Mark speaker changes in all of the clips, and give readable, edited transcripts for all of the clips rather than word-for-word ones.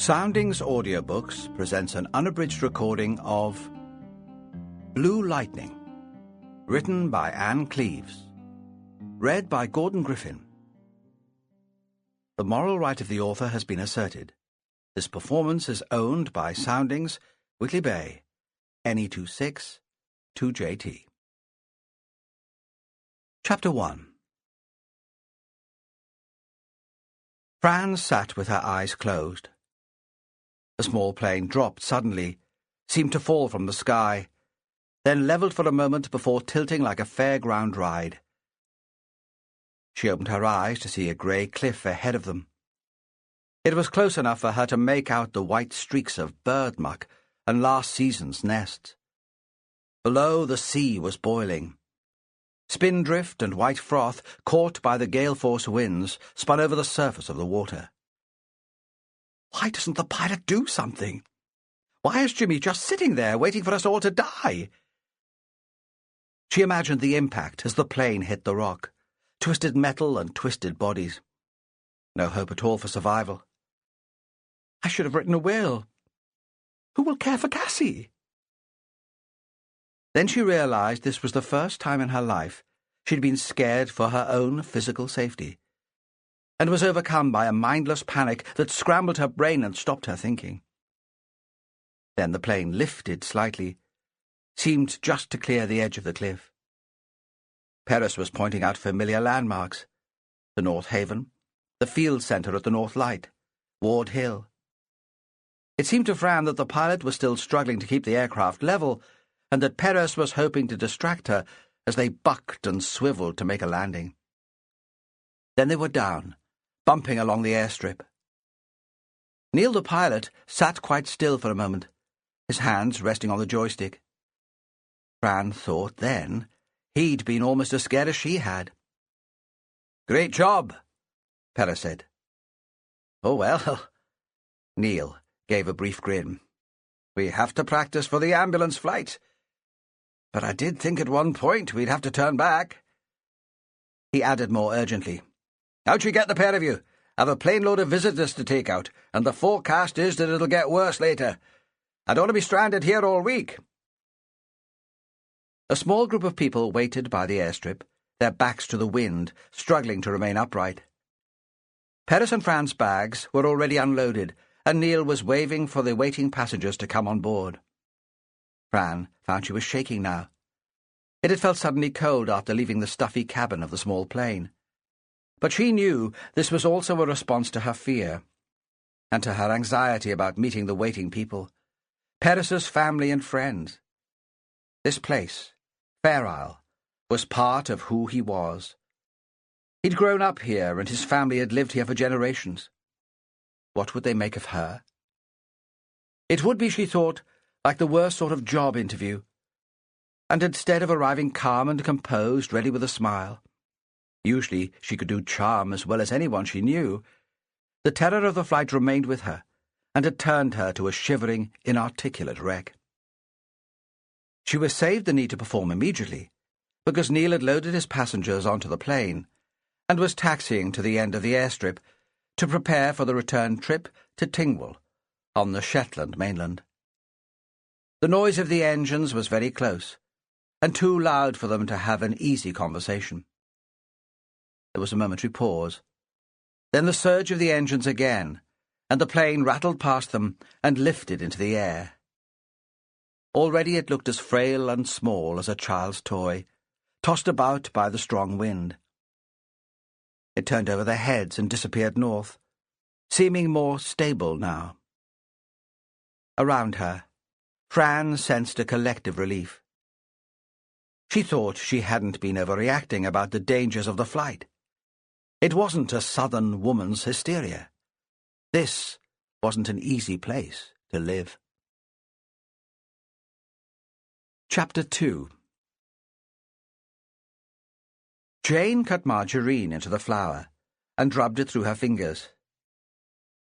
Speaker 1: Soundings Audiobooks presents an unabridged recording of Blue Lightning, written by Ann Cleeves, read by Gordon Griffin. The moral right of the author has been asserted. This performance is owned by Soundings, Whitley Bay, NE26, 2JT. Chapter 1. Fran sat with her eyes closed. The small plane dropped suddenly, seemed to fall from the sky, then levelled for a moment before tilting like a fairground ride. She opened her eyes to see a grey cliff ahead of them. It was close enough for her to make out the white streaks of bird muck and last season's nests. Below, the sea was boiling. Spindrift and white froth, caught by the gale-force winds, spun over the surface of the water. Why doesn't the pilot do something? Why is Jimmy just sitting there, waiting for us all to die? She imagined the impact as the plane hit the rock. Twisted metal and twisted bodies. No hope at all for survival. I should have written a will. Who will care for Cassie? Then she realized this was the first time in her life she'd been scared for her own physical safety, and was overcome by a mindless panic that scrambled her brain and stopped her thinking. Then the plane lifted slightly, seemed just to clear the edge of the cliff. Perez was pointing out familiar landmarks: the North Haven, the field centre at the North Light, Ward Hill. It seemed to Fran that the pilot was still struggling to keep the aircraft level, and that Perez was hoping to distract her as they bucked and swivelled to make a landing. Then they were down, bumping along the airstrip. Neil, the pilot, sat quite still for a moment, his hands resting on the joystick. Fran thought then he'd been almost as scared as she had. "Great job," Perez said. "Oh, well," Neil gave a brief grin. "We have to practice for the ambulance flight. But I did think at one point we'd have to turn back." He added more urgently, "How'd you get the pair of you? I've a plane load of visitors to take out, and the forecast is that it'll get worse later. I don't want to be stranded here all week." A small group of people waited by the airstrip, their backs to the wind, struggling to remain upright. Perez and Fran's bags were already unloaded, and Neil was waving for the waiting passengers to come on board. Fran found she was shaking now. It had felt suddenly cold after leaving the stuffy cabin of the small plane. But she knew this was also a response to her fear, and to her anxiety about meeting the waiting people, Perez's family and friends. This place, Fair Isle, was part of who he was. He'd grown up here, and his family had lived here for generations. What would they make of her? It would be, she thought, like the worst sort of job interview. And instead of arriving calm and composed, ready with a smile — usually she could do charm as well as anyone she knew — the terror of the flight remained with her, and had turned her to a shivering, inarticulate wreck. She was saved the need to perform immediately, because Neil had loaded his passengers onto the plane, and was taxiing to the end of the airstrip to prepare for the return trip to Tingwall, on the Shetland mainland. The noise of the engines was very close, and too loud for them to have an easy conversation. There was a momentary pause. Then the surge of the engines again, and the plane rattled past them and lifted into the air. Already it looked as frail and small as a child's toy, tossed about by the strong wind. It turned over their heads and disappeared north, seeming more stable now. Around her, Fran sensed a collective relief. She thought she hadn't been overreacting about the dangers of the flight. It wasn't a southern woman's hysteria. This wasn't an easy place to live. Chapter 2. Jane cut margarine into the flour and rubbed it through her fingers.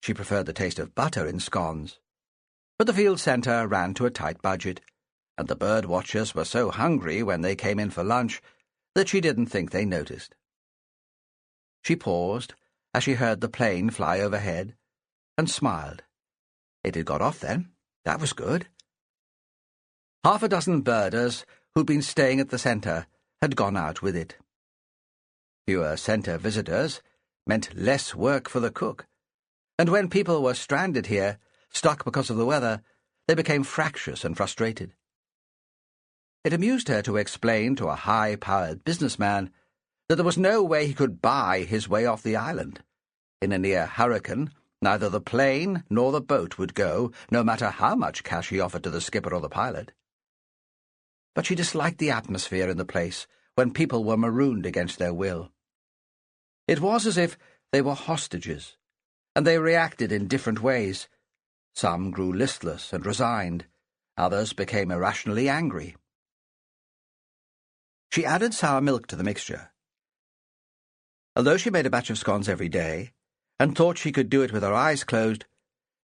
Speaker 1: She preferred the taste of butter in scones, but the field centre ran to a tight budget, and the bird watchers were so hungry when they came in for lunch that she didn't think they noticed. She paused as she heard the plane fly overhead, and smiled It had got off then. That was good. Half a dozen birders who'd been staying at the centre had gone out with it. Fewer centre visitors meant less work for the cook, and when people were stranded here, stuck because of the weather, they became fractious and frustrated. It amused her to explain to a high-powered businessman that there was no way he could buy his way off the island. In a near hurricane, neither the plane nor the boat would go, no matter how much cash he offered to the skipper or the pilot. But she disliked the atmosphere in the place when people were marooned against their will. It was as if they were hostages, and they reacted in different ways. Some grew listless and resigned, others became irrationally angry. She added sour milk to the mixture. Although she made a batch of scones every day, and thought she could do it with her eyes closed,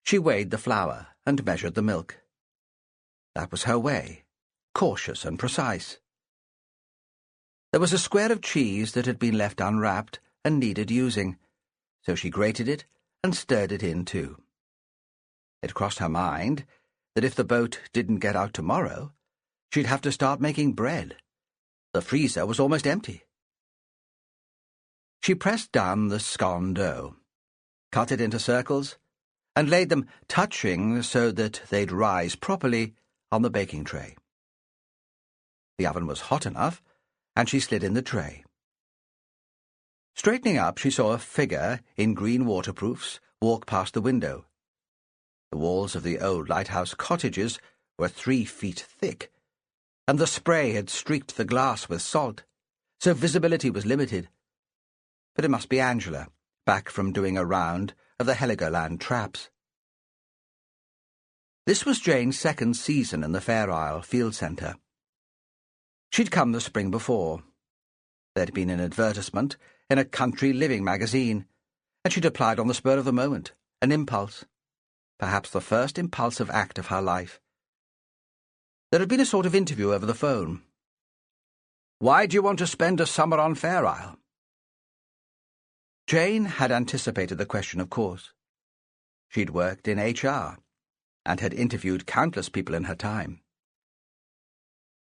Speaker 1: she weighed the flour and measured the milk. That was her way, cautious and precise. There was a square of cheese that had been left unwrapped and needed using, so she grated it and stirred it in too. It crossed her mind that if the boat didn't get out tomorrow, she'd have to start making bread. The freezer was almost empty. She pressed down the scone dough, cut it into circles, and laid them touching so that they'd rise properly on the baking tray. The oven was hot enough, and she slid in the tray. Straightening up, she saw a figure in green waterproofs walk past the window. The walls of the old lighthouse cottages were 3 feet thick, and the spray had streaked the glass with salt, so visibility was limited. But it must be Angela, back from doing a round of the Heligoland traps. This was Jane's second season in the Fair Isle Field Centre. She'd come the spring before. There'd been an advertisement in a country living magazine, and she'd applied on the spur of the moment, an impulse, perhaps the first impulsive act of her life. There had been a sort of interview over the phone. "Why do you want to spend a summer on Fair Isle?" Jane had anticipated the question, of course. She'd worked in HR, and had interviewed countless people in her time.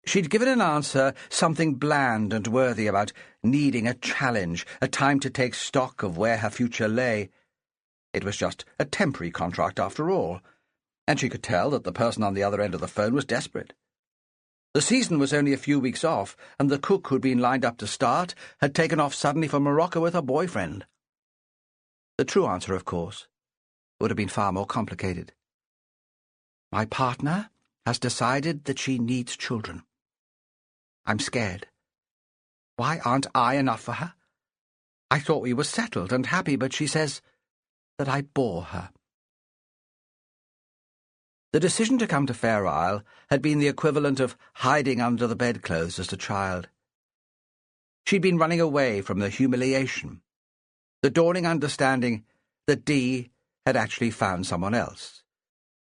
Speaker 1: She'd given an answer, something bland and worthy about needing a challenge, a time to take stock of where her future lay. It was just a temporary contract after all, and she could tell that the person on the other end of the phone was desperate. The season was only a few weeks off, and the cook who'd been lined up to start had taken off suddenly for Morocco with her boyfriend. The true answer, of course, would have been far more complicated. "My partner has decided that she needs children. I'm scared. Why aren't I enough for her? I thought we were settled and happy, but she says that I bore her." The decision to come to Fair Isle had been the equivalent of hiding under the bedclothes as a child. She'd been running away from the humiliation, the dawning understanding that Dee had actually found someone else,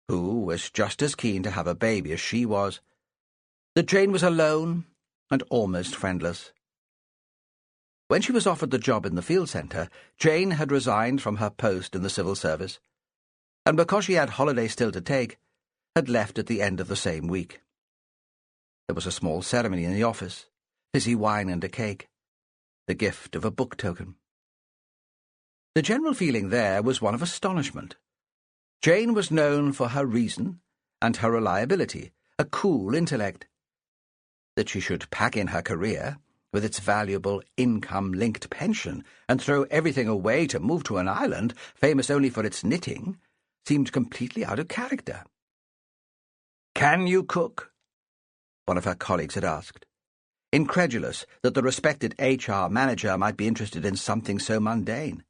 Speaker 1: who was just as keen to have a baby as she was, that Jane was alone and almost friendless. When she was offered the job in the field centre, Jane had resigned from her post in the civil service, and because she had holiday still to take, had left at the end of the same week. There was a small ceremony in the office, fizzy wine and a cake, the gift of a book token. The general feeling there was one of astonishment. Jane was known for her reason and her reliability, a cool intellect. That she should pack in her career, with its valuable income-linked pension, and throw everything away to move to an island famous only for its knitting, seemed completely out of character. "Can you cook?" one of her colleagues had asked, incredulous that the respected HR manager might be interested in something so mundane.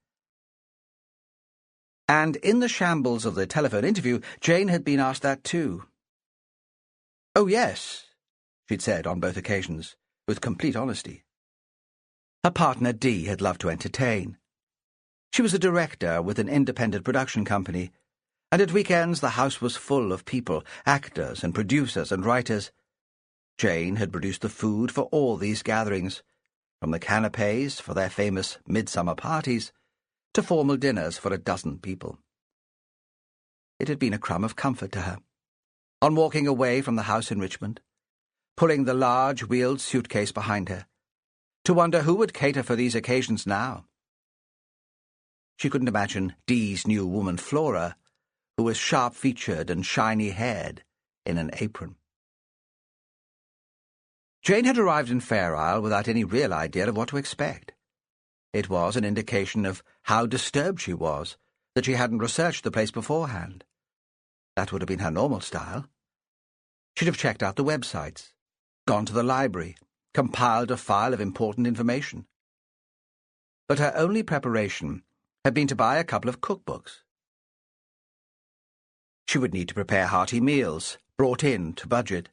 Speaker 1: And in the shambles of the telephone interview, Jane had been asked that too. "Oh, yes," she'd said on both occasions, with complete honesty. Her partner Dee had loved to entertain. She was a director with an independent production company, and at weekends the house was full of people, actors and producers and writers. Jane had produced the food for all these gatherings, from the canapés for their famous midsummer parties to formal dinners for a dozen people. it had been a crumb of comfort to her. On walking away from the house in Richmond, pulling the large wheeled suitcase behind her, to wonder who would cater for these occasions now. She couldn't imagine Dee's new woman Flora, who was sharp-featured and shiny-haired, in an apron. Jane had arrived in Fair Isle without any real idea of what to expect. It was an indication of how disturbed she was that she hadn't researched the place beforehand. That would have been her normal style. She'd have checked out the websites, gone to the library, compiled a file of important information. But her only preparation had been to buy a couple of cookbooks. She would need to prepare hearty meals, brought in to budget.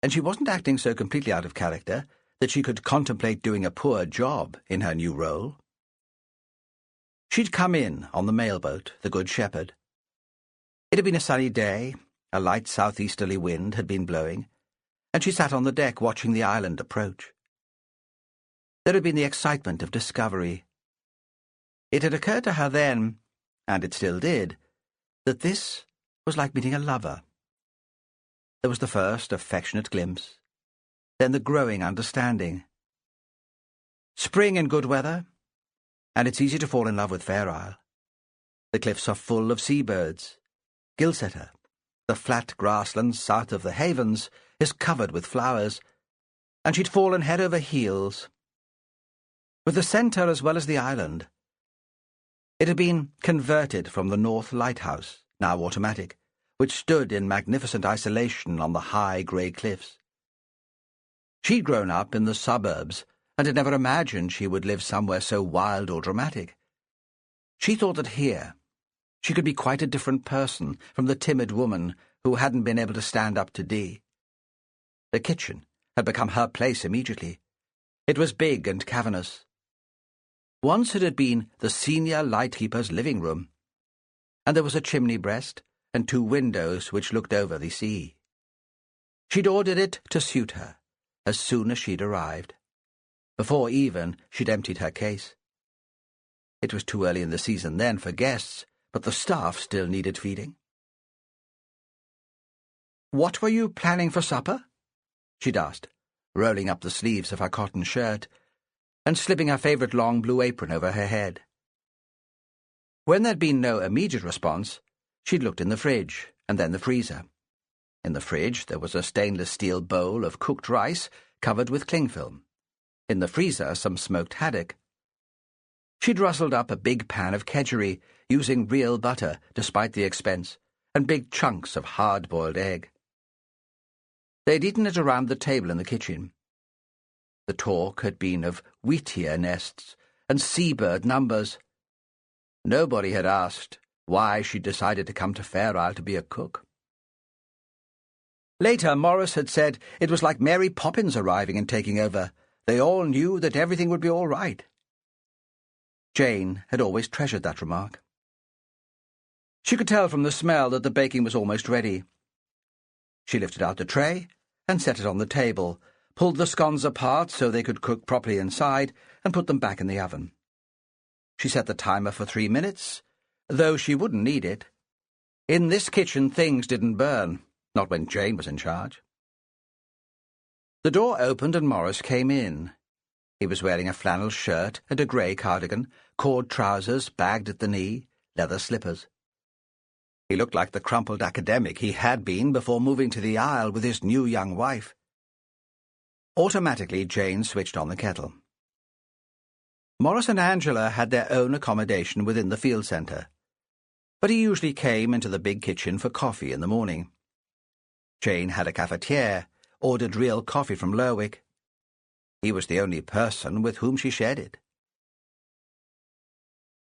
Speaker 1: And she wasn't acting so completely out of character that she could contemplate doing a poor job in her new role. She'd come in on the mailboat, the Good Shepherd. It had been a sunny day, a light southeasterly wind had been blowing, and she sat on the deck watching the island approach. There had been the excitement of discovery. It had occurred to her then, and it still did, that this was like meeting a lover. There was the first affectionate glimpse, then the growing understanding. Spring and good weather, and it's easy to fall in love with Fair Isle. The cliffs are full of seabirds. Gilsetter, the flat grassland south of the havens, is covered with flowers, and she'd fallen head over heels. With the centre as well as the island. It had been converted from the North Lighthouse, now automatic, which stood in magnificent isolation on the high grey cliffs. She'd grown up in the suburbs and had never imagined she would live somewhere so wild or dramatic. She thought that here she could be quite a different person from the timid woman who hadn't been able to stand up to Dee. The kitchen had become her place immediately. It was big and cavernous. Once it had been the senior lightkeeper's living room, and there was a chimney breast and 2 windows which looked over the sea. She'd ordered it to suit her, as soon as she'd arrived. Before even she'd emptied her case. It was too early in the season then for guests, but the staff still needed feeding. "What were you planning for supper?" she'd asked, rolling up the sleeves of her cotton shirt and slipping her favourite long blue apron over her head. When there'd been no immediate response, she'd looked in the fridge, and then the freezer. In the fridge there was a stainless steel bowl of cooked rice covered with cling film. In the freezer some smoked haddock. She'd rustled up a big pan of kedgeree, using real butter despite the expense, and big chunks of hard-boiled egg. They'd eaten it around the table in the kitchen. The talk had been of wheatear nests and seabird numbers. Nobody had asked why she'd decided to come to Fair Isle to be a cook. Later, Morris had said it was like Mary Poppins arriving and taking over. They all knew that everything would be all right. Jane had always treasured that remark. She could tell from the smell that the baking was almost ready. She lifted out the tray and set it on the table, pulled the scones apart so they could cook properly inside, and put them back in the oven. She set the timer for 3 minutes, though she wouldn't need it. In this kitchen things didn't burn, not when Jane was in charge. The door opened and Morris came in. He was wearing a flannel shirt and a grey cardigan, cord trousers bagged at the knee, leather slippers. He looked like the crumpled academic he had been before moving to the Isle with his new young wife. Automatically, Jane switched on the kettle. Morris and Angela had their own accommodation within the field centre, but he usually came into the big kitchen for coffee in the morning. Jane had a cafetiere, ordered real coffee from Lerwick. He was the only person with whom she shared it.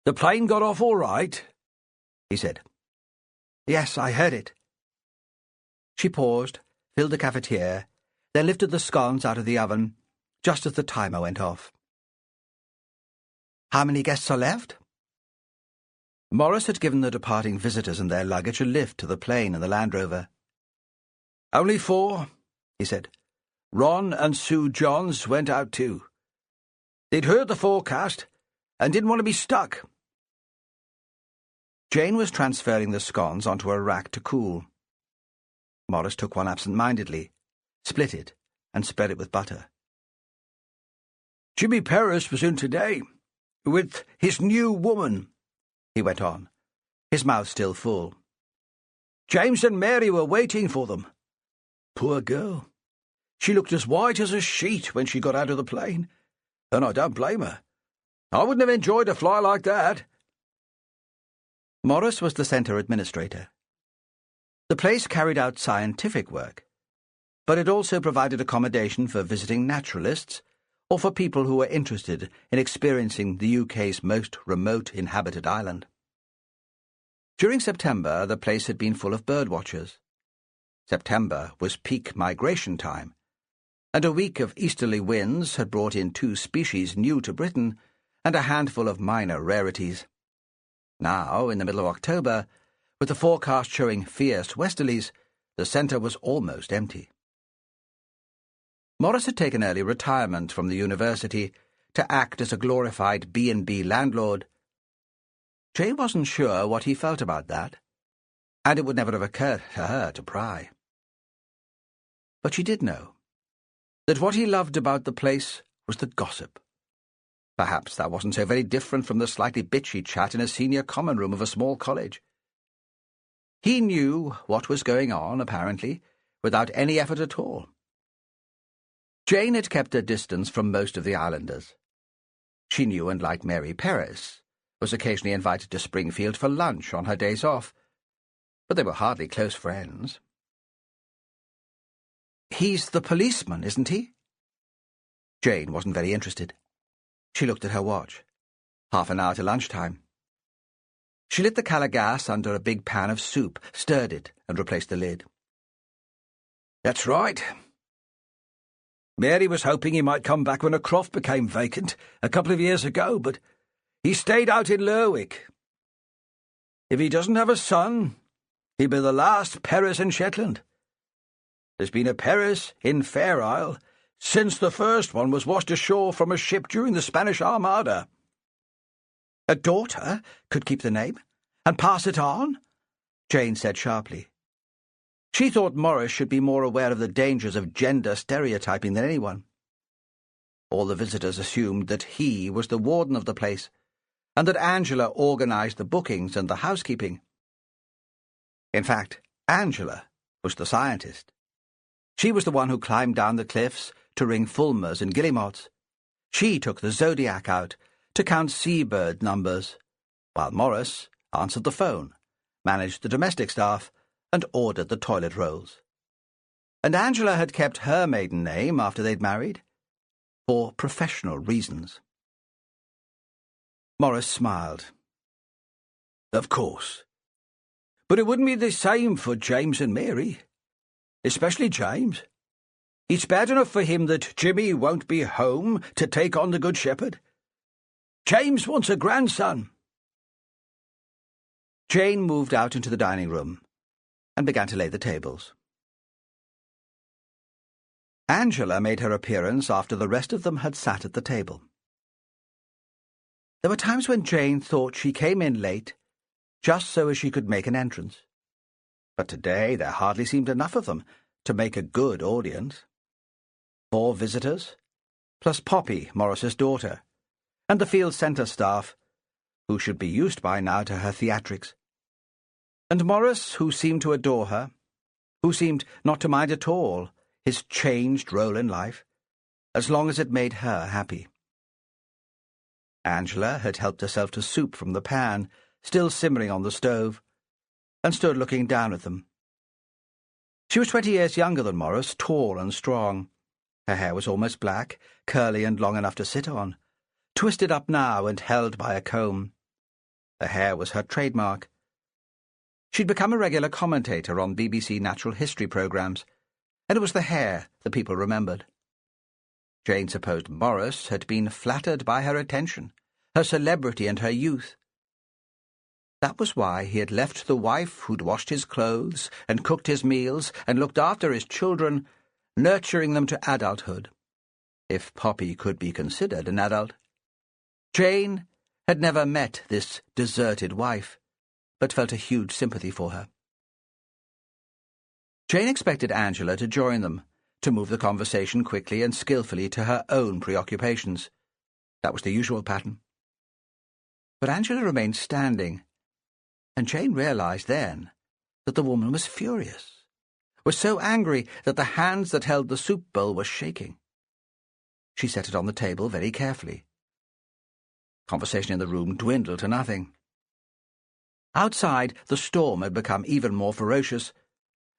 Speaker 1: "The plane got off all right?" he said. "Yes, I heard it." She paused, filled the cafetiere, then lifted the scones out of the oven, just as the timer went off. "How many guests are left?" Morris had given the departing visitors and their luggage a lift to the plane in the Land Rover. "Only 4, he said. "Ron and Sue Johns went out too. They'd heard the forecast and didn't want to be stuck." Jane was transferring the scones onto a rack to cool. Morris took one absent-mindedly, split it, and spread it with butter. "Jimmy Perez was in today, with his new woman," he went on, his mouth still full. "James and Mary were waiting for them. Poor girl. She looked as white as a sheet when she got out of the plane, and I don't blame her. I wouldn't have enjoyed a fly like that." Morris was the centre administrator. The place carried out scientific work, but it also provided accommodation for visiting naturalists or for people who were interested in experiencing the UK's most remote inhabited island. During September, the place had been full of birdwatchers. September was peak migration time, and a week of easterly winds had brought in 2 species new to Britain and a handful of minor rarities. Now, in the middle of October, with the forecast showing fierce westerlies, the centre was almost empty. Morris had taken early retirement from the university to act as a glorified B&B landlord. Jane wasn't sure what he felt about that, and it would never have occurred to her to pry. But she did know that what he loved about the place was the gossip. Perhaps that wasn't so very different from the slightly bitchy chat in a senior common room of a small college. He knew what was going on, apparently, without any effort at all. Jane had kept her distance from most of the islanders. She knew and liked Mary Perez, was occasionally invited to Springfield for lunch on her days off, but they were hardly close friends. "He's the policeman, isn't he?" Jane wasn't very interested. She looked at her watch. Half an hour to lunchtime. She lit the cala gas under a big pan of soup, stirred it, and replaced the lid. "That's right. Mary was hoping he might come back when a croft became vacant a couple of years ago, but he stayed out in Lerwick. If he doesn't have a son, he'll be the last Perez in Shetland. There's been a Perez in Fair Isle since the first one was washed ashore from a ship during the Spanish Armada." "A daughter could keep the name and pass it on?" Jane said sharply. She thought Morris should be more aware of the dangers of gender stereotyping than anyone. All the visitors assumed that he was the warden of the place, and that Angela organised the bookings and the housekeeping. In fact, Angela was the scientist. She was the one who climbed down the cliffs to ring fulmars and guillemots. She took the zodiac out to count seabird numbers, while Morris answered the phone, managed the domestic staff, and ordered the toilet rolls. And Angela had kept her maiden name after they'd married, for professional reasons. Morris smiled. "Of course. But it wouldn't be the same for James and Mary. Especially James. It's bad enough for him that Jimmy won't be home to take on the Good Shepherd. James wants a grandson." Jane moved out into the dining room and began to lay the tables. Angela made her appearance after the rest of them had sat at the table. There were times when Jane thought she came in late just so as she could make an entrance. But today there hardly seemed enough of them to make a good audience. 4 visitors, plus Poppy, Morris's daughter, and the field centre staff, who should be used by now to her theatrics. And Morris, who seemed to adore her, who seemed not to mind at all his changed role in life, as long as it made her happy. Angela had helped herself to soup from the pan, still simmering on the stove, and stood looking down at them. She was 20 years younger than Morris, tall and strong. Her hair was almost black, curly and long enough to sit on, twisted up now and held by a comb. The hair was her trademark. She'd become a regular commentator on BBC natural history programmes, and it was the hair that people remembered. Jane supposed Morris had been flattered by her attention, her celebrity and her youth. That was why he had left the wife who'd washed his clothes and cooked his meals and looked after his children, nurturing them to adulthood, if Poppy could be considered an adult. Jane had never met this deserted wife, but felt a huge sympathy for her. Jane expected Angela to join them, to move the conversation quickly and skillfully to her own preoccupations. That was the usual pattern. But Angela remained standing, and Jane realized then that the woman was furious, was so angry that the hands that held the soup bowl were shaking. She set it on the table very carefully. Conversation in the room dwindled to nothing. Outside, the storm had become even more ferocious,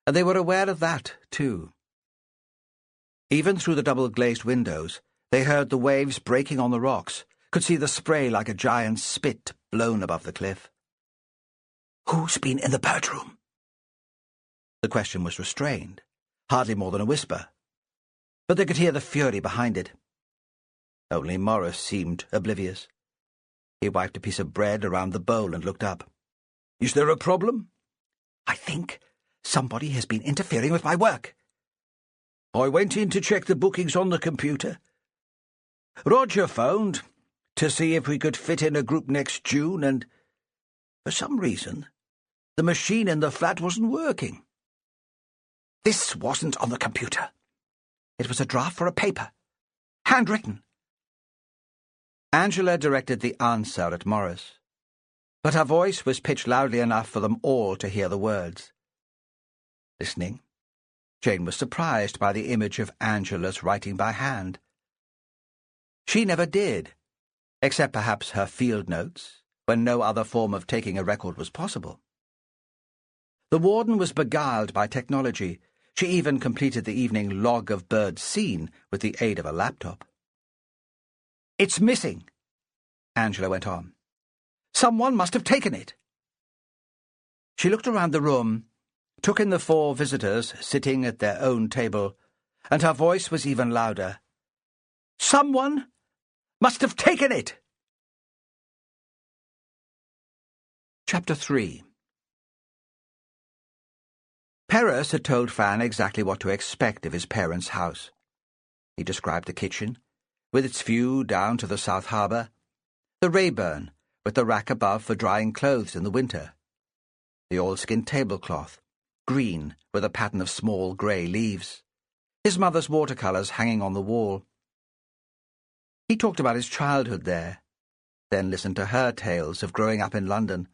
Speaker 1: and they were aware of that, too. Even through the double-glazed windows, they heard the waves breaking on the rocks, could see the spray like a giant spit blown above the cliff. "Who's been in the bedroom?" The question was restrained, hardly more than a whisper, but they could hear the fury behind it. Only Morris seemed oblivious. He wiped a piece of bread around the bowl and looked up. "Is there a problem?" "I think somebody has been interfering with my work." "I went in to check the bookings on the computer. Roger phoned to see if we could fit in a group next June, and for some reason, the machine in the flat wasn't working." "This wasn't on the computer. It was a draft for a paper. Handwritten." Angela directed the answer at Morris, but her voice was pitched loudly enough for them all to hear the words. Listening, Jane was surprised by the image of Angela's writing by hand. She never did, except perhaps her field notes, when no other form of taking a record was possible. The warden was beguiled by technology. She even completed the evening log of birds seen with the aid of a laptop. "It's missing," Angela went on. "Someone must have taken it." She looked around the room, took in the 4 visitors sitting at their own table, and her voice was even louder. "Someone must have taken it!" Chapter 3. Perez had told Fan exactly what to expect of his parents' house. He described the kitchen, with its view down to the South Harbour, the Rayburn, with the rack above for drying clothes in the winter, the oilskin tablecloth, green with a pattern of small grey leaves, his mother's watercolours hanging on the wall. He talked about his childhood there, then listened to her tales of growing up in London.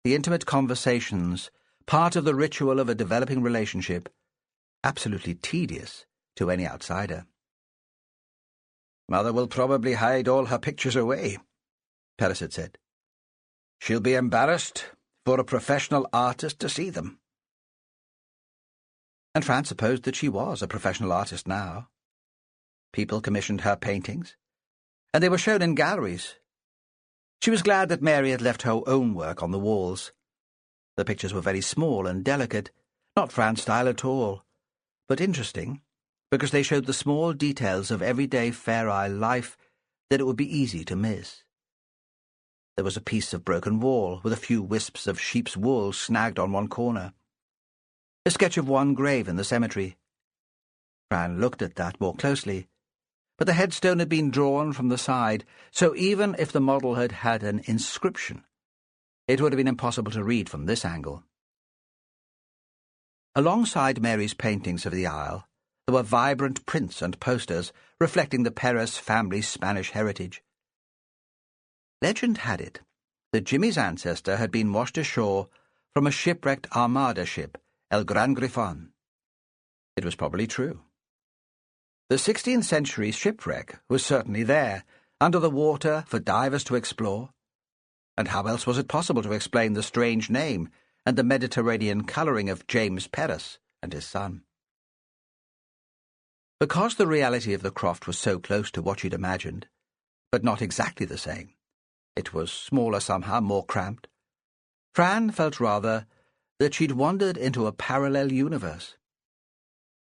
Speaker 1: The intimate conversations, part of the ritual of a developing relationship, absolutely tedious to any outsider. "Mother will probably hide all her pictures away," Perez had said. "She'll be embarrassed for a professional artist to see them." And Fran supposed that she was a professional artist now. People commissioned her paintings, and they were shown in galleries. She was glad that Mary had left her own work on the walls. The pictures were very small and delicate, not Fran's style at all, but interesting, because they showed the small details of everyday Fair Isle life that it would be easy to miss. There was a piece of broken wall with a few wisps of sheep's wool snagged on one corner. A sketch of one grave in the cemetery. Fran looked at that more closely, but the headstone had been drawn from the side, so even if the model had had an inscription, it would have been impossible to read from this angle. Alongside Mary's paintings of the Isle, there were vibrant prints and posters reflecting the Perez family's Spanish heritage. Legend had it that Jimmy's ancestor had been washed ashore from a shipwrecked Armada ship, El Gran Grifon. It was probably true. The 16th century shipwreck was certainly there, under the water for divers to explore. And how else was it possible to explain the strange name and the Mediterranean colouring of James Perez and his son? Because the reality of the croft was so close to what she'd imagined, but not exactly the same, it was smaller somehow, more cramped, Fran felt rather that she'd wandered into a parallel universe.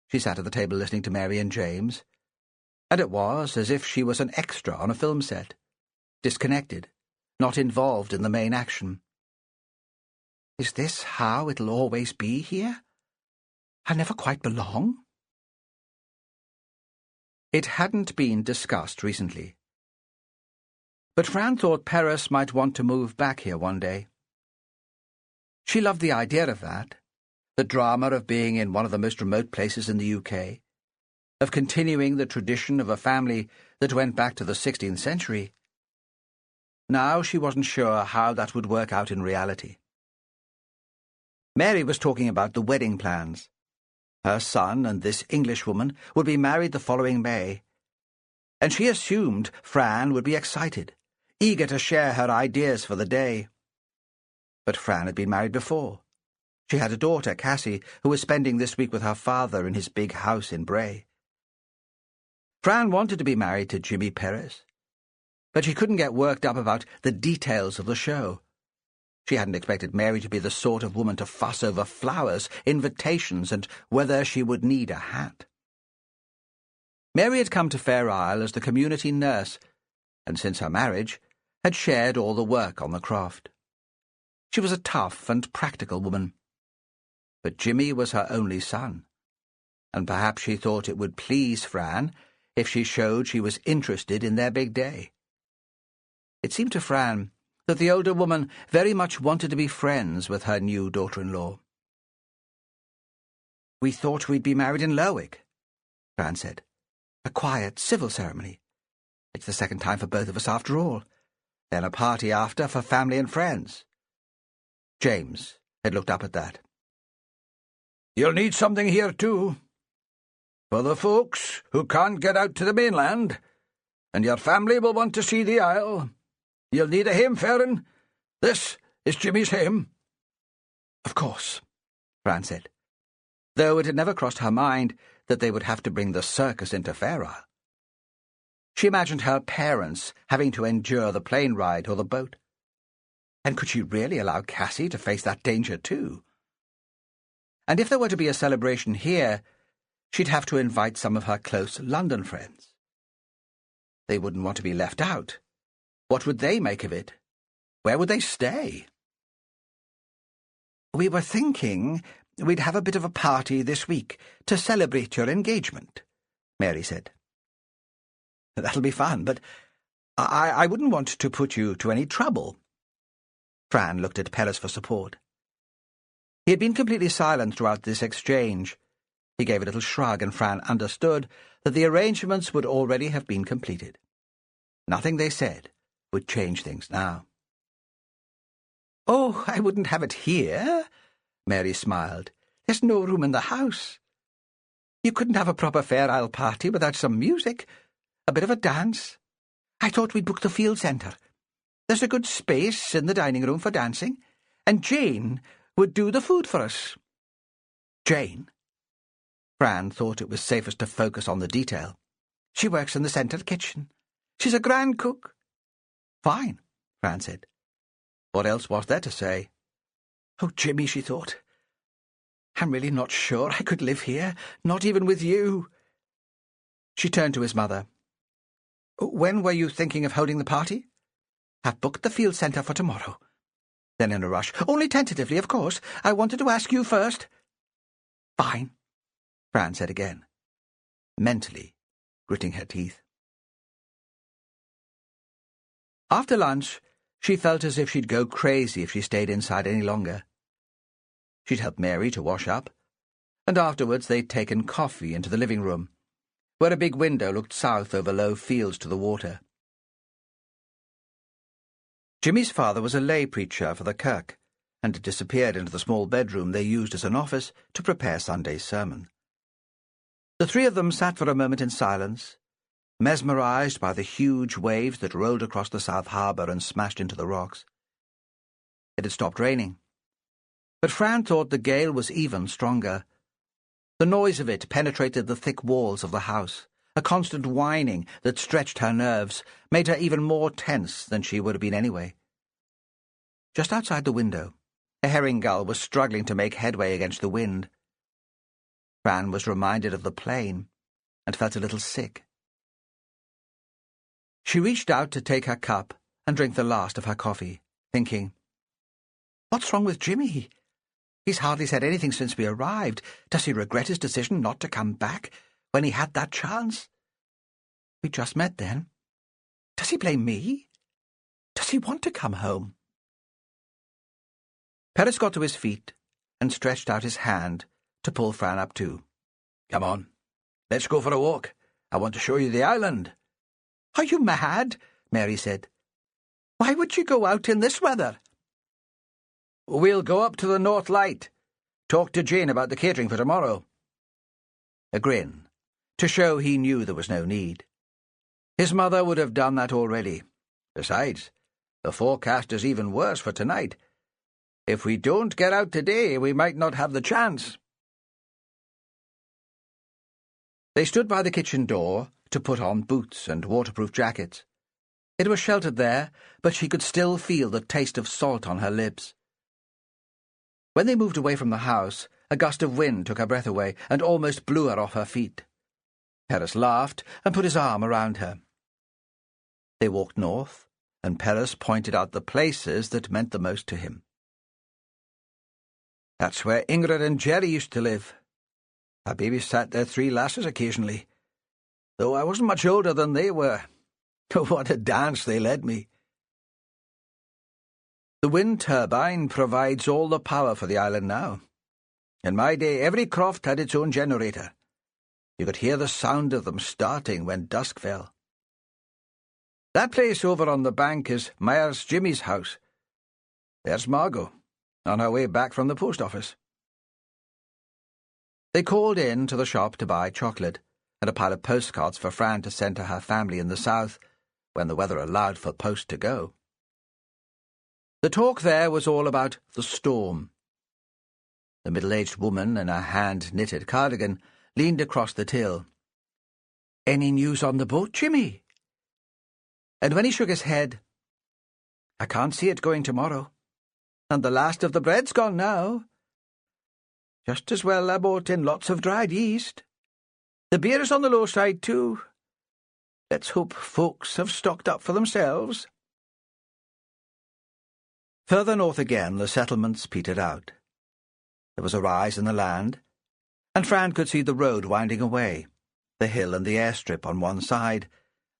Speaker 1: She sat at the table listening to Mary and James, and it was as if she was an extra on a film set, disconnected, not involved in the main action. Is this how it'll always be here? I never quite belong? It hadn't been discussed recently, but Fran thought Perez might want to move back here one day. She loved the idea of that, the drama of being in one of the most remote places in the UK, of continuing the tradition of a family that went back to the 16th century. Now she wasn't sure how that would work out in reality. Mary was talking about the wedding plans. Her son and this Englishwoman would be married the following May, and she assumed Fran would be excited, eager to share her ideas for the day. But Fran had been married before. She had a daughter, Cassie, who was spending this week with her father in his big house in Bray. Fran wanted to be married to Jimmy Perez, but she couldn't get worked up about the details of the show. She hadn't expected Mary to be the sort of woman to fuss over flowers, invitations, and whether she would need a hat. Mary had come to Fair Isle as the community nurse, and since her marriage, had shared all the work on the craft. She was a tough and practical woman. But Jimmy was her only son, and perhaps she thought it would please Fran if she showed she was interested in their big day. It seemed to Fran that the older woman very much wanted to be friends with her new daughter-in-law. "We thought we'd be married in Lerwick," Fran said. "A quiet, civil ceremony. It's the second time for both of us after all. Then a party after for family and friends." James had looked up at that. "You'll need something here too. For the folks who can't get out to the mainland, and your family will want to see the Isle. You'll need a hymn, Farron. This is Jimmy's hymn." "Of course," Fran said, though it had never crossed her mind that they would have to bring the circus into Fair Isle. She imagined her parents having to endure the plane ride or the boat. And could she really allow Cassie to face that danger too? And if there were to be a celebration here, she'd have to invite some of her close London friends. They wouldn't want to be left out. What would they make of it? Where would they stay? "We were thinking we'd have a bit of a party this week to celebrate your engagement," Mary said. "That'll be fun, but I wouldn't want to put you to any trouble." Fran looked at Perez for support. He had been completely silent throughout this exchange. He gave a little shrug, and Fran understood that the arrangements would already have been completed. Nothing they said would change things now. "Oh, I wouldn't have it here," Mary smiled. "There's no room in the house. You couldn't have a proper Fair Isle party without some music, a bit of a dance. I thought we'd book the field centre. There's a good space in the dining room for dancing, and Jane would do the food for us." "Jane?" Fran thought it was safest to focus on the detail. "She works in the centre kitchen. She's a grand cook." "Fine," Fran said. What else was there to say? "Oh, Jimmy," she thought. "I'm really not sure I could live here, not even with you." She turned to his mother. "When were you thinking of holding the party?" "I've booked the field centre for tomorrow." Then in a rush, "Only tentatively, of course. I wanted to ask you first." "Fine," Fran said again, mentally gritting her teeth. After lunch, she felt as if she'd go crazy if she stayed inside any longer. She'd helped Mary to wash up, and afterwards they'd taken coffee into the living room, where a big window looked south over low fields to the water. Jimmy's father was a lay preacher for the kirk, and had disappeared into the small bedroom they used as an office to prepare Sunday's sermon. The three of them sat for a moment in silence, mesmerized by the huge waves that rolled across the South Harbour and smashed into the rocks. It had stopped raining, but Fran thought the gale was even stronger. The noise of it penetrated the thick walls of the house. A constant whining that stretched her nerves, made her even more tense than she would have been anyway. Just outside the window, a herring gull was struggling to make headway against the wind. Fran was reminded of the plane and felt a little sick. She reached out to take her cup and drink the last of her coffee, thinking, "What's wrong with Jimmy? He's hardly said anything since we arrived. Does he regret his decision not to come back when he had that chance? We just met then. Does he blame me? Does he want to come home?" Perez got to his feet and stretched out his hand to pull Fran up too. "Come on, let's go for a walk. I want to show you the island." "Are you mad?" Mary said. "Why would you go out in this weather?" "We'll go up to the North Light. Talk to Jane about the catering for tomorrow." A grin, to show he knew there was no need. His mother would have done that already. Besides, the forecast is even worse for tonight. If we don't get out today, we might not have the chance. They stood by the kitchen door to put on boots and waterproof jackets. It was sheltered there, but she could still feel the taste of salt on her lips. When they moved away from the house, a gust of wind took her breath away and almost blew her off her feet. Perez laughed and put his arm around her. They walked north, and Perez pointed out the places that meant the most to him. "That's where Ingrid and Jerry used to live. I babysat their 3 lasses occasionally, though I wasn't much older than they were. What a dance they led me." "The wind turbine provides all the power for the island now. In my day, every croft had its own generator. You could hear the sound of them starting when dusk fell. That place over on the bank is Myers Jimmy's house. There's Margot, on her way back from the post office." They called in to the shop to buy chocolate and a pile of postcards for Fran to send to her family in the south when the weather allowed for post to go. The talk there was all about the storm. The middle-aged woman in a hand-knitted cardigan leaned across the till. "Any news on the boat, Jimmy?" And when he shook his head, "I can't see it going tomorrow. And the last of the bread's gone now. Just as well I bought in lots of dried yeast. The beer's on the low side too. Let's hope folks have stocked up for themselves." Further north again, the settlements petered out. There was a rise in the land, and Fran could see the road winding away, the hill and the airstrip on one side,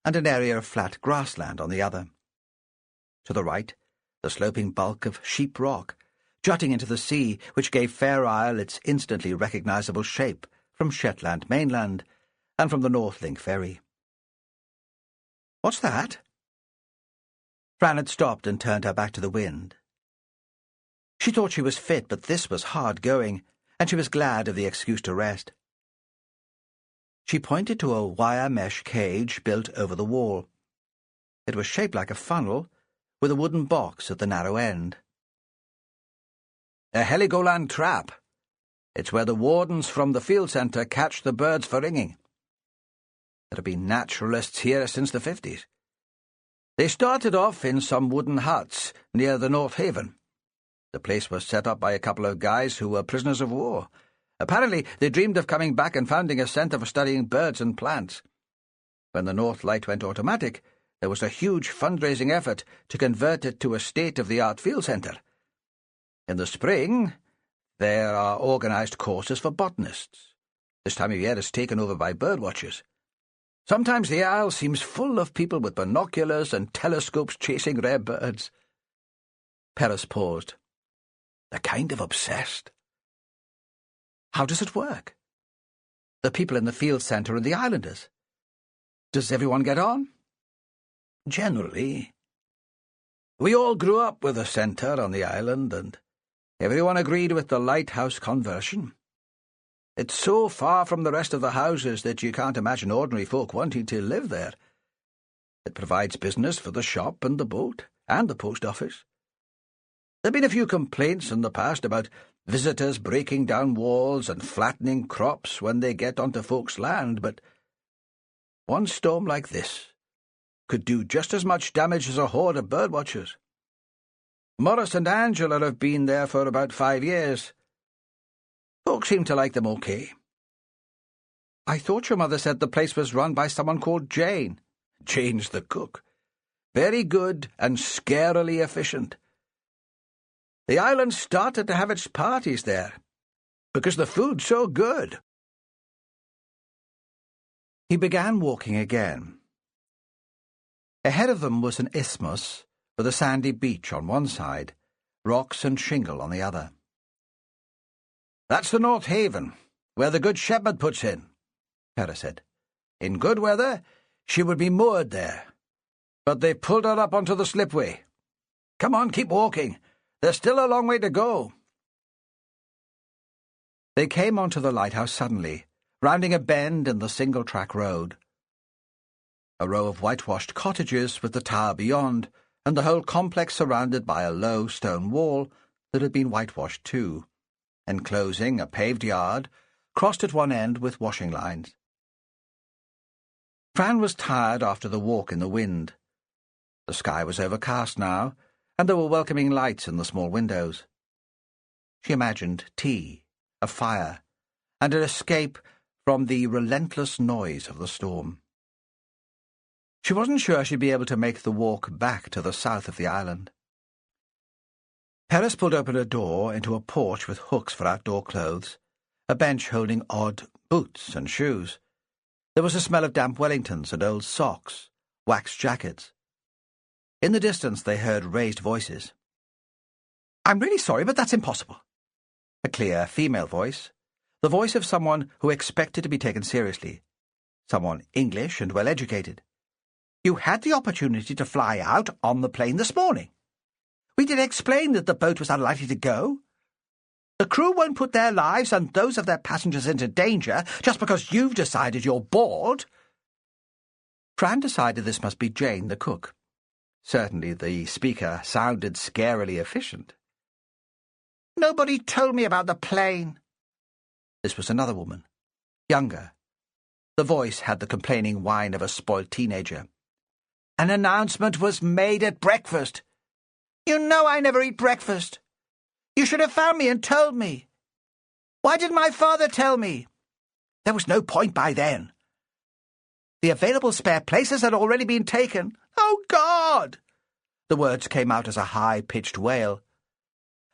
Speaker 1: and an area of flat grassland on the other. To the right, the sloping bulk of Sheep Rock, jutting into the sea, which gave Fair Isle its instantly recognisable shape from Shetland mainland and from the North Link ferry. "What's that?" Fran had stopped and turned her back to the wind. She thought she was fit, but this was hard going, and she was glad of the excuse to rest. She pointed to a wire mesh cage built over the wall. It was shaped like a funnel, with a wooden box at the narrow end. "A Heligoland trap. It's where the wardens from the field centre catch the birds for ringing. There have been naturalists here since the 50s. They started off in some wooden huts near the North Haven. The place was set up by a couple of guys who were prisoners of war. Apparently, they dreamed of coming back and founding a centre for studying birds and plants. When the North Light went automatic, there was a huge fundraising effort to convert it to a state-of-the-art field centre. In the spring, there are organised courses for botanists. This time of year is taken over by birdwatchers. Sometimes the Isle seems full of people with binoculars and telescopes chasing rare birds." Perez paused. "They're kind of obsessed." "How does it work? The people in the field centre and the islanders. Does everyone get on?" "Generally. We all grew up with a centre on the island, and everyone agreed with the lighthouse conversion. It's so far from the rest of the houses that you can't imagine ordinary folk wanting to live there. It provides business for the shop and the boat and the post office. There have been a few complaints in the past about visitors breaking down walls and flattening crops when they get onto folks' land, but one storm like this could do just as much damage as a horde of birdwatchers. Morris and Angela have been there for about 5 years. Folks seem to like them okay." "I thought your mother said the place was run by someone called Jane." "Jane's the cook. Very good and scarily efficient. The island started to have its parties there, because the food's so good." He began walking again. Ahead of them was an isthmus with a sandy beach on one side, rocks and shingle on the other. "That's the North Haven, where the Good Shepherd puts in," Perez said. "In good weather, she would be moored there. But they've pulled her up onto the slipway. Come on, keep walking. There's still a long way to go." They came onto the lighthouse suddenly, rounding a bend in the single-track road. A row of whitewashed cottages with the tower beyond, and the whole complex surrounded by a low stone wall that had been whitewashed too, enclosing a paved yard, crossed at one end with washing lines. Fran was tired after the walk in the wind. The sky was overcast now, and there were welcoming lights in the small windows. She imagined tea, a fire, and an escape from the relentless noise of the storm. She wasn't sure she'd be able to make the walk back to the south of the island. Perez pulled open a door into a porch with hooks for outdoor clothes, a bench holding odd boots and shoes. There was a smell of damp Wellingtons and old socks, waxed jackets. In the distance they heard raised voices. "I'm really sorry, but that's impossible." A clear female voice, the voice of someone who expected to be taken seriously, someone English and well-educated. "You had the opportunity to fly out on the plane this morning. We did explain that the boat was unlikely to go. The crew won't put their lives and those of their passengers into danger just because you've decided you're bored." Fran decided this must be Jane, the cook. Certainly the speaker sounded scarily efficient. "Nobody told me about the plane." This was another woman, younger. The voice had the complaining whine of a spoiled teenager. "An announcement was made at breakfast. You know I never eat breakfast. You should have found me and told me. Why didn't my father tell me? There was no point by then. The available spare places had already been taken. Oh, God!" The words came out as a high-pitched wail.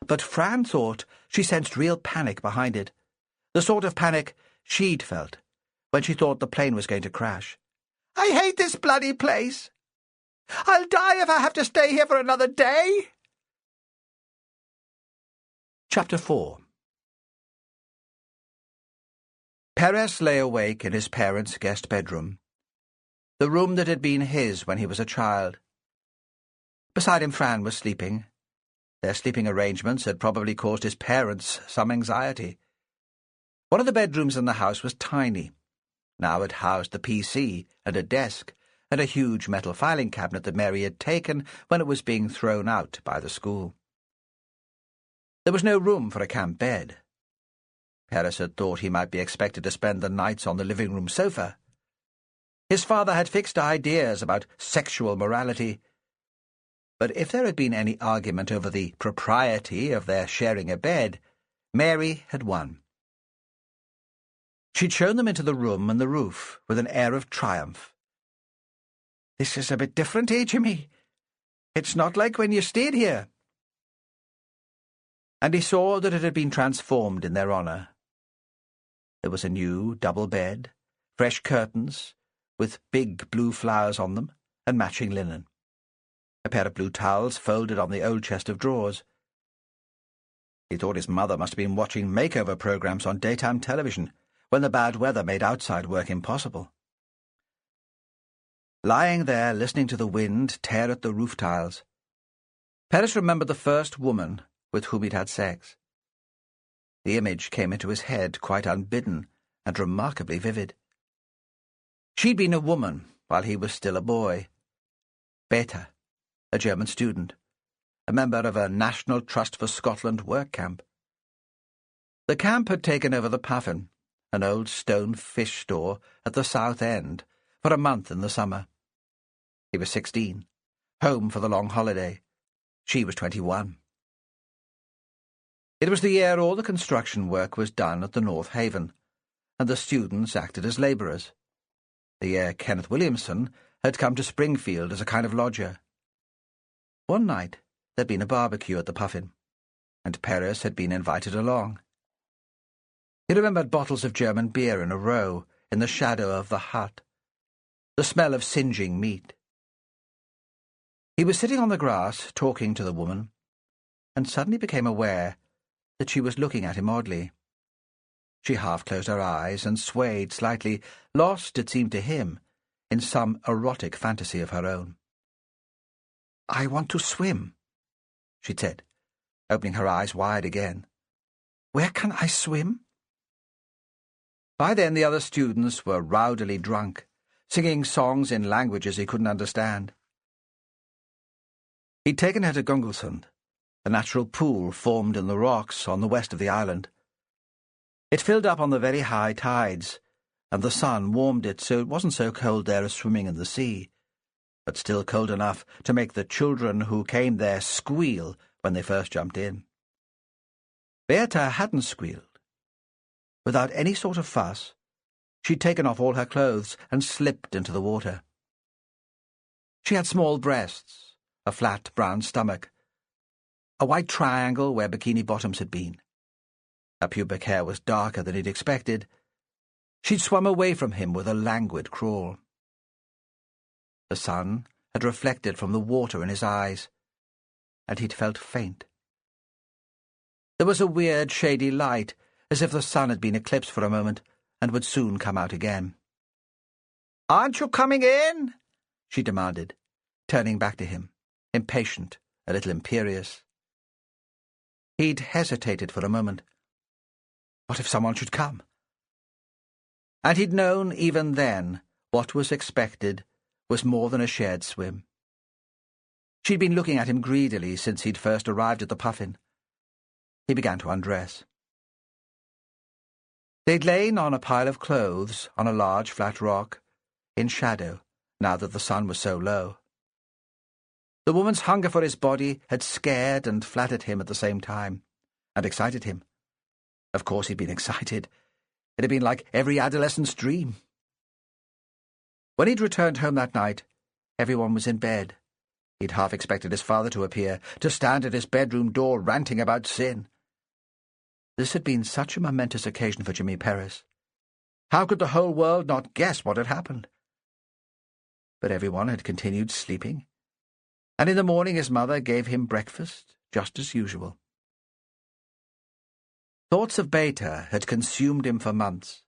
Speaker 1: But Fran thought she sensed real panic behind it, the sort of panic she'd felt when she thought the plane was going to crash. "I hate this bloody place. I'll die if I have to stay here for another day." Chapter 4. Perez lay awake in his parents' guest bedroom, the room that had been his when he was a child. Beside him Fran was sleeping. Their sleeping arrangements had probably caused his parents some anxiety. One of the bedrooms in the house was tiny. Now it housed the PC and a desk, and a huge metal filing cabinet that Mary had taken when it was being thrown out by the school. There was no room for a camp bed. Perez had thought he might be expected to spend the nights on the living-room sofa. His father had fixed ideas about sexual morality, but if there had been any argument over the propriety of their sharing a bed, Mary had won. She'd shown them into the room and the roof with an air of triumph. "This is a bit different, eh, Jimmy? It's not like when you stayed here." And he saw that it had been transformed in their honour. There was a new double bed, fresh curtains, with big blue flowers on them, and matching linen. A pair of blue towels folded on the old chest of drawers. He thought his mother must have been watching makeover programs on daytime television when the bad weather made outside work impossible. Lying there, listening to the wind tear at the roof tiles, Perez remembered the first woman with whom he'd had sex. The image came into his head quite unbidden and remarkably vivid. She'd been a woman while he was still a boy. Beta, a German student, a member of a National Trust for Scotland work camp. The camp had taken over the Puffin, an old stone fish store at the south end, for a month in the summer. He was 16, home for the long holiday. She was 21. It was the year all the construction work was done at the North Haven, and the students acted as labourers. The year Kenneth Williamson had come to Springfield as a kind of lodger. One night there'd been a barbecue at the Puffin, and Perez had been invited along. He remembered bottles of German beer in a row in the shadow of the hut, the smell of singeing meat. He was sitting on the grass talking to the woman. and suddenly became aware that she was looking at him oddly. She half closed her eyes and swayed slightly, lost, it seemed to him, in some erotic fantasy of her own. "I want to swim," she said, opening her eyes wide again. "Where can I swim?" By then the other students were rowdily drunk, singing songs in languages he couldn't understand. He'd taken her to Gunglesund, a natural pool formed in the rocks on the west of the island. It filled up on the very high tides, and the sun warmed it so it wasn't so cold there as swimming in the sea, but still cold enough to make the children who came there squeal when they first jumped in. Beata hadn't squealed. Without any sort of fuss, she'd taken off all her clothes and slipped into the water. She had small breasts, a flat brown stomach, a white triangle where bikini bottoms had been. Her pubic hair was darker than he'd expected. She'd swum away from him with a languid crawl. The sun had reflected from the water in his eyes, and he'd felt faint. There was a weird, shady light, as if the sun had been eclipsed for a moment and would soon come out again. "Aren't you coming in?" she demanded, turning back to him, impatient, a little imperious. He'd hesitated for a moment. What if someone should come? And he'd known even then what was expected was more than a shared swim. She'd been looking at him greedily since he'd first arrived at the Puffin. He began to undress. They'd lain on a pile of clothes on a large flat rock, in shadow, now that the sun was so low. The woman's hunger for his body had scared and flattered him at the same time, and excited him. Of course he'd been excited. It had been like every adolescent's dream. When he'd returned home that night, everyone was in bed. He'd half expected his father to appear, to stand at his bedroom door ranting about sin. This had been such a momentous occasion for Jimmy Perez. How could the whole world not guess what had happened? But everyone had continued sleeping, and in the morning his mother gave him breakfast just as usual. Thoughts of Beta had consumed him for months.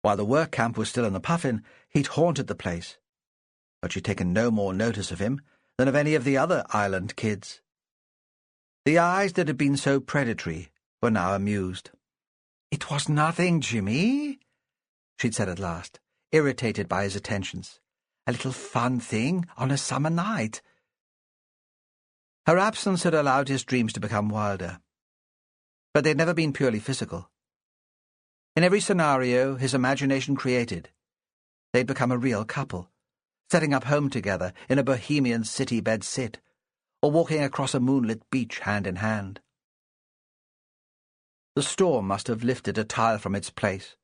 Speaker 1: While the work camp was still in the Puffin, he'd haunted the place, but she'd taken no more notice of him than of any of the other island kids. The eyes that had been so predatory were now amused. "It was nothing, Jimmy," she'd said at last, irritated by his attentions. "A little fun thing on a summer night." Her absence had allowed his dreams to become wilder, but they'd never been purely physical. In every scenario his imagination created, they'd become a real couple, setting up home together in a bohemian city bed-sit, or walking across a moonlit beach hand in hand. The storm must have lifted a tile from its place,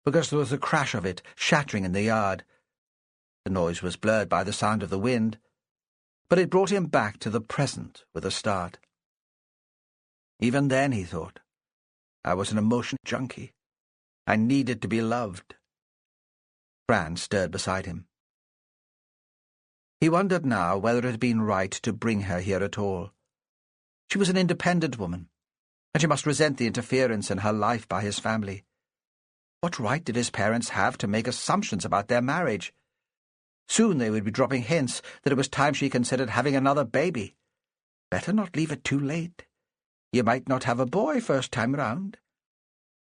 Speaker 1: because there was a crash of it shattering in the yard. The noise was blurred by the sound of the wind, but it brought him back to the present with a start. Even then, he thought, I was an emotion junkie. I needed to be loved. Fran stirred beside him. He wondered now whether it had been right to bring her here at all. She was an independent woman, and she must resent the interference in her life by his family. What right did his parents have to make assumptions about their marriage? Soon they would be dropping hints that it was time she considered having another baby. Better not leave it too late. You might not have a boy first time round.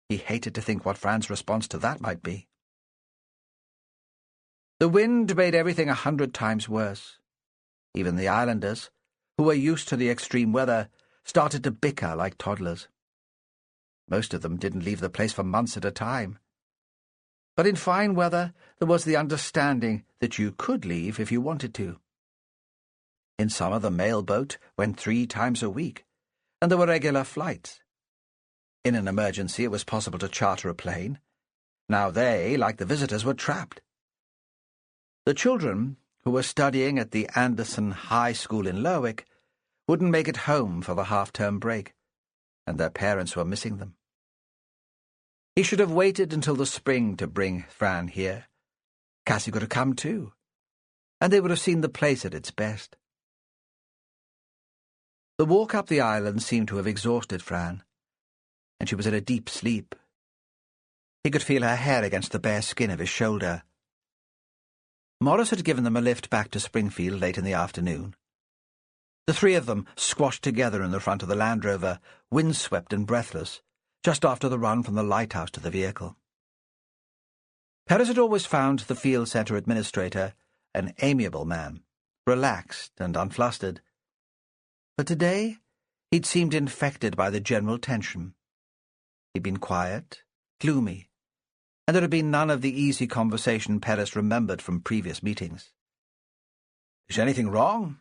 Speaker 1: He hated to think what Fran's response to that might be. The wind made everything 100 times worse. Even the islanders, who were used to the extreme weather, started to bicker like toddlers. Most of them didn't leave the place for months at a time. But in fine weather, there was the understanding that you could leave if you wanted to. In summer, the mail boat went 3 times a week, and there were regular flights. In an emergency, it was possible to charter a plane. Now they, like the visitors, were trapped. The children, who were studying at the Anderson High School in Lerwick, wouldn't make it home for the half-term break, and their parents were missing them. He should have waited until the spring to bring Fran here. Cassie could have come too, and they would have seen the place at its best. The walk up the island seemed to have exhausted Fran, and she was in a deep sleep. He could feel her hair against the bare skin of his shoulder. Morris had given them a lift back to Springfield late in the afternoon. The three of them squashed together in the front of the Land Rover, windswept and breathless, just after the run from the lighthouse to the vehicle. Perez had always found the field centre administrator an amiable man, relaxed and unflustered. But today he'd seemed infected by the general tension. He'd been quiet, gloomy, and there had been none of the easy conversation Perez remembered from previous meetings. "Is anything wrong?"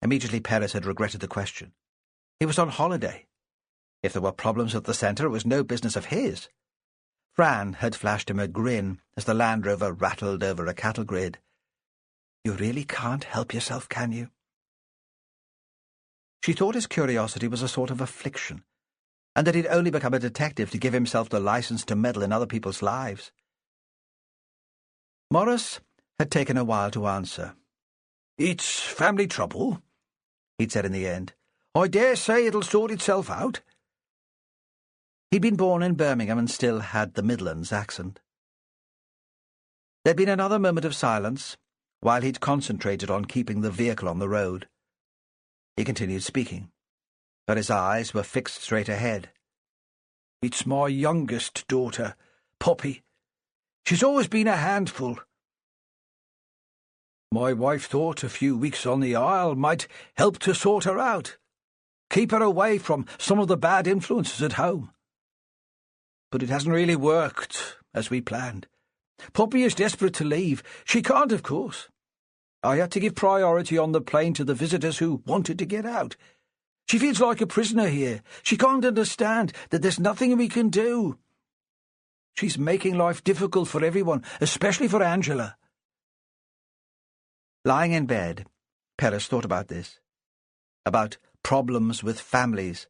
Speaker 1: Immediately Perez had regretted the question. He was on holiday. If there were problems at the centre, it was no business of his. Fran had flashed him a grin as the Land Rover rattled over a cattle grid. "You really can't help yourself, can you?" She thought his curiosity was a sort of affliction, and that he'd only become a detective to give himself the license to meddle in other people's lives. Morris had taken a while to answer. "It's family trouble," he'd said in the end. "I dare say it'll sort itself out." He'd been born in Birmingham and still had the Midlands accent. There'd been another moment of silence while he'd concentrated on keeping the vehicle on the road. He continued speaking, but his eyes were fixed straight ahead. "It's my youngest daughter, Poppy. She's always been a handful. My wife thought a few weeks on the Isle might help to sort her out, keep her away from some of the bad influences at home. But it hasn't really worked as we planned. Poppy is desperate to leave. She can't, of course. I had to give priority on the plane to the visitors who wanted to get out. She feels like a prisoner here. She can't understand that there's nothing we can do. She's making life difficult for everyone, especially for Angela." Lying in bed, Perez thought about this, about problems with families,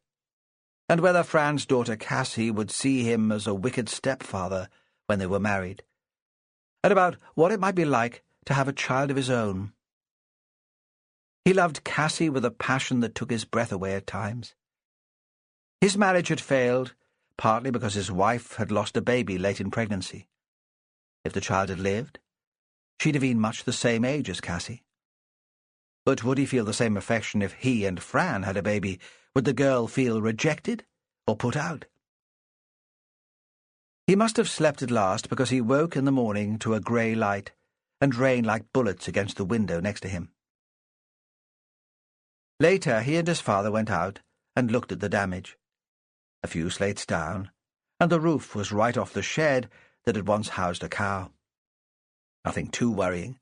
Speaker 1: and whether Fran's daughter Cassie would see him as a wicked stepfather when they were married, and about what it might be like to have a child of his own. He loved Cassie with a passion that took his breath away at times. His marriage had failed, partly because his wife had lost a baby late in pregnancy. If the child had lived, she'd have been much the same age as Cassie. But would he feel the same affection if he and Fran had a baby? Would the girl feel rejected or put out? He must have slept at last because he woke in the morning to a grey light and rain like bullets against the window next to him. Later, he and his father went out and looked at the damage. A few slates down, and the roof was right off the shed that had once housed a cow. Nothing too worrying.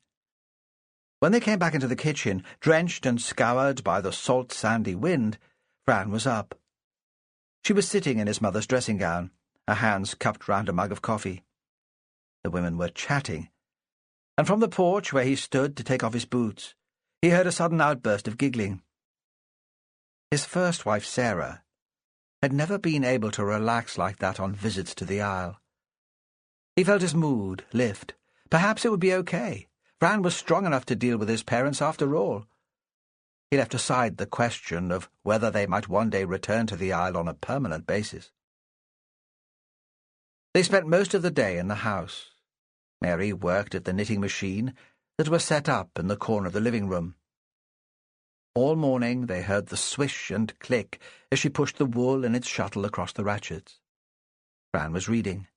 Speaker 1: When they came back into the kitchen, drenched and scoured by the salt, sandy wind, Fran was up. She was sitting in his mother's dressing gown, her hands cupped round a mug of coffee. The women were chatting, and from the porch where he stood to take off his boots, he heard a sudden outburst of giggling. His first wife, Sarah, had never been able to relax like that on visits to the Isle. He felt his mood lift. Perhaps it would be okay. Fran was strong enough to deal with his parents after all. He left aside the question of whether they might one day return to the Isle on a permanent basis. They spent most of the day in the house. Mary worked at the knitting machine that was set up in the corner of the living room. All morning they heard the swish and click as she pushed the wool in its shuttle across the ratchets. Fran was reading.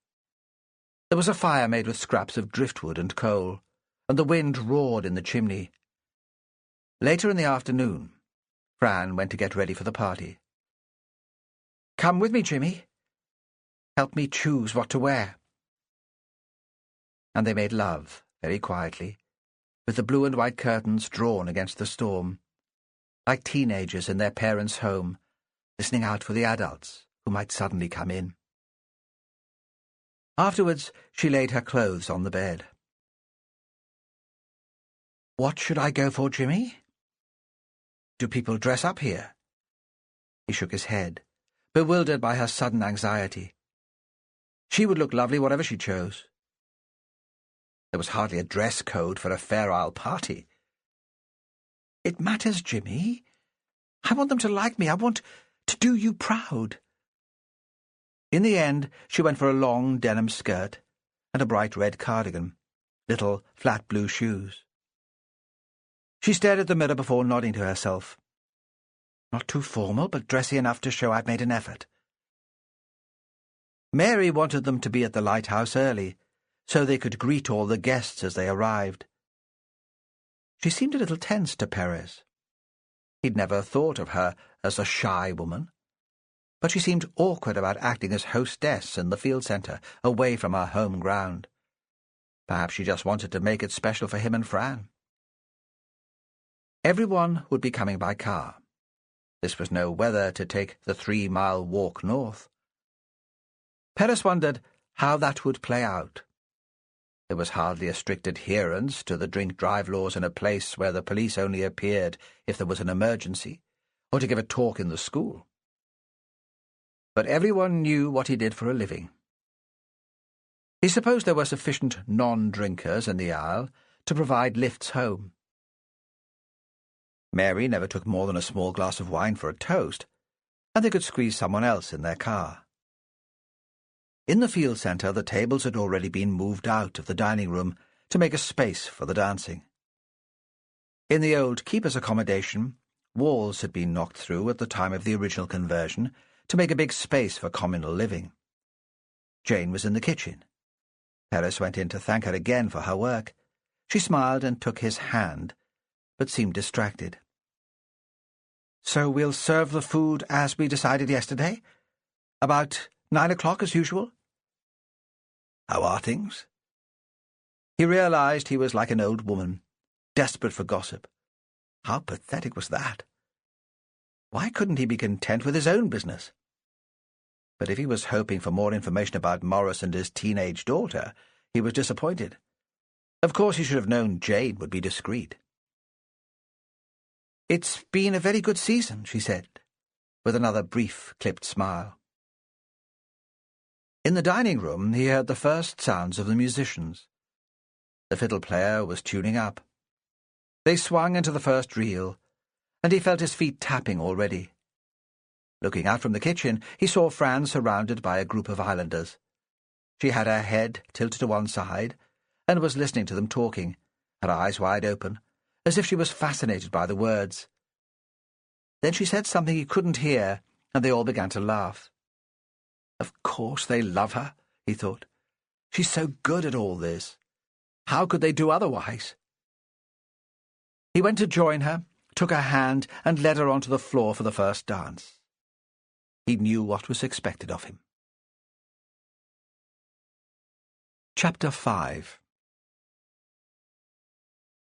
Speaker 1: There was a fire made with scraps of driftwood and coal, and the wind roared in the chimney. Later in the afternoon, Fran went to get ready for the party. "Come with me, Jimmy. Help me choose what to wear." And they made love, very quietly, with the blue and white curtains drawn against the storm, like teenagers in their parents' home, listening out for the adults who might suddenly come in. Afterwards, she laid her clothes on the bed. "What should I go for, Jimmy? Do people dress up here?" He shook his head, bewildered by her sudden anxiety. She would look lovely whatever she chose. There was hardly a dress code for a Fair Isle party. "It matters, Jimmy. I want them to like me. I want to do you proud." In the end, she went for a long denim skirt and a bright red cardigan, little flat blue shoes. She stared at the mirror before nodding to herself. Not too formal, but dressy enough to show I'd made an effort. Mary wanted them to be at the lighthouse early, so they could greet all the guests as they arrived. She seemed a little tense to Perez. He'd never thought of her as a shy woman, but she seemed awkward about acting as hostess in the field centre, away from her home ground. Perhaps she just wanted to make it special for him and Fran. Everyone would be coming by car. This was no weather to take the 3-mile walk north. Perez wondered how that would play out. There was hardly a strict adherence to the drink-drive laws in a place where the police only appeared if there was an emergency, or to give a talk in the school. But everyone knew what he did for a living. He supposed there were sufficient non-drinkers in the aisle to provide lifts home. Mary never took more than a small glass of wine for a toast, and they could squeeze someone else in their car. In the field centre, the tables had already been moved out of the dining room to make a space for the dancing. In the old keeper's accommodation, walls had been knocked through at the time of the original conversion to make a big space for communal living. Jane was in the kitchen. Perez went in to thank her again for her work. She smiled and took his hand, but seemed distracted. "So we'll serve the food as we decided yesterday? About 9 o'clock as usual?" "How are things?" He realized he was like an old woman, desperate for gossip. How pathetic was that? Why couldn't he be content with his own business? But if he was hoping for more information about Morris and his teenage daughter, he was disappointed. Of course he should have known Jane would be discreet. "It's been a very good season," she said, with another brief, clipped smile. In the dining room he heard the first sounds of the musicians. The fiddle player was tuning up. They swung into the first reel, and he felt his feet tapping already. Looking out from the kitchen, he saw Fran surrounded by a group of islanders. She had her head tilted to one side and was listening to them talking, her eyes wide open, as if she was fascinated by the words. Then she said something he couldn't hear, and they all began to laugh. Of course they love her, he thought. She's so good at all this. How could they do otherwise? He went to join her, took her hand, and led her onto the floor for the first dance. He knew what was expected of him. Chapter 5.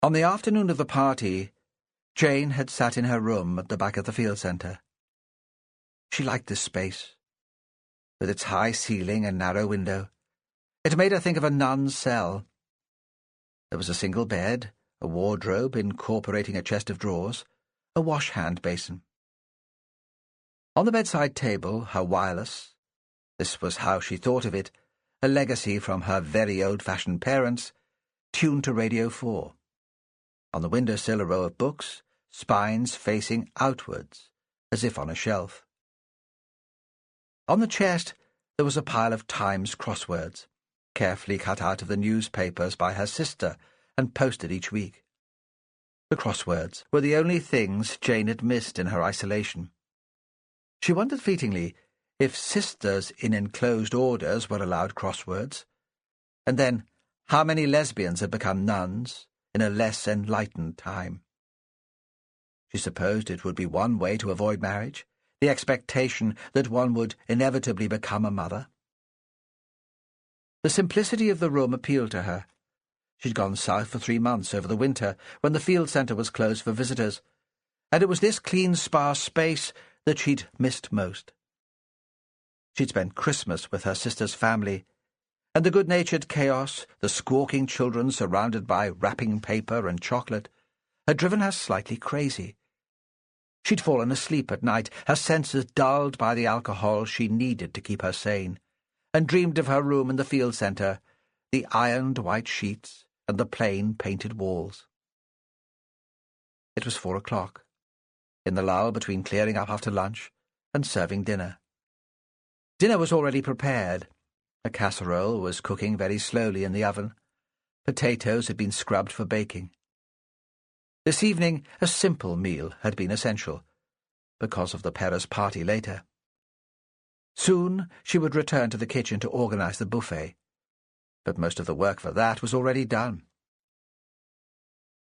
Speaker 1: On the afternoon of the party, Jane had sat in her room at the back of the field centre. She liked this space, with its high ceiling and narrow window. It made her think of a nun's cell. There was a single bed, a wardrobe incorporating a chest of drawers, a wash-hand basin. On the bedside table, her wireless, this was how she thought of it, a legacy from her very old-fashioned parents, tuned to Radio 4. On the windowsill a row of books, spines facing outwards, as if on a shelf. On the chest there was a pile of Times crosswords, carefully cut out of the newspapers by her sister and posted each week. The crosswords were the only things Jane had missed in her isolation. She wondered fleetingly if sisters in enclosed orders were allowed crosswords, and then how many lesbians had become nuns in a less enlightened time. She supposed it would be one way to avoid marriage, the expectation that one would inevitably become a mother. The simplicity of the room appealed to her. She'd gone south for 3 months over the winter, when the field centre was closed for visitors, and it was this clean, sparse space that she'd missed most. She'd spent Christmas with her sister's family, and the good-natured chaos, the squawking children surrounded by wrapping paper and chocolate, had driven her slightly crazy. She'd fallen asleep at night, her senses dulled by the alcohol she needed to keep her sane, and dreamed of her room in the field centre, the ironed white sheets and the plain painted walls. It was 4 o'clock. in the lull between clearing up after lunch and serving dinner. Dinner was already prepared. A casserole was cooking very slowly in the oven. Potatoes had been scrubbed for baking. This evening a simple meal had been essential, because of the Perez party later. Soon she would return to the kitchen to organize the buffet, but most of the work for that was already done.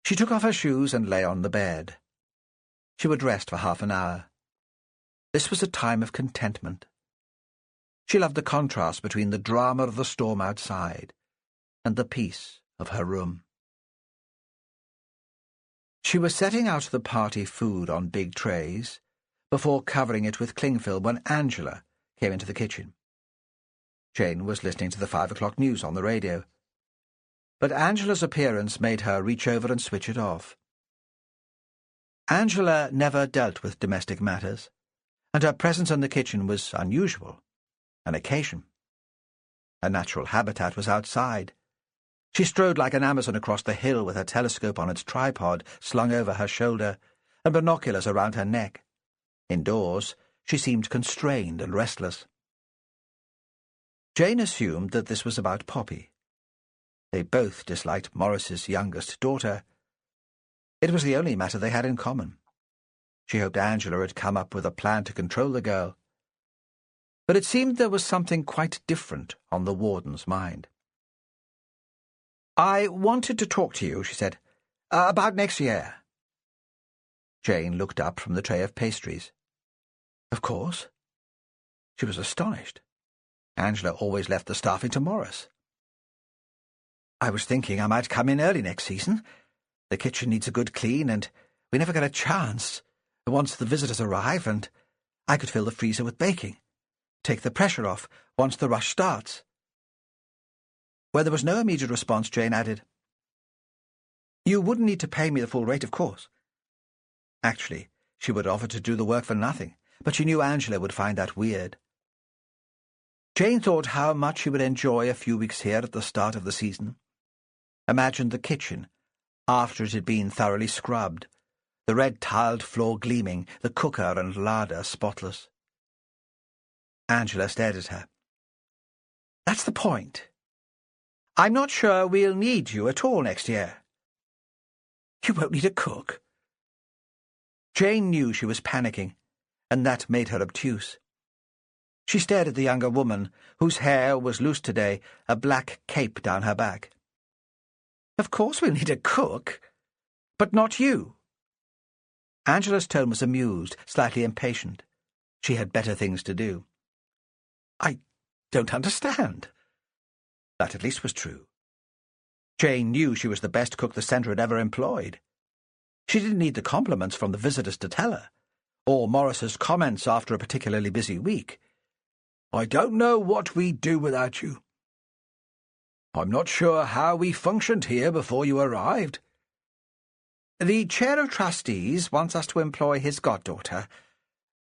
Speaker 1: She took off her shoes and lay on the bed. She would rest for half an hour. This was a time of contentment. She loved the contrast between the drama of the storm outside and the peace of her room. She was setting out the party food on big trays before covering it with cling film when Angela came into the kitchen. Jane was listening to the 5 o'clock news on the radio, but Angela's appearance made her reach over and switch it off. Angela never dealt with domestic matters, and her presence in the kitchen was unusual, an occasion. Her natural habitat was outside. She strode like an Amazon across the hill with her telescope on its tripod slung over her shoulder and binoculars around her neck. Indoors, she seemed constrained and restless. Jane assumed that this was about Poppy. They both disliked Morris's youngest daughter. It was the only matter they had in common. She hoped Angela had come up with a plan to control the girl. But it seemed there was something quite different on the warden's mind. "I wanted to talk to you," she said, "about next year." Jane looked up from the tray of pastries. Of course. She was astonished. Angela always left the staffing to Morris. "I was thinking I might come in early next season. The kitchen needs a good clean, and we never get a chance once the visitors arrive, and I could fill the freezer with baking, take the pressure off once the rush starts." Where there was no immediate response, Jane added, "You wouldn't need to pay me the full rate, of course." Actually, she would offer to do the work for nothing, but she knew Angela would find that weird. Jane thought how much she would enjoy a few weeks here at the start of the season. Imagined the kitchen, after it had been thoroughly scrubbed, the red-tiled floor gleaming, the cooker and larder spotless. Angela stared at her. "That's the point. I'm not sure we'll need you at all next year." "You won't need a cook?" Jane knew she was panicking, and that made her obtuse. She stared at the younger woman, whose hair was loose today, a black cape down her back. "Of course we'll need a cook, but not you." Angela's tone was amused, slightly impatient. She had better things to do. "I don't understand." That at least was true. Jane knew she was the best cook the centre had ever employed. She didn't need the compliments from the visitors to tell her, or Morris's comments after a particularly busy week. "I don't know what we'd do without you. I'm not sure how we functioned here before you arrived." "The chair of trustees wants us to employ his goddaughter.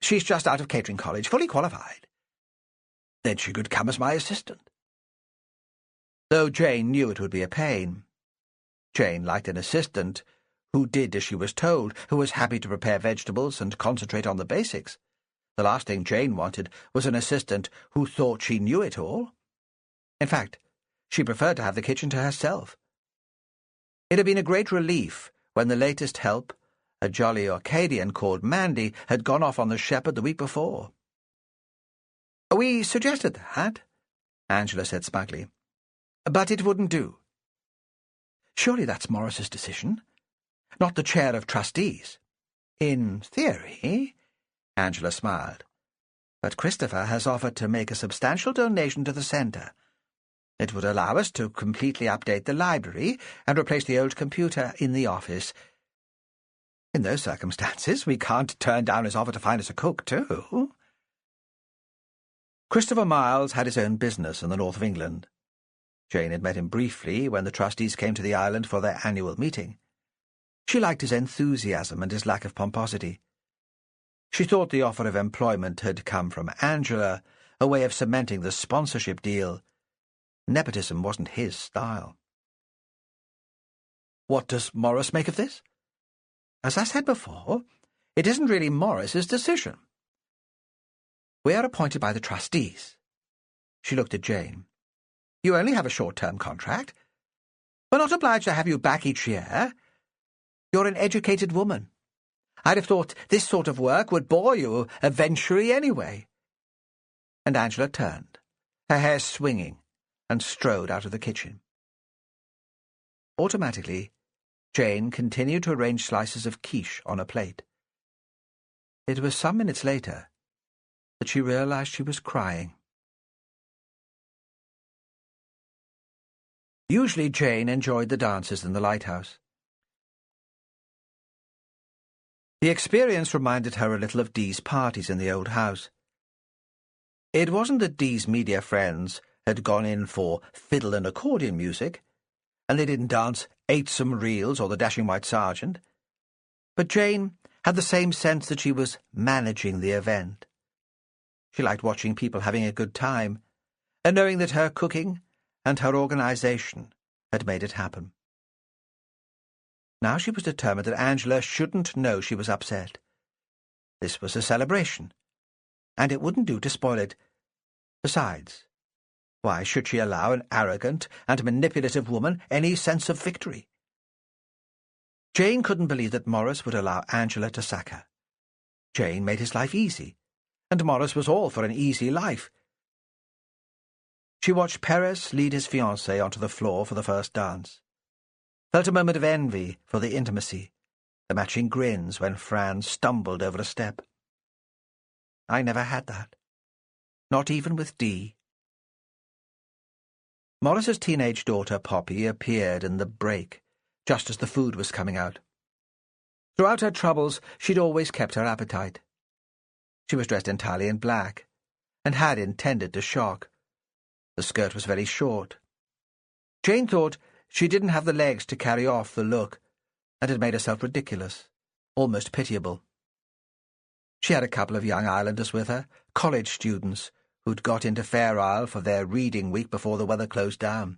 Speaker 1: She's just out of catering college, fully qualified. Then she could come as my assistant." Though Jane knew it would be a pain. Jane liked an assistant who did as she was told, who was happy to prepare vegetables and concentrate on the basics. The last thing Jane wanted was an assistant who thought she knew it all. In fact, she preferred to have the kitchen to herself. It had been a great relief when the latest help, a jolly Arcadian called Mandy, had gone off on the Shepherd the week before. "We suggested that," Angela said smugly, "but it wouldn't do." "Surely that's Morris's decision, not the chair of trustees." "In theory," Angela smiled, "but Christopher has offered to make a substantial donation to the centre. It would allow us to completely update the library and replace the old computer in the office. In those circumstances, we can't turn down his offer to find us a cook, too." Christopher Miles had his own business in the north of England. Jane had met him briefly when the trustees came to the island for their annual meeting. She liked his enthusiasm and his lack of pomposity. She thought the offer of employment had come from Angela, a way of cementing the sponsorship deal. Nepotism wasn't his style. "What does Morris make of this?" "As I said before, It isn't really Morris's decision. We are appointed by the trustees. She looked at Jane. You only have a short-term contract. We're not obliged to have you back each year. You're an educated woman. I'd have thought this sort of work would bore you eventually anyway. And Angela turned, her hair swinging, and strode out of the kitchen. Automatically, Jane continued to arrange slices of quiche on a plate. It was some minutes later that she realized she was crying. Usually Jane enjoyed the dances in the lighthouse. The experience reminded her a little of Dee's parties in the old house. It wasn't that Dee's media friends had gone in for fiddle and accordion music, and they didn't dance Ate Some Reels or the Dashing White Sergeant, but Jane had the same sense that she was managing the event. She liked watching people having a good time, and knowing that her cooking and her organisation had made it happen. Now she was determined that Angela shouldn't know she was upset. This was a celebration, and it wouldn't do to spoil it. Besides, why should she allow an arrogant and manipulative woman any sense of victory? Jane couldn't believe that Morris would allow Angela to sack her. Jane made his life easy, and Morris was all for an easy life. She watched Perez lead his fiancée onto the floor for the first dance, felt a moment of envy for the intimacy, the matching grins when Fran stumbled over a step. I never had that. Not even with Dee. Morris's teenage daughter, Poppy, appeared in the break, just as the food was coming out. Throughout her troubles, she'd always kept her appetite. She was dressed entirely in black, and had intended to shock. The skirt was very short. Jane thought she didn't have the legs to carry off the look, and had made herself ridiculous, almost pitiable. She had a couple of young islanders with her, college students, who'd got into Fair Isle for their reading week before the weather closed down.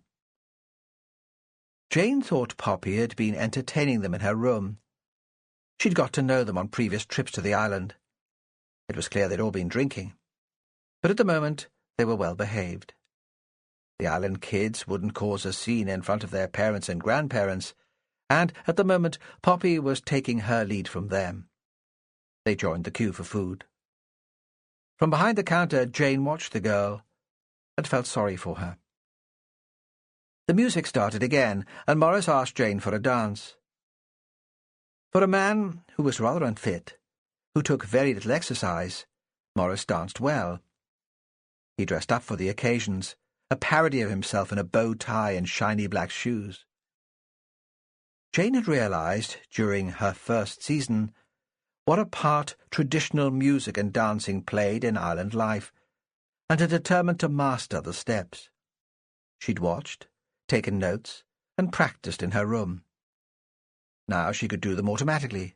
Speaker 1: Jane thought Poppy had been entertaining them in her room. She'd got to know them on previous trips to the island. It was clear they'd all been drinking, but at the moment they were well behaved. The island kids wouldn't cause a scene in front of their parents and grandparents, and at the moment Poppy was taking her lead from them. They joined the queue for food. From behind the counter, Jane watched the girl and felt sorry for her. The music started again, and Morris asked Jane for a dance. For a man who was rather unfit, who took very little exercise, Morris danced well. He dressed up for the occasions, a parody of himself in a bow tie and shiny black shoes. Jane had realized, during her first season, what a part traditional music and dancing played in island life, and had determined to master the steps. She'd watched, taken notes, and practiced in her room. Now she could do them automatically.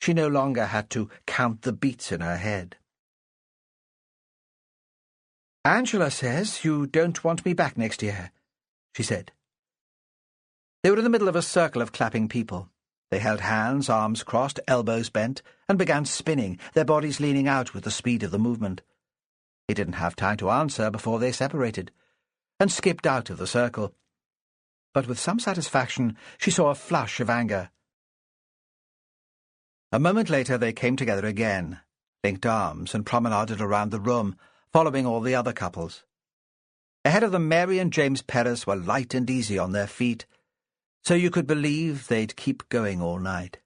Speaker 1: She no longer had to count the beats in her head. "Angela says you don't want me back next year," she said. They were in the middle of a circle of clapping people. They held hands, arms crossed, elbows bent, and began spinning, their bodies leaning out with the speed of the movement. He didn't have time to answer before they separated, and skipped out of the circle. But with some satisfaction she saw a flush of anger. A moment later they came together again, linked arms, and promenaded around the room, following all the other couples. Ahead of them, Mary and James Perez were light and easy on their feet, so you could believe they'd keep going all night.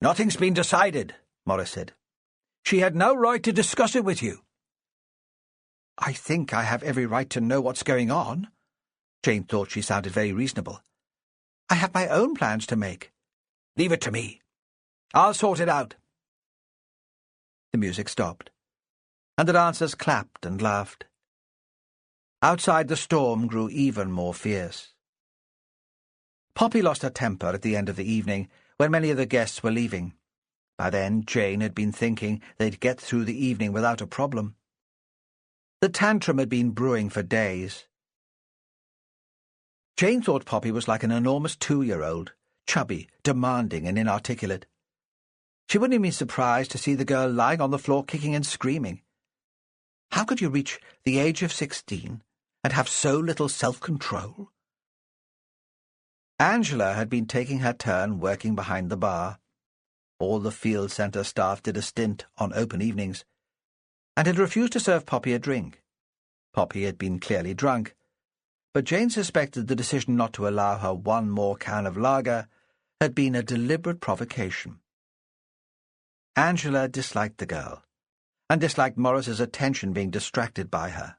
Speaker 1: "Nothing's been decided," Morris said. "She had no right to discuss it with you." "I think I have every right to know what's going on." Jane thought she sounded very reasonable. "I have my own plans to make." "Leave it to me. I'll sort it out." The music stopped, and the dancers clapped and laughed. Outside, the storm grew even more fierce. Poppy lost her temper at the end of the evening, when many of the guests were leaving. By then, Jane had been thinking they'd get through the evening without a problem. The tantrum had been brewing for days. Jane thought Poppy was like an enormous 2-year-old, chubby, demanding and inarticulate. She wouldn't have been surprised to see the girl lying on the floor kicking and screaming. How could you reach the age of 16 and have so little self-control? Angela had been taking her turn working behind the bar. All the field centre staff did a stint on open evenings, and had refused to serve Poppy a drink. Poppy had been clearly drunk, but Jane suspected the decision not to allow her one more can of lager had been a deliberate provocation. Angela disliked the girl, and disliked Morris's attention being distracted by her.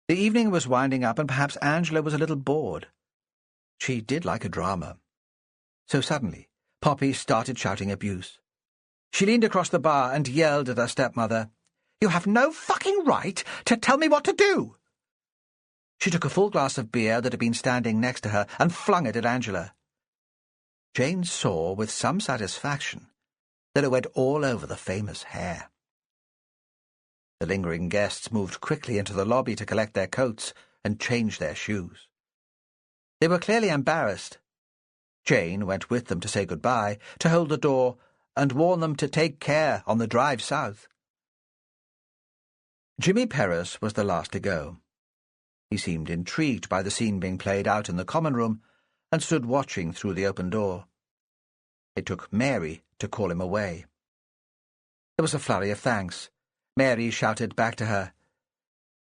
Speaker 1: The evening was winding up, and perhaps Angela was a little bored. She did like a drama. So suddenly, Poppy started shouting abuse. She leaned across the bar and yelled at her stepmother, "You have no fucking right to tell me what to do!" She took a full glass of beer that had been standing next to her and flung it at Angela. Jane saw with some satisfaction that it went all over the famous hair. The lingering guests moved quickly into the lobby to collect their coats and change their shoes. They were clearly embarrassed. Jane went with them to say goodbye, to hold the door, and warn them to take care on the drive south. Jimmy Perez was the last to go. He seemed intrigued by the scene being played out in the common room and stood watching through the open door. It took Mary to call him away. There was a flurry of thanks. Mary shouted back to her,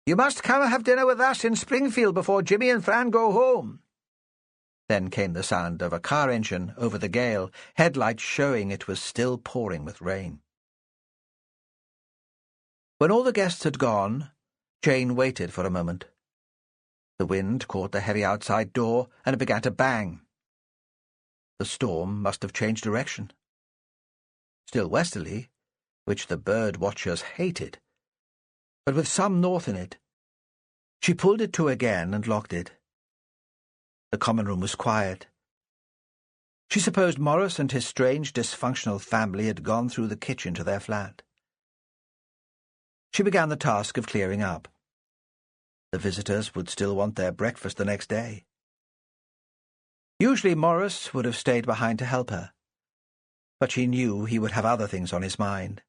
Speaker 1: "You must come and have dinner with us in Springfield before Jimmy and Fran go home." Then came the sound of a car engine over the gale, headlights showing it was still pouring with rain. When all the guests had gone, Jane waited for a moment. The wind caught the heavy outside door, and it began to bang. The storm must have changed direction. Still westerly, which the bird-watchers hated, but with some north in it. She pulled it to again and locked it. The common room was quiet. She supposed Morris and his strange, dysfunctional family had gone through the kitchen to their flat. She began the task of clearing up. The visitors would still want their breakfast the next day. Usually Morris would have stayed behind to help her, but she knew he would have other things on his mind.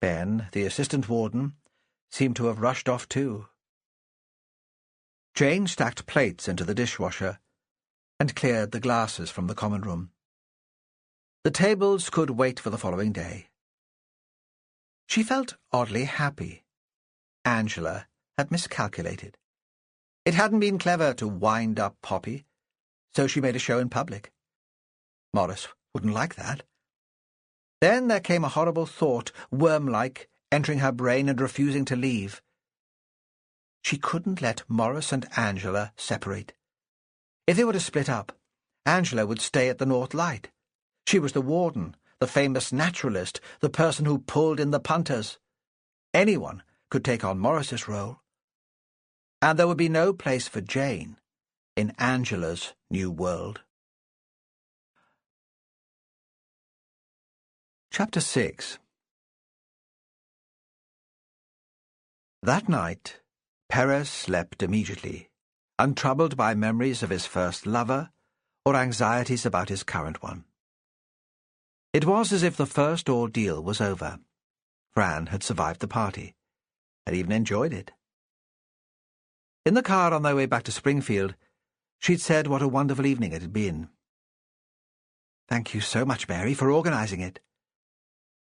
Speaker 1: Ben, the assistant warden, seemed to have rushed off too. Jane stacked plates into the dishwasher and cleared the glasses from the common room. The tables could wait for the following day. She felt oddly happy. Angela had miscalculated. It hadn't been clever to wind up Poppy, so she made a show in public. Morris wouldn't like that. Then there came a horrible thought, worm-like, entering her brain and refusing to leave. She couldn't let Morris and Angela separate. If they were to split up, Angela would stay at the North Light. She was the warden, the famous naturalist, the person who pulled in the punters. Anyone could take on Morris's role. And there would be no place for Jane in Angela's new world. Chapter 6. That night, Perez slept immediately, untroubled by memories of his first lover or anxieties about his current one. It was as if the first ordeal was over. Fran had survived the party, had even enjoyed it. In the car on their way back to Springfield, she'd said what a wonderful evening it had been. "Thank you so much, Mary, for organising it."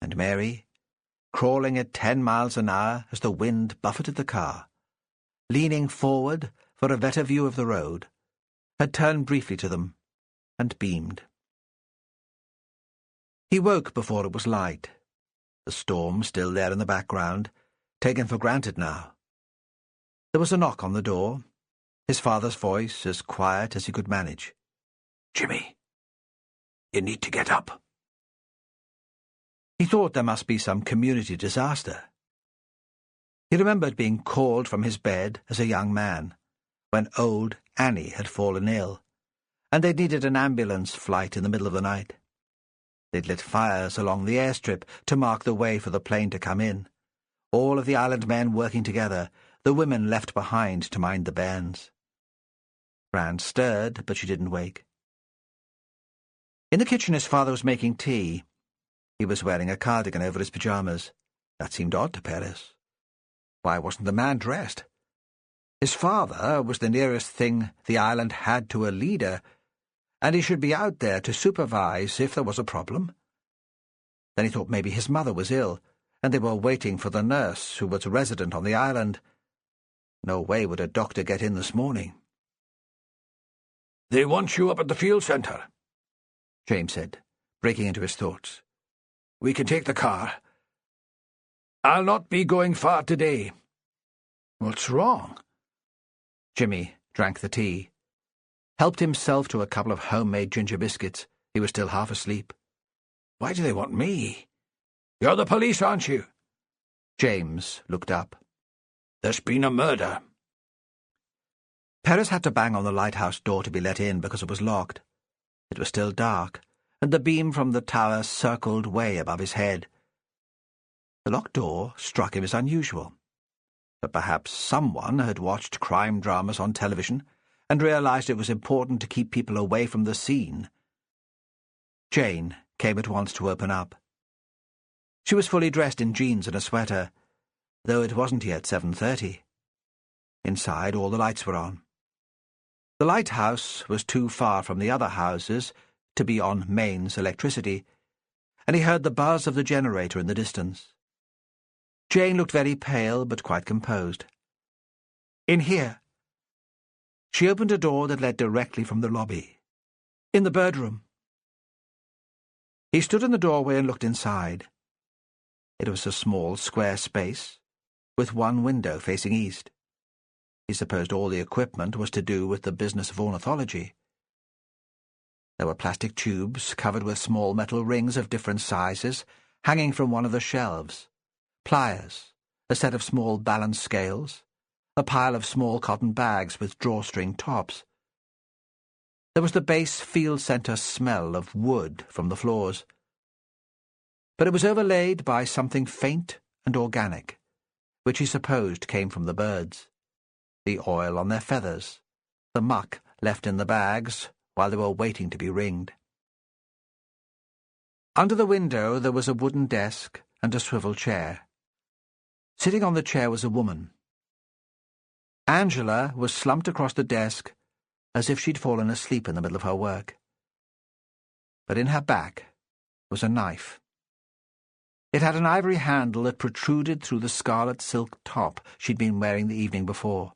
Speaker 1: And Mary, crawling at 10 miles an hour as the wind buffeted the car, leaning forward for a better view of the road, had turned briefly to them and beamed. He woke before it was light, the storm still there in the background, taken for granted now. There was a knock on the door, his father's voice as quiet as he could manage. "Jimmy, you need to get up." He thought there must be some community disaster. He remembered being called from his bed as a young man, when old Annie had fallen ill, and they'd needed an ambulance flight in the middle of the night. They'd lit fires along the airstrip to mark the way for the plane to come in, all of the island men working together, the women left behind to mind the bairns. Fran stirred, but she didn't wake. In the kitchen his father was making tea. He was wearing a cardigan over his pyjamas. That seemed odd to Perez. Why wasn't the man dressed? His father was the nearest thing the island had to a leader, and he should be out there to supervise if there was a problem. Then he thought maybe his mother was ill, and they were waiting for the nurse who was a resident on the island. No way would a doctor get in this morning.
Speaker 2: "They want you up at the field centre,"
Speaker 1: James said, breaking into his thoughts.
Speaker 2: "We can take the car. I'll not be going far today." "What's wrong?"
Speaker 1: Jimmy drank the tea, helped himself to a couple of homemade ginger biscuits. He was still half asleep.
Speaker 2: "Why do they want me? You're the police, aren't you?"
Speaker 1: James looked up.
Speaker 2: "There's been a murder."
Speaker 1: Perez had to bang on the lighthouse door to be let in because it was locked. It was still dark, and the beam from the tower circled way above his head. The locked door struck him as unusual. But perhaps someone had watched crime dramas on television and realized it was important to keep people away from the scene. Jane came at once to open up. She was fully dressed in jeans and a sweater, though it wasn't yet 7:30. Inside, all the lights were on. The lighthouse was too far from the other houses to be on mains electricity, and he heard the buzz of the generator in the distance. Jane looked very pale but quite composed. "In here." She opened a door that led directly from the lobby. "In the bird room." He stood in the doorway and looked inside. It was a small square space, with one window facing east. He supposed all the equipment was to do with the business of ornithology. There were plastic tubes covered with small metal rings of different sizes hanging from one of the shelves, pliers, a set of small balance scales, a pile of small cotton bags with drawstring tops. There was the base field centre smell of wood from the floors, but it was overlaid by something faint and organic, which he supposed came from the birds. The oil on their feathers, the muck left in the bags while they were waiting to be ringed. Under the window there was a wooden desk and a swivel chair. Sitting on the chair was a woman. Angela was slumped across the desk as if she'd fallen asleep in the middle of her work. But in her back was a knife. It had an ivory handle that protruded through the scarlet silk top she'd been wearing the evening before.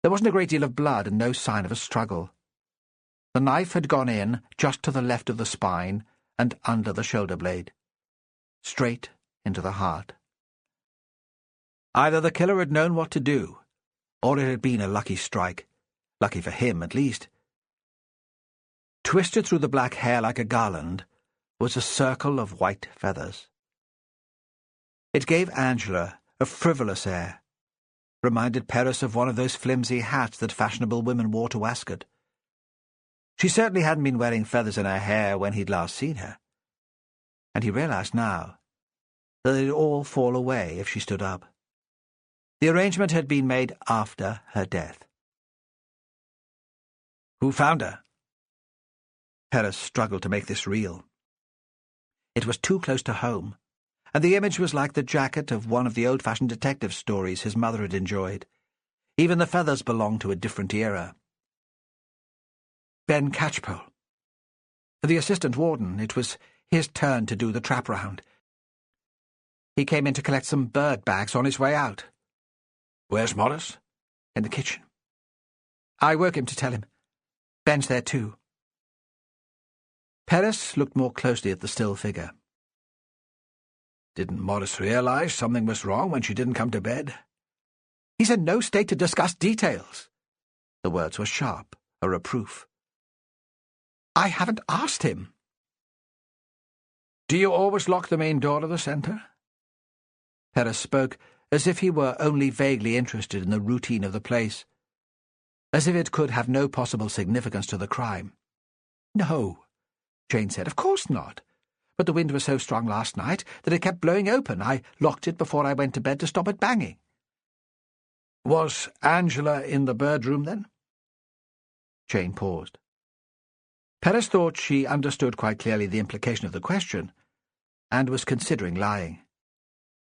Speaker 1: There wasn't a great deal of blood and no sign of a struggle. The knife had gone in just to the left of the spine and under the shoulder blade, straight into the heart. Either the killer had known what to do, or it had been a lucky strike. Lucky for him, at least. Twisted through the black hair like a garland was a circle of white feathers. It gave Angela a frivolous air, reminded Perez of one of those flimsy hats that fashionable women wore to Ascot. She certainly hadn't been wearing feathers in her hair when he'd last seen her, and he realized now that they'd all fall away if she stood up. The arrangement had been made after her death.
Speaker 2: "Who found her?"
Speaker 1: Perez struggled to make this real. It was too close to home, and the image was like the jacket of one of the old-fashioned detective stories his mother had enjoyed. Even the feathers belonged to a different era. Ben Catchpole. The assistant warden. It was his turn to do the trap round. He came in to collect some bird bags on his way out.
Speaker 2: "Where's Morris?"
Speaker 1: "In the kitchen. I woke him to tell him. Ben's there too." Perez looked more closely at the still figure.
Speaker 2: "Didn't Morris realize something was wrong when she didn't come to bed?"
Speaker 1: "He's in no state to discuss details." The words were sharp, a reproof. "I haven't asked him."
Speaker 2: "Do you always lock the main door of the centre?"
Speaker 1: Perez spoke as if he were only vaguely interested in the routine of the place, as if it could have no possible significance to the crime. "No," Jane said. "Of course not. But the wind was so strong last night that it kept blowing open. I locked it before I went to bed to stop it banging."
Speaker 2: "Was Angela in the bird room then?"
Speaker 1: Jane paused. Perez thought she understood quite clearly the implication of the question, and was considering lying.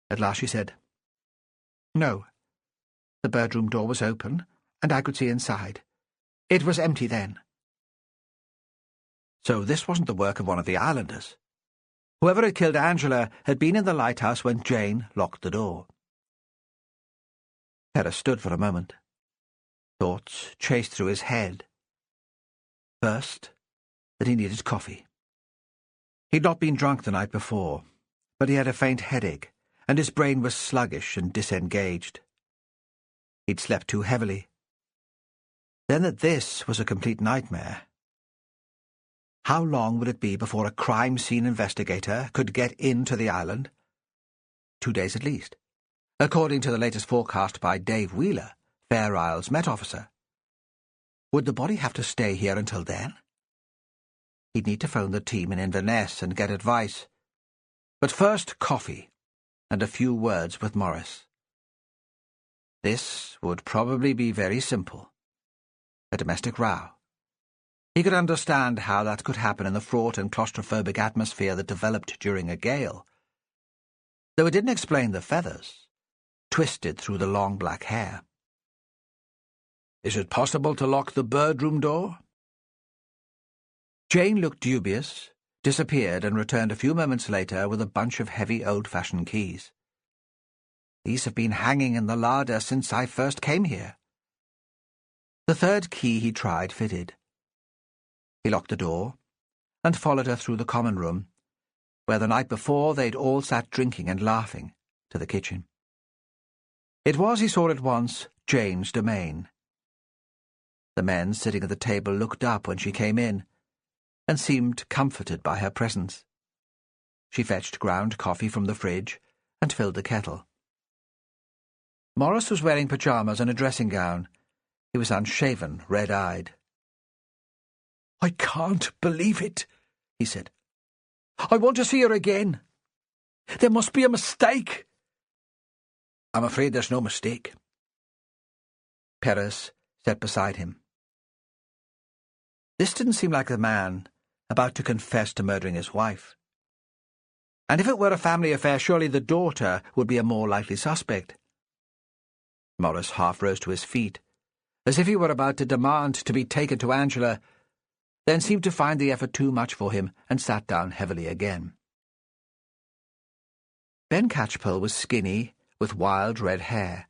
Speaker 1: At last she said, "No. The bedroom door was open, and I could see inside. It was empty then." So this wasn't the work of one of the islanders. Whoever had killed Angela had been in the lighthouse when Jane locked the door. Perez stood for a moment. Thoughts chased through his head. First, that he needed coffee. He'd not been drunk the night before, but he had a faint headache, and his brain was sluggish and disengaged. He'd slept too heavily. Then that this was a complete nightmare. How long would it be before a crime scene investigator could get into the island? 2 days at least, according to the latest forecast by Dave Wheeler, Fair Isle's Met Officer. Would the body have to stay here until then? He'd need to phone the team in Inverness and get advice. But first, coffee, and a few words with Morris. This would probably be very simple. A domestic row. He could understand how that could happen in the fraught and claustrophobic atmosphere that developed during a gale. Though it didn't explain the feathers, twisted through the long black hair.
Speaker 2: "Is it possible to lock the bedroom door?"
Speaker 1: Jane looked dubious, disappeared, and returned a few moments later with a bunch of heavy old-fashioned keys. "These have been hanging in the larder since I first came here." The third key he tried fitted. He locked the door, and followed her through the common room, where the night before they'd all sat drinking and laughing, to the kitchen. It was, he saw at once, Jane's domain. The men sitting at the table looked up when she came in, and seemed comforted by her presence. She fetched ground coffee from the fridge and filled the kettle. Morris was wearing pyjamas and a dressing gown. He was unshaven, red-eyed.
Speaker 2: "I can't believe it," he said. "I want to see her again. There must be a mistake."
Speaker 1: "I'm afraid there's no mistake." Perez sat beside him. This didn't seem like the man about to confess to murdering his wife. And if it were a family affair, surely the daughter would be a more likely suspect. Morris half rose to his feet, as if he were about to demand to be taken to Angela, then seemed to find the effort too much for him and sat down heavily again. Ben Catchpole was skinny, with wild red hair.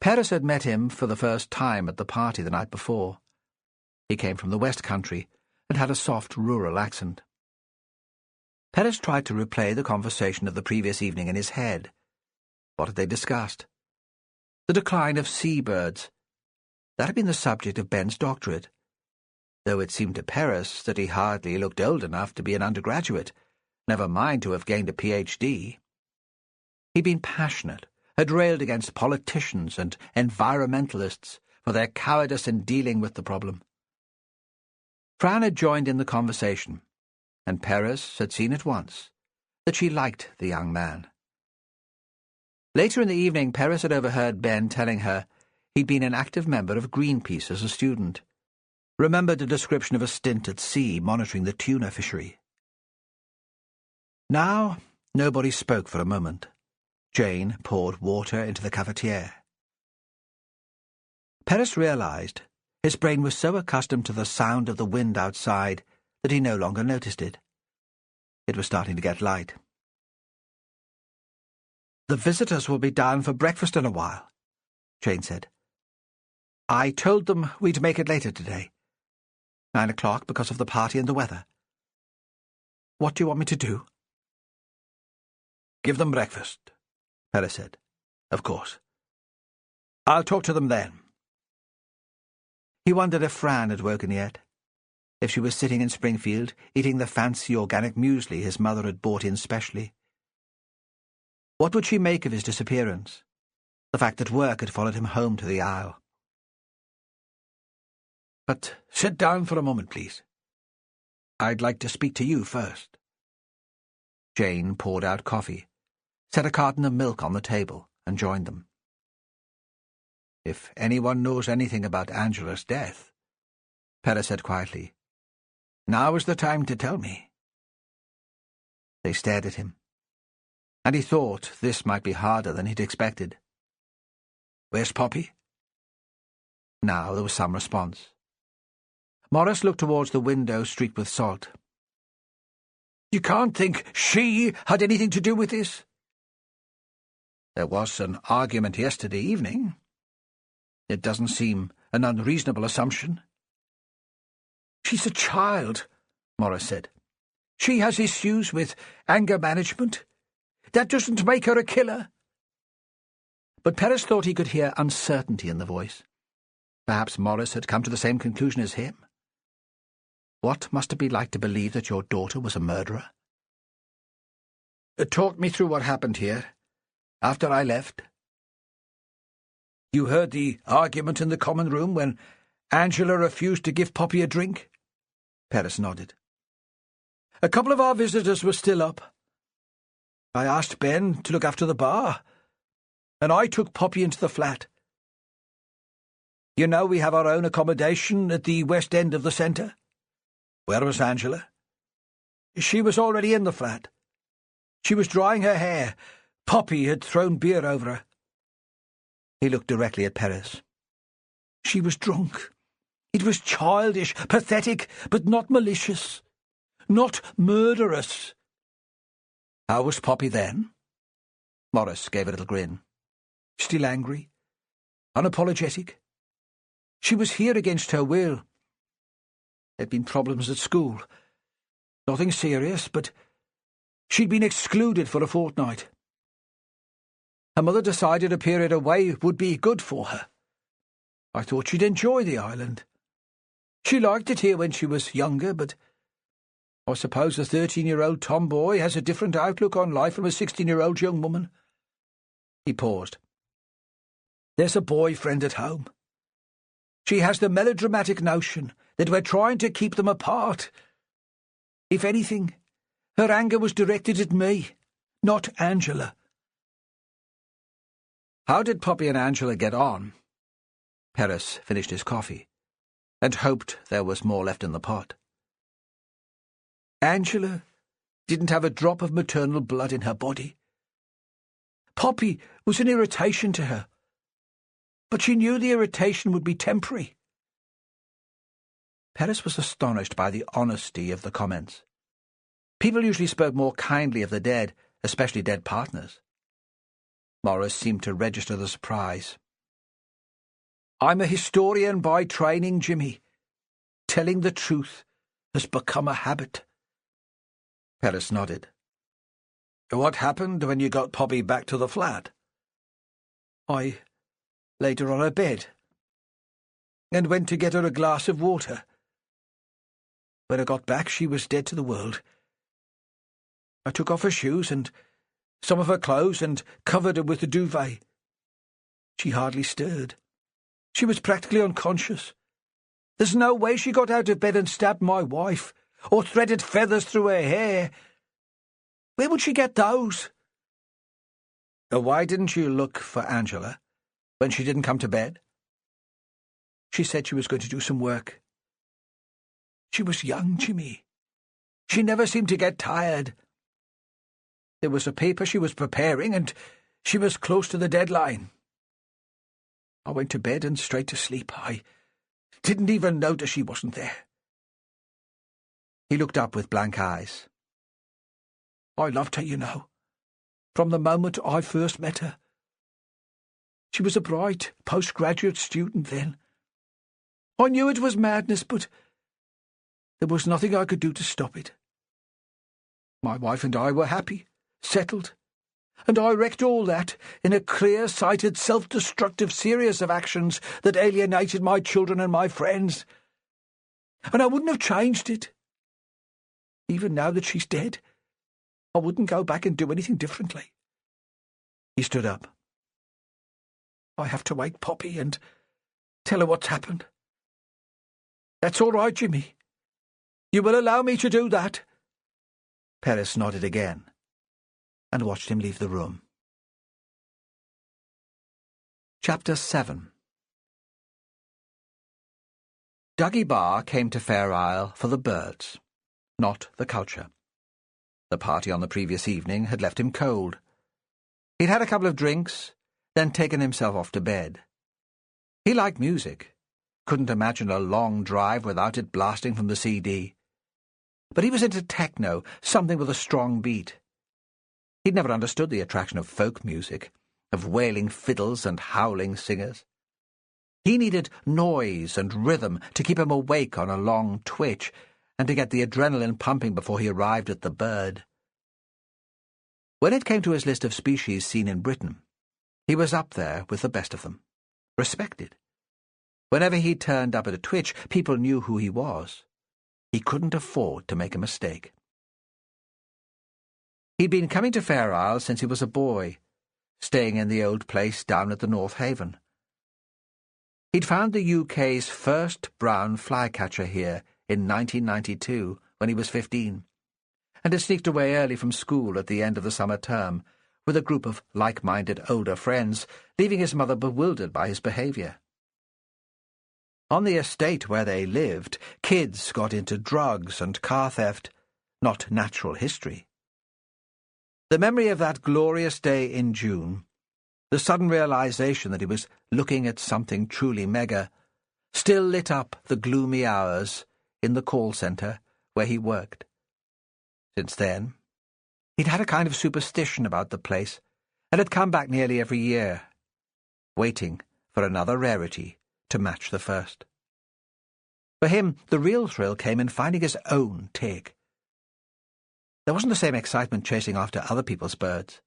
Speaker 1: Perez had met him for the first time at the party the night before. He came from the West Country and had a soft rural accent. Perez tried to replay the conversation of the previous evening in his head. What had they discussed? The decline of seabirds. That had been the subject of Ben's doctorate, though it seemed to Perez that he hardly looked old enough to be an undergraduate, never mind to have gained a Ph.D. He'd been passionate, had railed against politicians and environmentalists for their cowardice in dealing with the problem. Fran had joined in the conversation, and Perez had seen at once that she liked the young man. Later in the evening, Perez had overheard Ben telling her he'd been an active member of Greenpeace as a student, remembered a description of a stint at sea monitoring the tuna fishery. Now, nobody spoke for a moment. Jane poured water into the cafetiere. Perez realized his brain was so accustomed to the sound of the wind outside that he no longer noticed it. It was starting to get light. "The visitors will be down for breakfast in a while," Jane said. "I told them we'd make it later today. 9 o'clock because of the party and the weather. What do you want me to do?"
Speaker 2: "Give them breakfast,"
Speaker 1: Perez said. "Of course.
Speaker 2: I'll talk to them then."
Speaker 1: He wondered if Fran had woken yet, if she was sitting in Springfield eating the fancy organic muesli his mother had bought in specially. What would she make of his disappearance, the fact that work had followed him home to the Isle?
Speaker 2: "But sit down for a moment, please. I'd like to speak to you first."
Speaker 1: Jane poured out coffee, set a carton of milk on the table, and joined them. "If anyone knows anything about Angela's death," Perez said quietly, "now is the time to tell me." They stared at him, and he thought this might be harder than he'd expected.
Speaker 2: "Where's Poppy?"
Speaker 1: Now there was some response. Morris looked towards the window streaked with salt.
Speaker 2: "You can't think she had anything to do with this?"
Speaker 1: "There was an argument yesterday evening. It doesn't seem an unreasonable assumption."
Speaker 2: "She's a child," Morris said. "She has issues with anger management. That doesn't make her a killer."
Speaker 1: But Perez thought he could hear uncertainty in the voice. Perhaps Morris had come to the same conclusion as him. What must it be like to believe that your daughter was a murderer?
Speaker 2: "Talk me through what happened here, after I left." "You heard the argument in the common room when Angela refused to give Poppy a drink?"
Speaker 1: Perez nodded.
Speaker 2: "A couple of our visitors were still up. I asked Ben to look after the bar, and I took Poppy into the flat. You know we have our own accommodation at the west end of the centre."
Speaker 1: "Where was Angela?"
Speaker 2: "She was already in the flat. She was drying her hair. Poppy had thrown beer over her."
Speaker 1: He looked directly at Perez.
Speaker 2: "She was drunk. It was childish, pathetic, but not malicious. Not murderous."
Speaker 1: "How was Poppy then?" Morris gave a little grin.
Speaker 2: "Still angry. Unapologetic. She was here against her will. There'd been problems at school. Nothing serious, but she'd been excluded for a fortnight. Her mother decided a period away would be good for her. I thought she'd enjoy the island. She liked it here when she was younger, but I suppose a 13-year-old tomboy has a different outlook on life from a 16-year-old young woman."
Speaker 1: He paused.
Speaker 2: "There's a boyfriend at home. She has the melodramatic notion that we're trying to keep them apart. If anything, her anger was directed at me, not Angela."
Speaker 1: "How did Poppy and Angela get on?" Perez finished his coffee, and hoped there was more left in the pot.
Speaker 2: "Angela didn't have a drop of maternal blood in her body. Poppy was an irritation to her, but she knew the irritation would be temporary."
Speaker 1: Perez was astonished by the honesty of the comments. People usually spoke more kindly of the dead, especially dead partners. Morris seemed to register the surprise.
Speaker 2: "I'm a historian by training, Jimmy. Telling the truth has become a habit."
Speaker 1: Perez nodded.
Speaker 2: "What happened when you got Poppy back to the flat?" "I laid her on her bed and went to get her a glass of water. When I got back, she was dead to the world. I took off her shoes and some of her clothes and covered her with the duvet. She hardly stirred. She was practically unconscious. There's no way she got out of bed and stabbed my wife, or threaded feathers through her hair. Where would she get those?"
Speaker 1: "Why didn't you look for Angela when she didn't come to bed?"
Speaker 2: "She said she was going to do some work. She was young, Jimmy. She never seemed to get tired. There was a paper she was preparing, and she was close to the deadline. I went to bed and straight to sleep. I didn't even notice she wasn't there."
Speaker 1: He looked up with blank eyes.
Speaker 2: "I loved her, you know, from the moment I first met her. She was a bright postgraduate student then. I knew it was madness, but there was nothing I could do to stop it. My wife and I were happy, settled, and I wrecked all that in a clear-sighted, self-destructive series of actions that alienated my children and my friends. And I wouldn't have changed it. Even now that she's dead, I wouldn't go back and do anything differently."
Speaker 1: He stood up.
Speaker 2: "I have to wake Poppy and tell her what's happened. That's all right, Jimmy. You will allow me to do that?"
Speaker 1: Perez nodded again and watched him leave the room. Chapter 7. Dougie Barr came to Fair Isle for the birds, not the culture. The party on the previous evening had left him cold. He'd had a couple of drinks, then taken himself off to bed. He liked music. Couldn't imagine a long drive without it blasting from the CD. But he was into techno, something with a strong beat. He'd never understood the attraction of folk music, of wailing fiddles and howling singers. He needed noise and rhythm to keep him awake on a long twitch and to get the adrenaline pumping before he arrived at the bird. When it came to his list of species seen in Britain, he was up there with the best of them, respected. Whenever he turned up at a twitch, people knew who he was. He couldn't afford to make a mistake. He'd been coming to Fair Isle since he was a boy, staying in the old place down at the North Haven. He'd found the UK's first brown flycatcher here in 1992, when he was 15, and had sneaked away early from school at the end of the summer term, with a group of like-minded older friends, leaving his mother bewildered by his behaviour. On the estate where they lived, kids got into drugs and car theft, not natural history. The memory of that glorious day in June, the sudden realization that he was looking at something truly mega, still lit up the gloomy hours in the call centre where he worked. Since then, he'd had a kind of superstition about the place and had come back nearly every year, waiting for another rarity to match the first. For him, the real thrill came in finding his own take. There wasn't the same excitement chasing after other people's birds.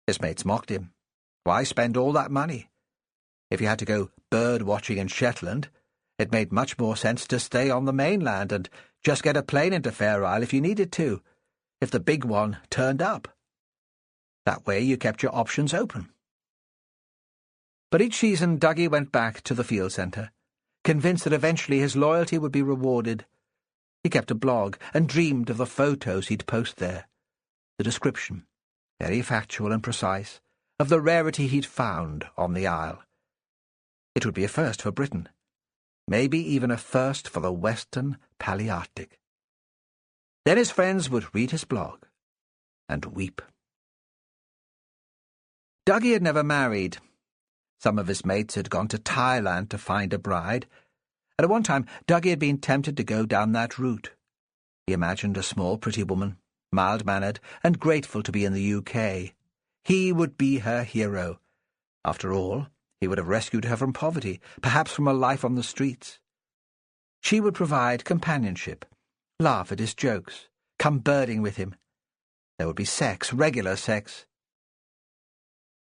Speaker 1: His mates mocked him. Why spend all that money? If you had to go bird-watching in Shetland, it made much more sense to stay on the mainland and just get a plane into Fair Isle if you needed to, if the big one turned up. That way you kept your options open. But each season Dougie went back to the field centre, convinced that eventually his loyalty would be rewarded. He kept a blog and dreamed of the photos he'd post there, the description, very factual and precise, of the rarity he'd found on the Isle. It would be a first for Britain, maybe even a first for the Western Palearctic. Then his friends would read his blog and weep. Dougie had never married. Some of his mates had gone to Thailand to find a bride, and at one time Dougie had been tempted to go down that route. He imagined a small, pretty woman, mild-mannered and grateful to be in the UK. He would be her hero. After all, he would have rescued her from poverty, perhaps from a life on the streets. She would provide companionship, laugh at his jokes, come birding with him. There would be sex, regular sex.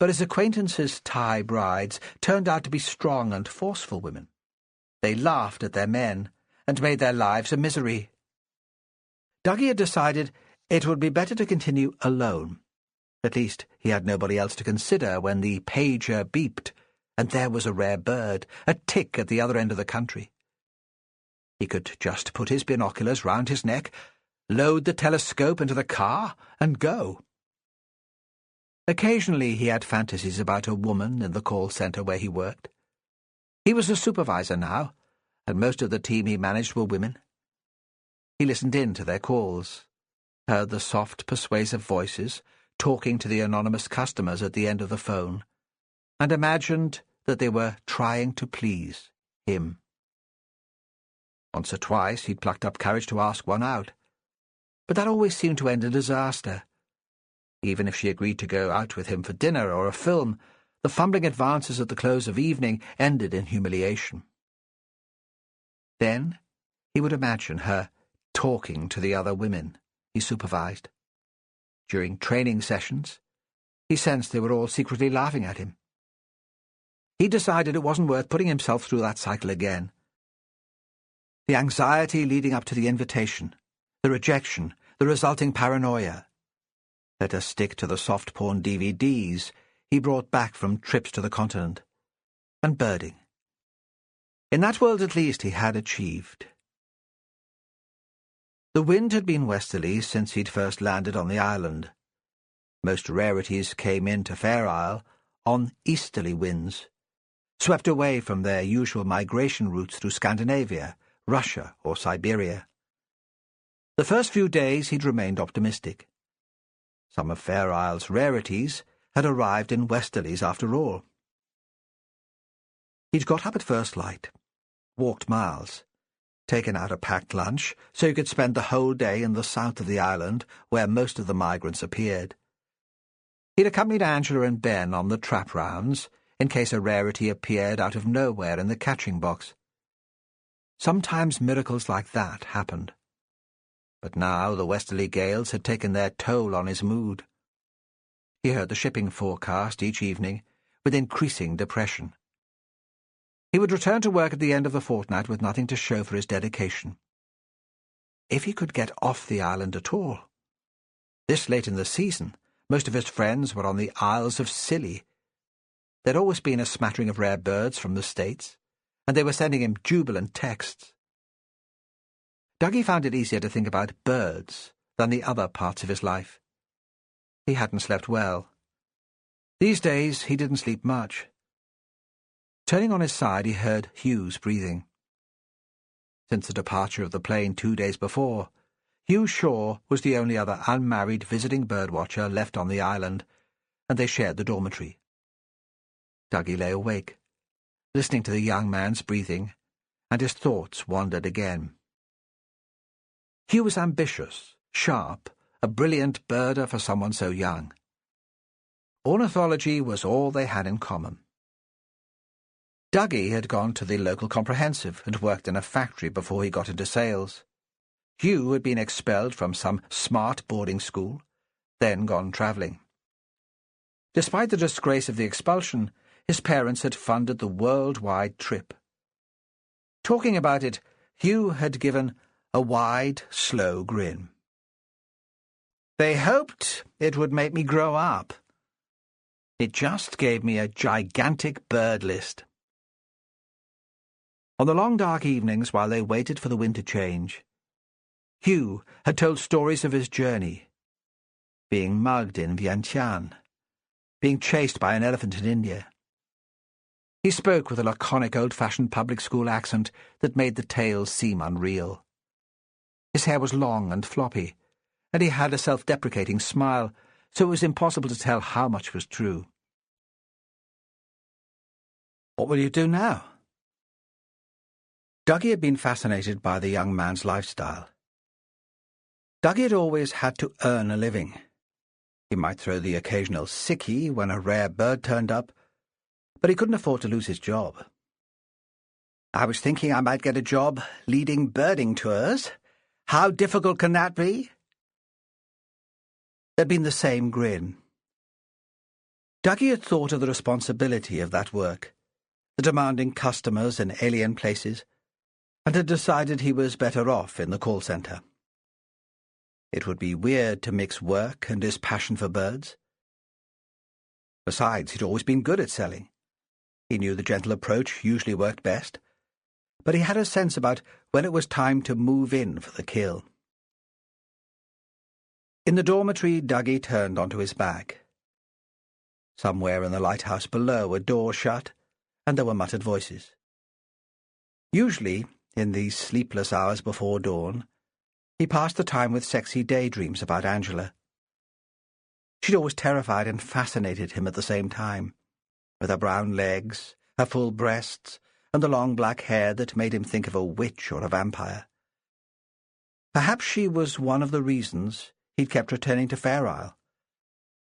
Speaker 1: But his acquaintances' Thai brides turned out to be strong and forceful women. They laughed at their men and made their lives a misery. Dougie had decided it would be better to continue alone. At least he had nobody else to consider when the pager beeped, and there was a rare bird, a tick at the other end of the country. He could just put his binoculars round his neck, load the telescope into the car, and go. Occasionally he had fantasies about a woman in the call centre where he worked. He was a supervisor now, and most of the team he managed were women. He listened in to their calls, heard the soft, persuasive voices talking to the anonymous customers at the end of the phone, and imagined that they were trying to please him. Once or twice he'd plucked up courage to ask one out, but that always seemed to end in disaster. Even if she agreed to go out with him for dinner or a film, the fumbling advances at the close of evening ended in humiliation. Then he would imagine her talking to the other women he supervised. During training sessions, he sensed they were all secretly laughing at him. He decided it wasn't worth putting himself through that cycle again. The anxiety leading up to the invitation, the rejection, the resulting paranoia. Let us stick to the soft porn DVDs he brought back from trips to the continent, and birding. In that world at least he had achieved. The wind had been westerly since he'd first landed on the island. Most rarities came into Fair Isle on easterly winds, swept away from their usual migration routes through Scandinavia, Russia, or Siberia. The first few days he'd remained optimistic. Some of Fair Isle's rarities had arrived in Westerlies after all. He'd got up at first light, walked miles, taken out a packed lunch so he could spend the whole day in the south of the island where most of the migrants appeared. He'd accompanied Angela and Ben on the trap rounds in case a rarity appeared out of nowhere in the catching box. Sometimes miracles like that happened. But now the westerly gales had taken their toll on his mood. He heard the shipping forecast each evening with increasing depression. He would return to work at the end of the fortnight with nothing to show for his dedication. If he could get off the island at all. This late in the season, most of his friends were on the Isles of Scilly. There'd always been a smattering of rare birds from the States, and they were sending him jubilant texts. Dougie found it easier to think about birds than the other parts of his life. He hadn't slept well. These days he didn't sleep much. Turning on his side, he heard Hugh's breathing. Since the departure of the plane 2 days before, Hugh Shaw was the only other unmarried visiting birdwatcher left on the island, and they shared the dormitory. Dougie lay awake, listening to the young man's breathing, and his thoughts wandered again. Hugh was ambitious, sharp, a brilliant birder for someone so young. Ornithology was all they had in common. Dougie had gone to the local comprehensive and worked in a factory before he got into sales. Hugh had been expelled from some smart boarding school, then gone travelling. Despite the disgrace of the expulsion, his parents had funded the worldwide trip. Talking about it, Hugh had given a wide, slow grin. They hoped it would make me grow up. It just gave me a gigantic bird list. On the long dark evenings while they waited for the wind to change, Hugh had told stories of his journey, being mugged in Vientiane, being chased by an elephant in India. He spoke with a laconic old-fashioned public school accent that made the tales seem unreal. His hair was long and floppy, and he had a self-deprecating smile, so it was impossible to tell how much was true. "What will you do now?" Dougie had been fascinated by the young man's lifestyle. Dougie had always had to earn a living. He might throw the occasional sickie when a rare bird turned up, but he couldn't afford to lose his job. "I was thinking I might get a job leading birding tours. How difficult can that be?" There'd been the same grin. Dougie had thought of the responsibility of that work, the demanding customers in alien places, and had decided he was better off in the call centre. It would be weird to mix work and his passion for birds. Besides, he'd always been good at selling. He knew the gentle approach usually worked best, but he had a sense about when it was time to move in for the kill. In the dormitory, Dougie turned onto his back. Somewhere in the lighthouse below, a door shut, and there were muttered voices. Usually, in these sleepless hours before dawn, he passed the time with sexy daydreams about Angela. She'd always terrified and fascinated him at the same time, with her brown legs, her full breasts, and the long black hair that made him think of a witch or a vampire. Perhaps she was one of the reasons he'd kept returning to Fair Isle.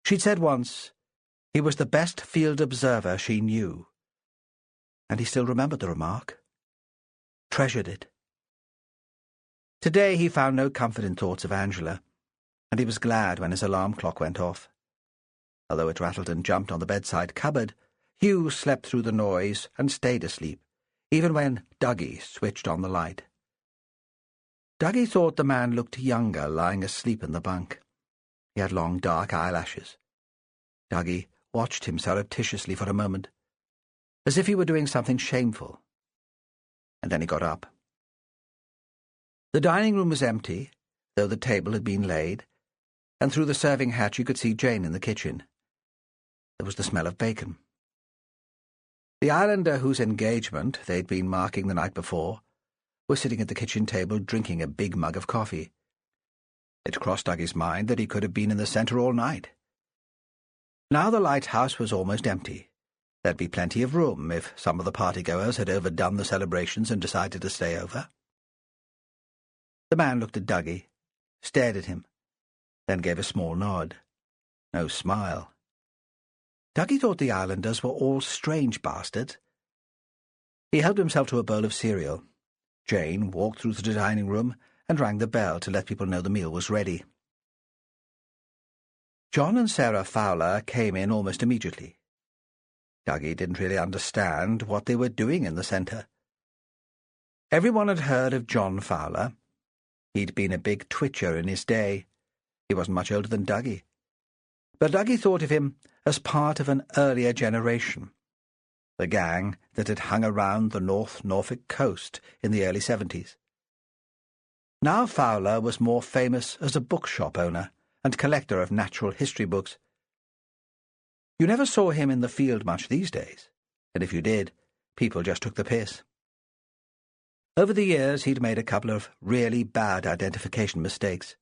Speaker 1: She'd said once he was the best field observer she knew, and he still remembered the remark, treasured it. Today he found no comfort in thoughts of Angela, and he was glad when his alarm clock went off. Although it rattled and jumped on the bedside cupboard, Hugh slept through the noise and stayed asleep, even when Dougie switched on the light. Dougie thought the man looked younger lying asleep in the bunk. He had long dark eyelashes. Dougie watched him surreptitiously for a moment, as if he were doing something shameful, and then he got up. The dining room was empty, though the table had been laid, and through the serving hatch you could see Jane in the kitchen. There was the smell of bacon. The islander whose engagement they'd been marking the night before was sitting at the kitchen table drinking a big mug of coffee. It crossed Dougie's mind that he could have been in the centre all night. Now the lighthouse was almost empty. There'd be plenty of room if some of the partygoers had overdone the celebrations and decided to stay over. The man looked at Dougie, stared at him, then gave a small nod. No smile. Dougie thought the islanders were all strange bastards. He helped himself to a bowl of cereal. Jane walked through the dining room and rang the bell to let people know the meal was ready. John and Sarah Fowler came in almost immediately. Dougie didn't really understand what they were doing in the centre. Everyone had heard of John Fowler. He'd been a big twitcher in his day. He wasn't much older than Dougie. But Dougie thought of him as part of an earlier generation, the gang that had hung around the North Norfolk coast in the early 70s. Now Fowler was more famous as a bookshop owner and collector of natural history books. You never saw him in the field much these days, and if you did, people just took the piss. Over the years, he'd made a couple of really bad identification mistakes.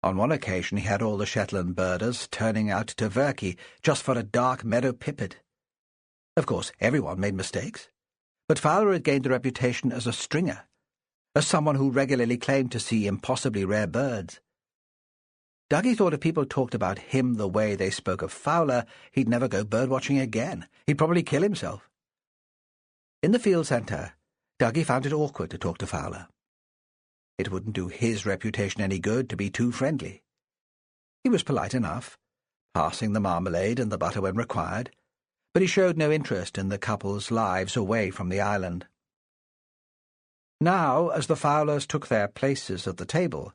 Speaker 1: On one occasion, he had all the Shetland birders turning out to Verkey just for a dark meadow pipit. Of course, everyone made mistakes, but Fowler had gained a reputation as a stringer, as someone who regularly claimed to see impossibly rare birds. Dougie thought if people talked about him the way they spoke of Fowler, he'd never go birdwatching again. He'd probably kill himself. In the field centre, Dougie found it awkward to talk to Fowler. It wouldn't do his reputation any good to be too friendly. He was polite enough, passing the marmalade and the butter when required, but he showed no interest in the couple's lives away from the island. Now, as the Fowlers took their places at the table,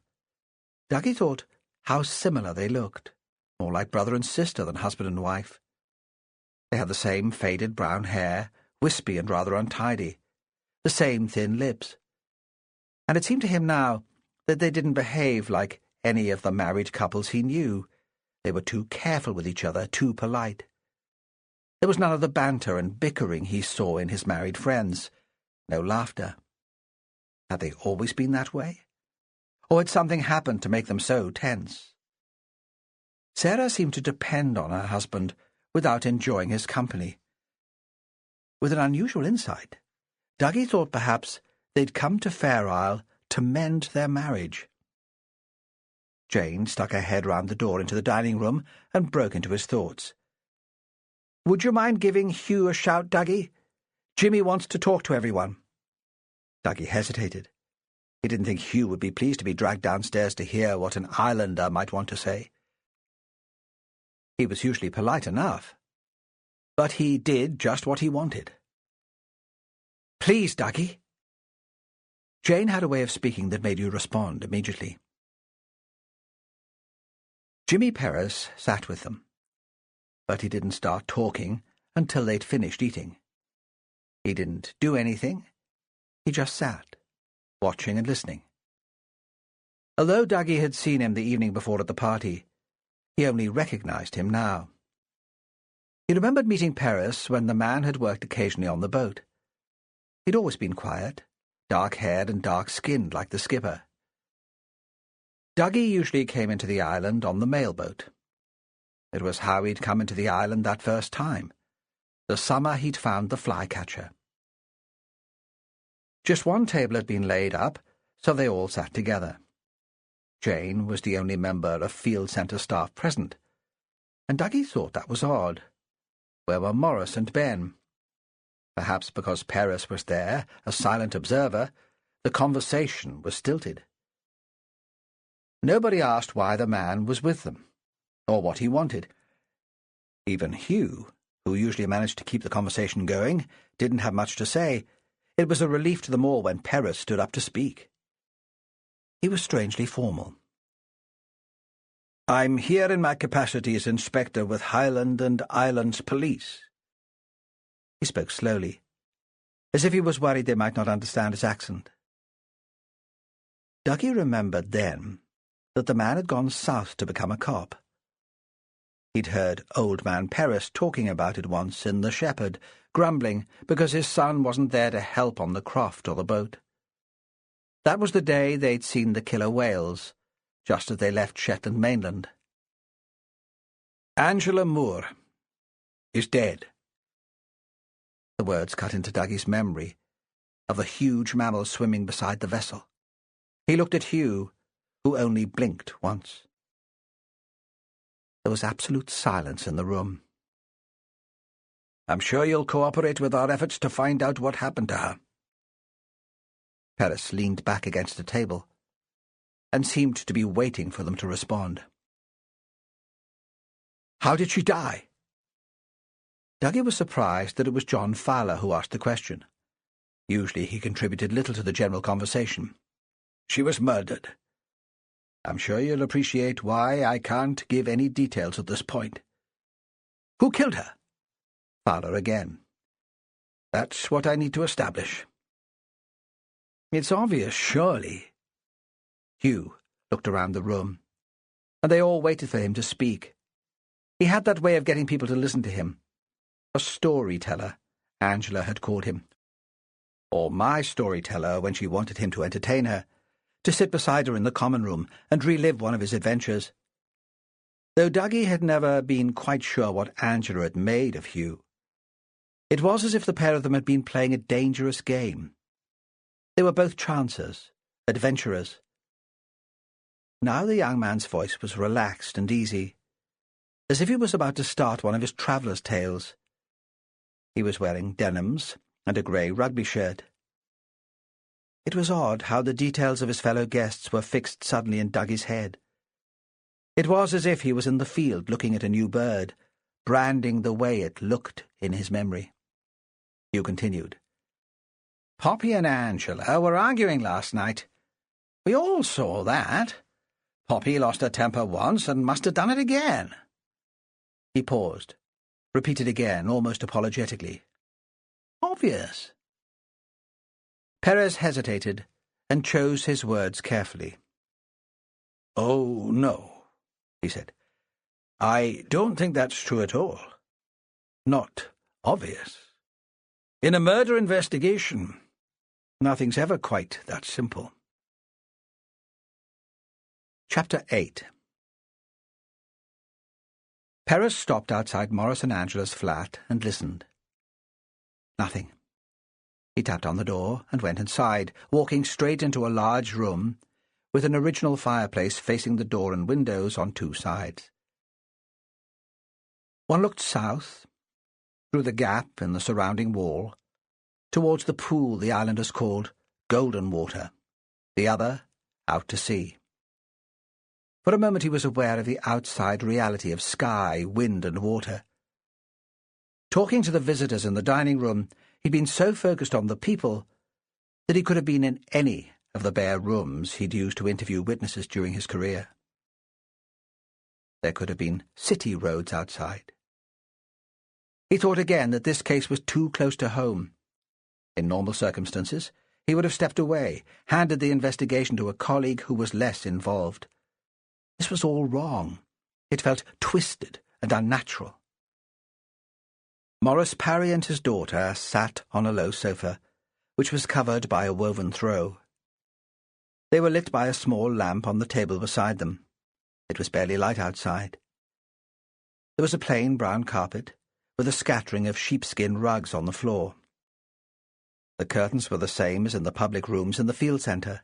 Speaker 1: Dougie thought how similar they looked, more like brother and sister than husband and wife. They had the same faded brown hair, wispy and rather untidy, the same thin lips. And it seemed to him now that they didn't behave like any of the married couples he knew. They were too careful with each other, too polite. There was none of the banter and bickering he saw in his married friends, no laughter. Had they always been that way? Or had something happened to make them so tense? Sarah seemed to depend on her husband without enjoying his company. With an unusual insight, Dougie thought perhaps they'd come to Fair Isle to mend their marriage. Jane stuck her head round the door into the dining room and broke into his thoughts. "Would you mind giving Hugh a shout, Dougie? Jimmy wants to talk to everyone." Dougie hesitated. He didn't think Hugh would be pleased to be dragged downstairs to hear what an islander might want to say. He was usually polite enough, but he did just what he wanted. "Please, Dougie." Jane had a way of speaking that made you respond immediately. Jimmy Perez sat with them, but he didn't start talking until they'd finished eating. He didn't do anything. He just sat, watching and listening. Although Dougie had seen him the evening before at the party, he only recognized him now. He remembered meeting Perez when the man had worked occasionally on the boat. He'd always been quiet, dark-haired and dark-skinned like the skipper. Dougie usually came into the island on the mailboat. It was how he'd come into the island that first time, the summer he'd found the flycatcher. Just one table had been laid up, so they all sat together. Jane was the only member of field centre staff present, and Dougie thought that was odd. Where were Morris and Ben? Perhaps because Perez was there, a silent observer, the conversation was stilted. Nobody asked why the man was with them, or what he wanted. Even Hugh, who usually managed to keep the conversation going, didn't have much to say. It was a relief to them all when Perez stood up to speak. He was strangely formal. "I'm here in my capacity as Inspector with Highland and Islands Police." He spoke slowly, as if he was worried they might not understand his accent. Dougie remembered then that the man had gone south to become a cop. He'd heard old man Perez talking about it once in The Shepherd, grumbling because his son wasn't there to help on the croft or the boat. That was the day they'd seen the killer whales, just as they left Shetland mainland.
Speaker 2: "Angela Moore is dead."
Speaker 1: The words cut into Dougie's memory of the huge mammal swimming beside the vessel. He looked at Hugh, who only blinked once. There was absolute silence in the room.
Speaker 2: "I'm sure you'll cooperate with our efforts to find out what happened to her."
Speaker 1: Perez leaned back against a table and seemed to be waiting for them to respond.
Speaker 2: "How did she die?"
Speaker 1: Dougie was surprised that it was John Fowler who asked the question. Usually he contributed little to the general conversation.
Speaker 2: "She was murdered. I'm sure you'll appreciate why I can't give any details at this point."
Speaker 1: "Who killed her?"
Speaker 2: Fowler again. "That's what I need to establish." "It's obvious, surely."
Speaker 1: Hugh looked around the room, and they all waited for him to speak. He had that way of getting people to listen to him. A storyteller, Angela had called him. Or my storyteller when she wanted him to entertain her, to sit beside her in the common room and relive one of his adventures. Though Dougie had never been quite sure what Angela had made of Hugh, it was as if the pair of them had been playing a dangerous game. They were both chancers, adventurers. Now the young man's voice was relaxed and easy, as if he was about to start one of his traveller's tales. He was wearing denims and a grey rugby shirt. It was odd how the details of his fellow guests were fixed suddenly in Dougie's head. It was as if he was in the field looking at a new bird, branding the way it looked in his memory. Hugh continued. "Poppy and Angela were arguing last night. We all saw that. Poppy lost her temper once and must have done it again." He paused, repeated again, almost apologetically. "Obvious." Perez hesitated and chose his words carefully.
Speaker 2: "Oh, no," he said. "I don't think that's true at all. Not obvious. In a murder investigation, nothing's ever quite that simple."
Speaker 1: Chapter 8. Perez stopped outside Morris and Angela's flat and listened. Nothing. He tapped on the door and went inside, walking straight into a large room with an original fireplace facing the door and windows on two sides. One looked south, through the gap in the surrounding wall, towards the pool the islanders called Golden Water, the other out to sea. For a moment he was aware of the outside reality of sky, wind, and water. Talking to the visitors in the dining room, he'd been so focused on the people that he could have been in any of the bare rooms he'd used to interview witnesses during his career. There could have been city roads outside. He thought again that this case was too close to home. In normal circumstances, he would have stepped away, handed the investigation to a colleague who was less involved. This was all wrong. It felt twisted and unnatural. Morris Parry and his daughter sat on a low sofa, which was covered by a woven throw. They were lit by a small lamp on the table beside them. It was barely light outside. There was a plain brown carpet, with a scattering of sheepskin rugs on the floor. The curtains were the same as in the public rooms in the field centre.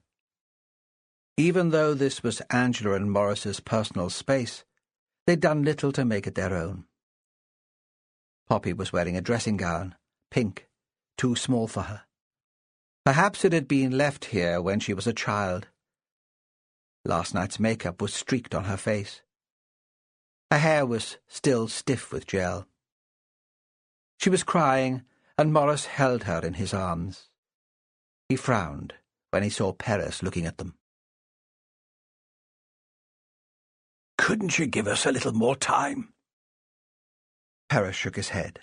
Speaker 1: Even though this was Angela and Morris's personal space, they'd done little to make it their own. Poppy was wearing a dressing gown, pink, too small for her. Perhaps it had been left here when she was a child. Last night's makeup was streaked on her face. Her hair was still stiff with gel. She was crying, and Morris held her in his arms. He frowned when he saw Perez looking at them.
Speaker 2: "Couldn't you give us a little more time?"
Speaker 1: Perez shook his head.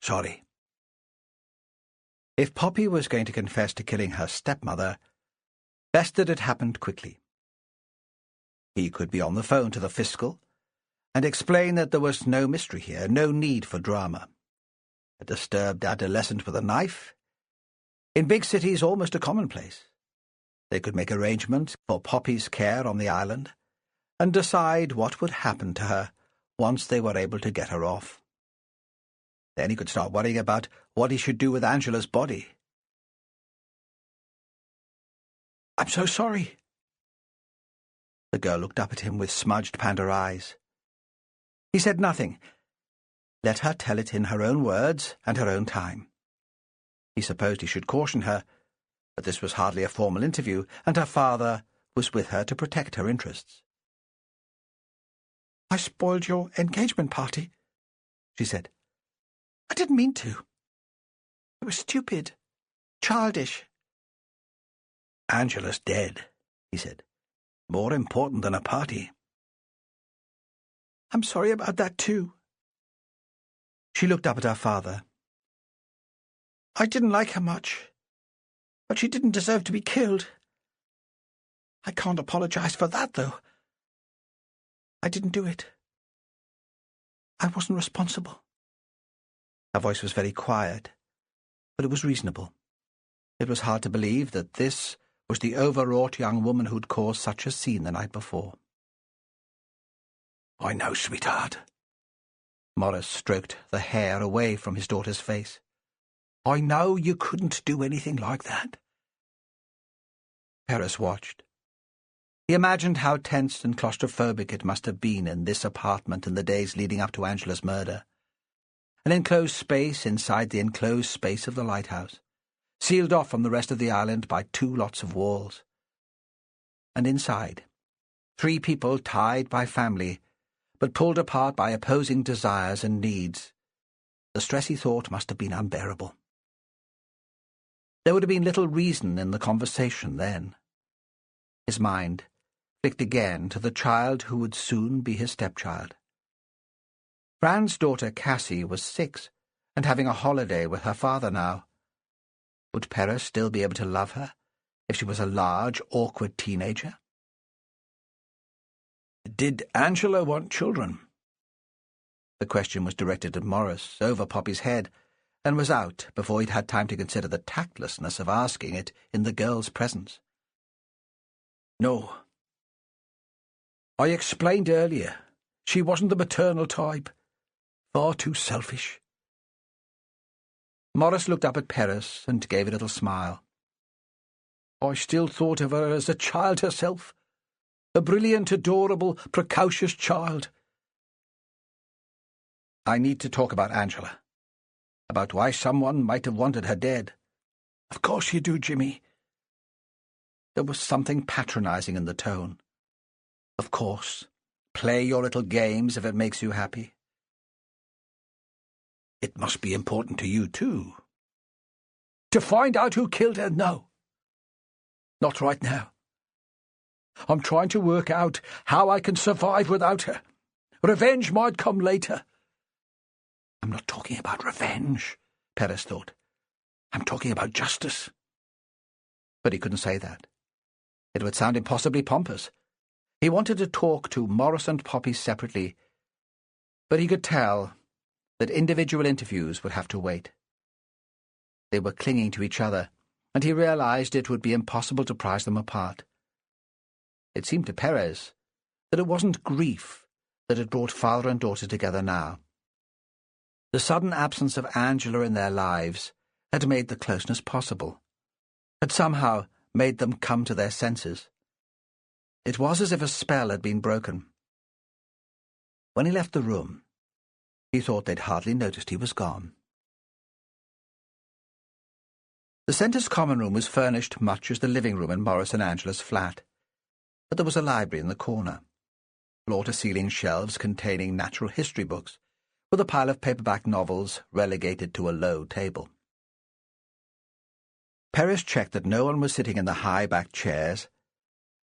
Speaker 2: "Sorry."
Speaker 1: If Poppy was going to confess to killing her stepmother, best that it happened quickly. He could be on the phone to the fiscal and explain that there was no mystery here, no need for drama. A disturbed adolescent with a knife? In big cities, almost a commonplace. They could make arrangements for Poppy's care on the island and decide what would happen to her once they were able to get her off. Then he could start worrying about what he should do with Angela's body.
Speaker 2: "I'm so sorry."
Speaker 1: The girl looked up at him with smudged panda eyes. He said nothing. Let her tell it in her own words and her own time. He supposed he should caution her, but this was hardly a formal interview, and her father was with her to protect her interests.
Speaker 2: "I spoiled your engagement party," she said. "I didn't mean to. It was stupid, childish."
Speaker 1: "Angela's dead," he said. "More important than a party."
Speaker 2: "I'm sorry about that, too."
Speaker 1: She looked up at her father.
Speaker 2: "I didn't like her much, but she didn't deserve to be killed. I can't apologize for that, though. I didn't do it. I wasn't responsible."
Speaker 1: Her voice was very quiet, but it was reasonable. It was hard to believe that this was the overwrought young woman who'd caused such a scene the night before.
Speaker 2: "I know, sweetheart."
Speaker 1: Morris stroked the hair away from his daughter's face.
Speaker 2: "I know you couldn't do anything like that."
Speaker 1: Perez watched. He imagined how tense and claustrophobic it must have been in this apartment in the days leading up to Angela's murder. An enclosed space inside the enclosed space of the lighthouse, sealed off from the rest of the island by 2 lots of walls. And inside, 3 people tied by family, but pulled apart by opposing desires and needs. The stress, he thought, must have been unbearable. There would have been little reason in the conversation then. His mind flicked again to the child who would soon be his stepchild. Fran's daughter Cassie was 6 and having a holiday with her father now. Would Perez still be able to love her if she was a large, awkward teenager?
Speaker 2: "Did Angela want children?"
Speaker 1: The question was directed at Morris, over Poppy's head, and was out before he'd had time to consider the tactlessness of asking it in the girl's presence.
Speaker 2: "No. I explained earlier. She wasn't the maternal type. Far too selfish."
Speaker 1: Morris looked up at Perez and gave a little smile.
Speaker 2: "I still thought of her as a child herself. A brilliant, adorable, precocious child."
Speaker 1: "I need to talk about Angela. About why someone might have wanted her dead."
Speaker 2: "Of course you do, Jimmy."
Speaker 1: There was something patronizing in the tone. "Of course. Play your little games if it makes you happy."
Speaker 2: "It must be important to you, too." "To find out who killed her? No. Not right now. I'm trying to work out how I can survive without her. Revenge might come later."
Speaker 1: "I'm not talking about revenge," Perez thought. "I'm talking about justice." But he couldn't say that. It would sound impossibly pompous. He wanted to talk to Morris and Poppy separately, but he could tell that individual interviews would have to wait. They were clinging to each other, and he realized it would be impossible to prise them apart. It seemed to Perez that it wasn't grief that had brought father and daughter together now. The sudden absence of Angela in their lives had made the closeness possible, had somehow made them come to their senses. It was as if a spell had been broken. When he left the room, he thought they'd hardly noticed he was gone. The centre's common room was furnished much as the living room in Morris and Angela's flat, but there was a library in the corner, floor-to-ceiling shelves containing natural history books, with a pile of paperback novels relegated to a low table. Perez checked that no one was sitting in the high-backed chairs.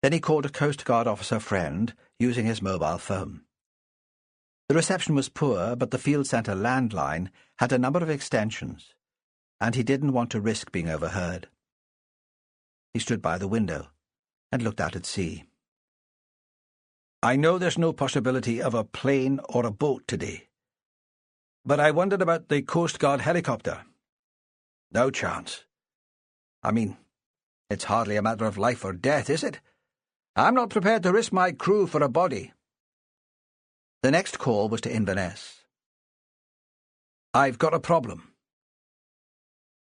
Speaker 1: Then he called a Coast Guard officer friend using his mobile phone. The reception was poor, but the field centre landline had a number of extensions, and he didn't want to risk being overheard. He stood by the window and looked out at sea. "I know there's no possibility of a plane or a boat today, but I wondered about the Coast Guard helicopter." "No chance. I mean, It's hardly a matter of life or death, is it? I'm not prepared to risk my crew for a body." The next call was to Inverness. "I've got a problem."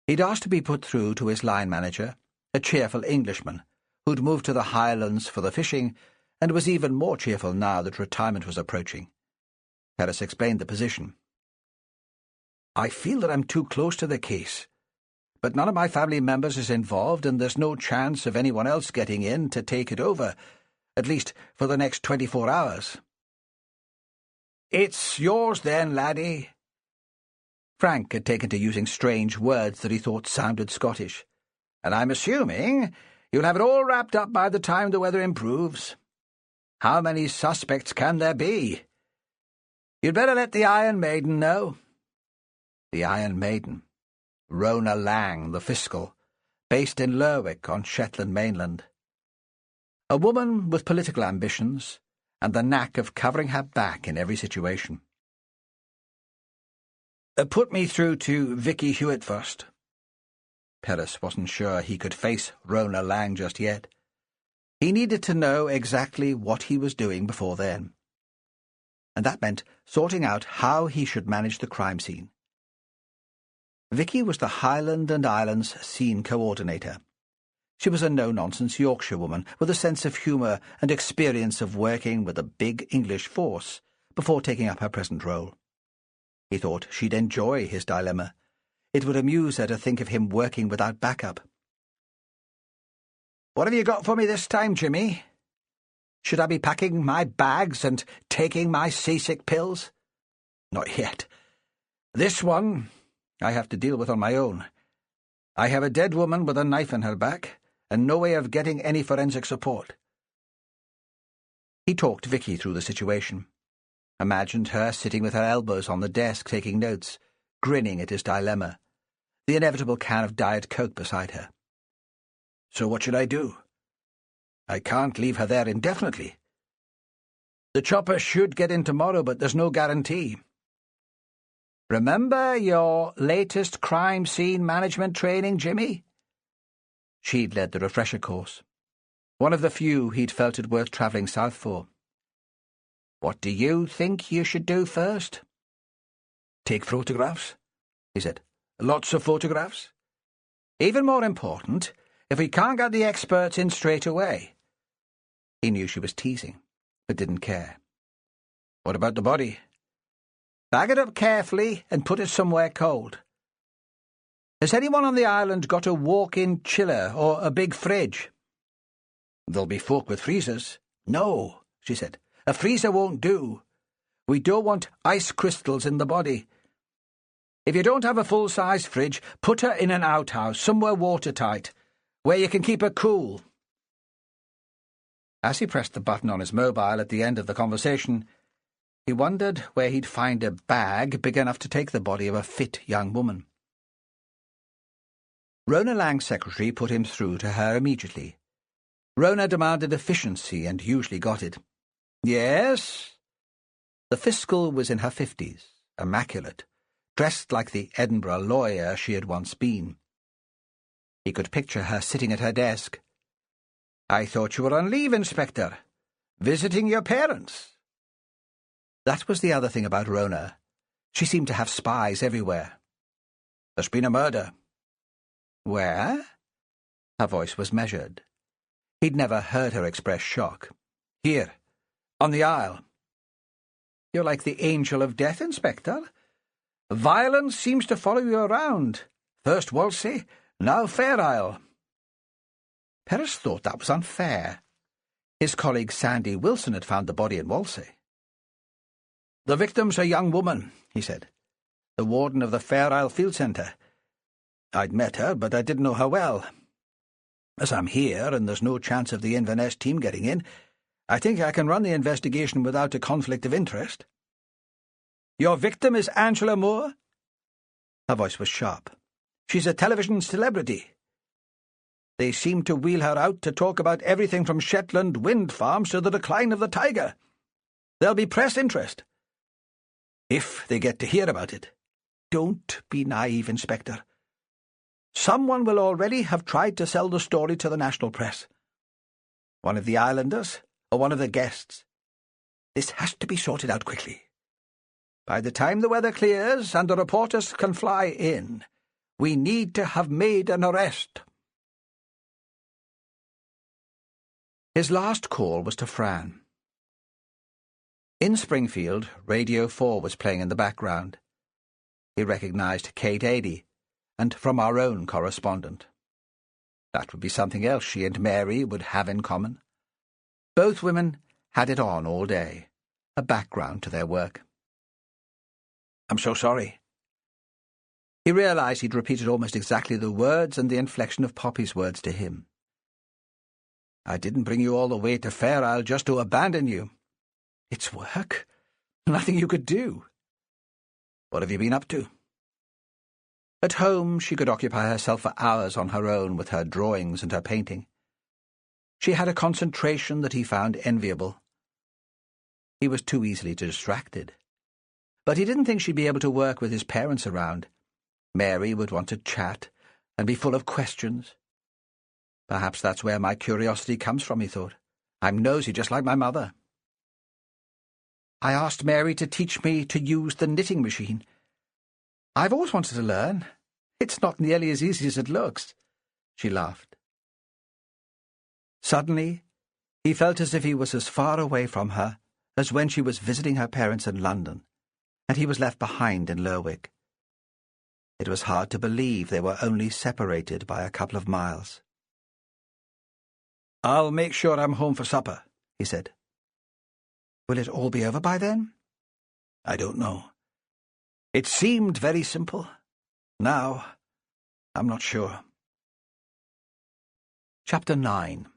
Speaker 1: He'd asked to be put through to his line manager, a cheerful Englishman who'd moved to the Highlands for the fishing and was even more cheerful now that retirement was approaching. Perez explained the position. "I feel that I'm too close to the case, but none of my family members is involved and there's no chance of anyone else getting in to take it over, at least for the next 24 hours. "It's yours then, laddie." Frank had taken to using strange words that he thought sounded Scottish. "And I'm assuming you'll have it all wrapped up by the time the weather improves. How many suspects can there be? You'd better let the Iron Maiden know." The Iron Maiden. Rona Lang, the fiscal, based in Lerwick on Shetland mainland. A woman with political ambitions and the knack of covering her back in every situation. "Put me through to Vicky Hewitt first." Perez wasn't sure he could face Rona Lang just yet. He needed to know exactly what he was doing before then. And that meant sorting out how he should manage the crime scene. Vicky was the Highland and Islands scene coordinator. She was a no-nonsense Yorkshire woman with a sense of humour and experience of working with a big English force before taking up her present role. He thought she'd enjoy his dilemma. It would amuse her to think of him working without backup. "What have you got for me this time, Jimmy? Should I be packing my bags and taking my seasick pills?" "Not yet. This one I have to deal with on my own. I have a dead woman with a knife in her back, and no way of getting any forensic support." He talked Vicky through the situation, imagined her sitting with her elbows on the desk taking notes, grinning at his dilemma, the inevitable can of Diet Coke beside her. "So what should I do? I can't leave her there indefinitely. The chopper should get in tomorrow, but there's no guarantee. Remember your latest crime scene management training, Jimmy?" She'd led the refresher course, one of the few he'd felt it worth travelling south for. "What do you think you should do first?" "Take photographs," he said. "Lots of photographs. Even more important, if we can't get the experts in straight away." He knew she was teasing, but didn't care. "What about the body?" "Bag it up carefully and put it somewhere cold. Has anyone on the island got a walk-in chiller or a big fridge?" "There'll be folk with freezers." "No," she said. "A freezer won't do. We don't want ice crystals in the body. If you don't have a full-size fridge, put her in an outhouse, somewhere watertight, where you can keep her cool." As he pressed the button on his mobile at the end of the conversation, he wondered where he'd find a bag big enough to take the body of a fit young woman. Rona Lang's secretary put him through to her immediately. Rona demanded efficiency and usually got it. "Yes?" The fiscal was in her 50s, immaculate, dressed like the Edinburgh lawyer she had once been. He could picture her sitting at her desk. "I thought you were on leave, Inspector. Visiting your parents." That was the other thing about Rona. She seemed to have spies everywhere. "There's been a murder." "Where?" Her voice was measured. He'd never heard her express shock. "Here, on the Isle." "You're like the angel of death, Inspector. Violence seems to follow you around. First Wolsey, now Fair Isle." Perez thought that was unfair. His colleague Sandy Wilson had found the body in Wolsey. "The victim's a young woman," he said. "The warden of the Fair Isle Field Centre. I'd met her, but I didn't know her well. As I'm here, and there's no chance of the Inverness team getting in, I think I can run the investigation without a conflict of interest." "Your victim is Angela Moore?" Her voice was sharp. "She's a television celebrity. They seem to wheel her out to talk about everything from Shetland wind farms to the decline of the tiger. There'll be press interest. If they get to hear about it. Don't be naive, Inspector.
Speaker 2: Someone will already have tried to sell the story to the national press. One of the islanders, or one of the guests. This has to be sorted out quickly. By the time the weather clears and the reporters can fly in, we need to have made an arrest. His last call was to Fran. In Springfield, Radio 4 was playing in the background. He recognized Kate Adie, and from our own correspondent. That would be something else she and Mary would have in common. Both women had it on all day, a background to their work. "I'm so sorry." He realized he'd repeated almost exactly the words and the inflection of Poppy's words to him. "I didn't bring you all the way to Fair Isle just to abandon you." "It's work. Nothing you could do." "What have you been up to?" At home, she could occupy herself for hours on her own with her drawings and her painting. She had a concentration that he found enviable. He was too easily distracted. But he didn't think she'd be able to work with his parents around. Mary would want to chat and be full of questions. Perhaps that's where my curiosity comes from, he thought. I'm nosy just like my mother. I asked Mary to teach me to use the knitting machine. I've always wanted to learn. It's not nearly as easy as it looks. She laughed. Suddenly, he felt as if he was as far away from her as when she was visiting her parents in London, and he was left behind in Lerwick. It was hard to believe they were only separated by a couple of miles. "I'll make sure I'm home for supper," he said. "Will it all be over by then?" "I don't know. It seemed very simple. Now, I'm not sure." Chapter 9.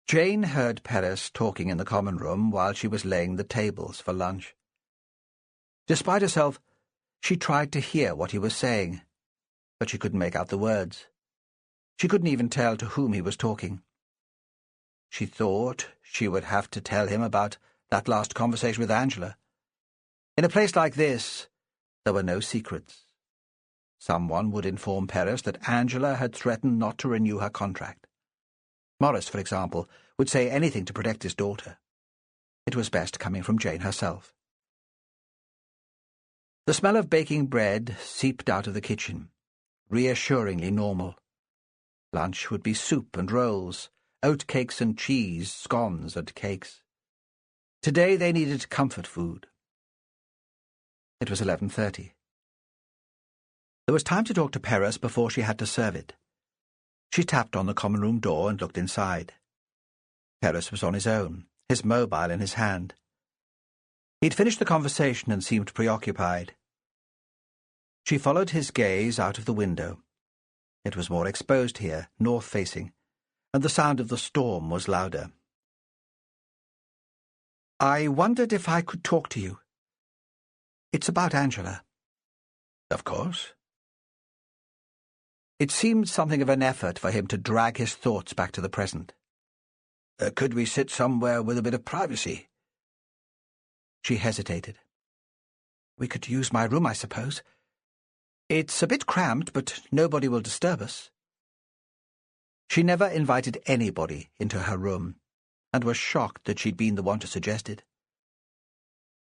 Speaker 2: Jane heard Perez talking in the common room while she was laying the tables for lunch. Despite herself, she tried to hear what he was saying, but she couldn't make out the words. She couldn't even tell to whom he was talking. She thought she would have to tell him about that last conversation with Angela. In a place like this, there were no secrets. Someone would inform Perez that Angela had threatened not to renew her contract. Morris, for example, would say anything to protect his daughter. It was best coming from Jane herself. The smell of baking bread seeped out of the kitchen, reassuringly normal. Lunch would be soup and rolls, oatcakes and cheese, scones and cakes. Today they needed comfort food. It was 11:30. There was time to talk to Perez before she had to serve it. She tapped on the common room door and looked inside. Perez was on his own, his mobile in his hand. He'd finished the conversation and seemed preoccupied. She followed his gaze out of the window. It was more exposed here, north-facing, and the sound of the storm was louder. "I wondered if I could talk to you. It's about Angela." "Of course." It seemed something of an effort for him to drag his thoughts back to the present. Could we sit somewhere with a bit of privacy?" She hesitated. "We could use my room, I suppose. It's a bit cramped, but nobody will disturb us." She never invited anybody into her room, and was shocked that she'd been the one to suggest it.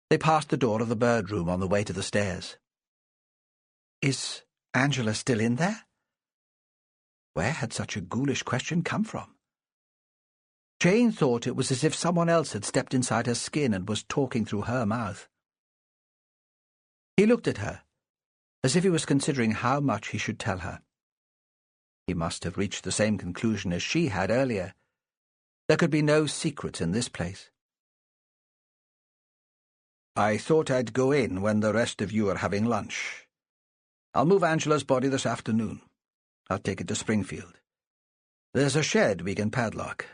Speaker 2: They passed the door of the bird room on the way to the stairs. "Is Angela still in there?" Where had such a ghoulish question come from? Jane thought it was as if someone else had stepped inside her skin and was talking through her mouth. He looked at her, as if he was considering how much he should tell her. He must have reached the same conclusion as she had earlier. There could be no secrets in this place. "I thought I'd go in when the rest of you are having lunch. I'll move Angela's body this afternoon. I'll take it to Springfield. There's a shed we can padlock.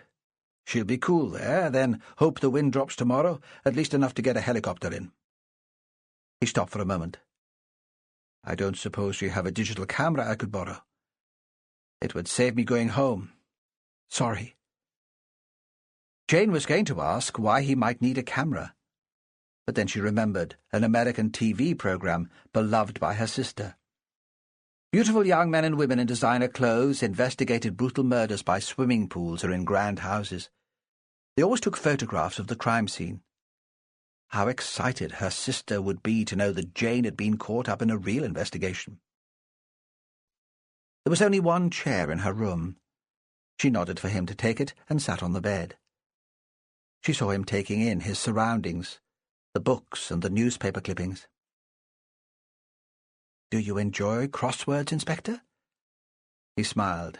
Speaker 2: She'll be cool there, then hope the wind drops tomorrow, at least enough to get a helicopter in." He stopped for a moment. "I don't suppose you have a digital camera I could borrow?" "It would save me going home. Sorry." Jane was going to ask why he might need a camera, but then she remembered an American TV program beloved by her sister,
Speaker 1: Beautiful young men and women in designer clothes investigated brutal murders by swimming pools or in grand houses. They always took photographs of the crime scene. How excited her sister would be to know that Jane had been caught up in a real investigation. There was only one chair in her room. She nodded for him to take it and sat on the bed. She saw him taking in his surroundings, the books and the newspaper clippings. "Do you enjoy crosswords, Inspector?" He smiled.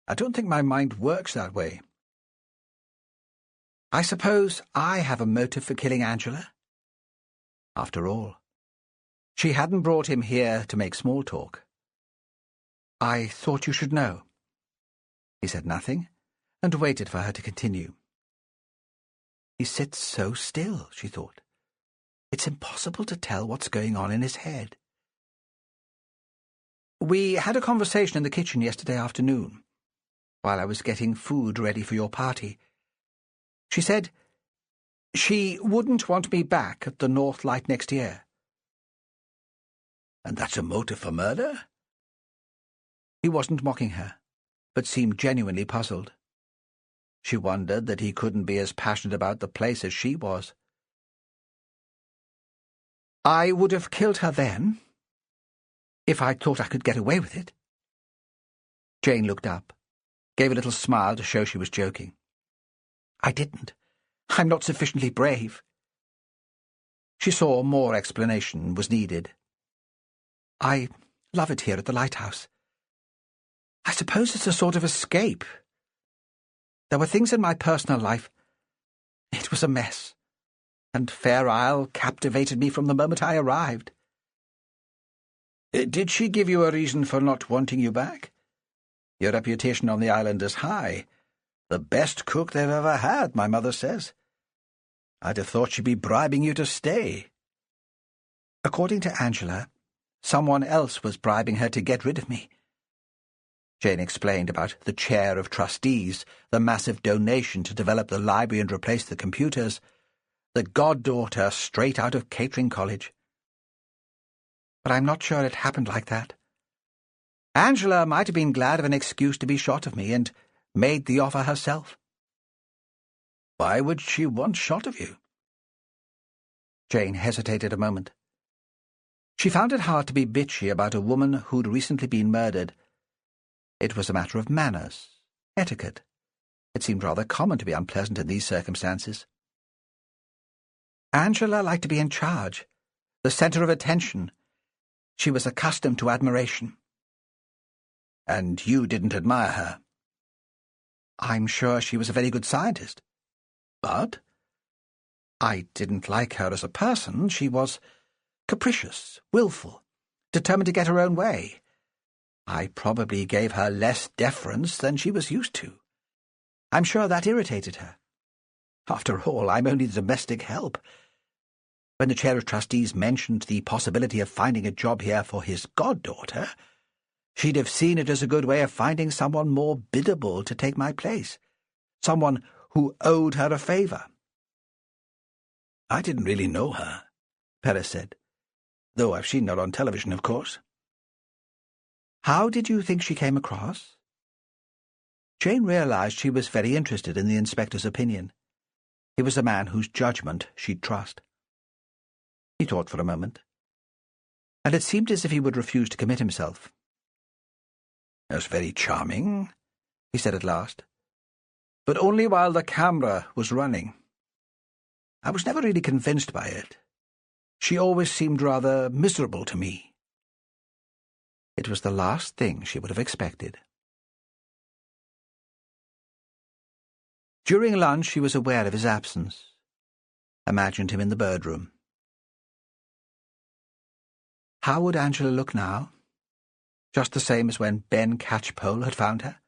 Speaker 1: "I don't think my mind works that way." "I suppose I have a motive for killing Angela?" After all, she hadn't brought him here to make small talk. "I thought you should know." He said nothing and waited for her to continue. He sits so still, she thought. It's impossible to tell what's going on in his head. "We had a conversation in the kitchen yesterday afternoon, while I was getting food ready for your party. She said she wouldn't want me back at the North Light next year." "And that's a motive for murder?" He wasn't mocking her, but seemed genuinely puzzled. She wondered that he couldn't be as passionate about the place as she was. "I would have killed her then, if I thought I could get away with it." Jane looked up, gave a little smile to show she was joking. "I didn't. I'm not sufficiently brave." She saw more explanation was needed. "I love it here at the lighthouse. I suppose it's a sort of escape. There were things in my personal life. It was a mess, and Fair Isle captivated me from the moment I arrived." "Did she give you a reason for not wanting you back? Your reputation on the island is high. The best cook they've ever had, my mother says. I'd have thought she'd be bribing you to stay." "According to Angela, someone else was bribing her to get rid of me." Jane explained about the chair of trustees, the massive donation to develop the library and replace the computers, the goddaughter straight out of catering college. "But I'm not sure it happened like that. Angela might have been glad of an excuse to be shot of me and made the offer herself." "Why would she want shot of you?" Jane hesitated a moment. She found it hard to be bitchy about a woman who'd recently been murdered. It was a matter of manners, etiquette. It seemed rather common to be unpleasant in these circumstances. Angela liked to be in charge, the centre of attention. She was accustomed to admiration. "And you didn't admire her?" "I'm sure she was a very good scientist." "But?" "I didn't like her as a person. She was capricious, willful, determined to get her own way. I probably gave her less deference than she was used to. I'm sure that irritated her. After all, I'm only the domestic help. When the chair of trustees mentioned the possibility of finding a job here for his goddaughter, she'd have seen it as a good way of finding someone more biddable to take my place, someone who owed her a favour." "I didn't really know her," Perez said, "though I've seen her on television, of course." "How did you think she came across?" Jane realized she was very interested in the inspector's opinion. He was a man whose judgment she'd trust. He thought for a moment, and it seemed as if he would refuse to commit himself. "It was very charming," he said at last, "but only while the camera was running. I was never really convinced by it. She always seemed rather miserable to me." It was the last thing she would have expected. During lunch she was aware of his absence, imagined him in the bird room. How would Angela look now? Just the same as when Ben Catchpole had found her?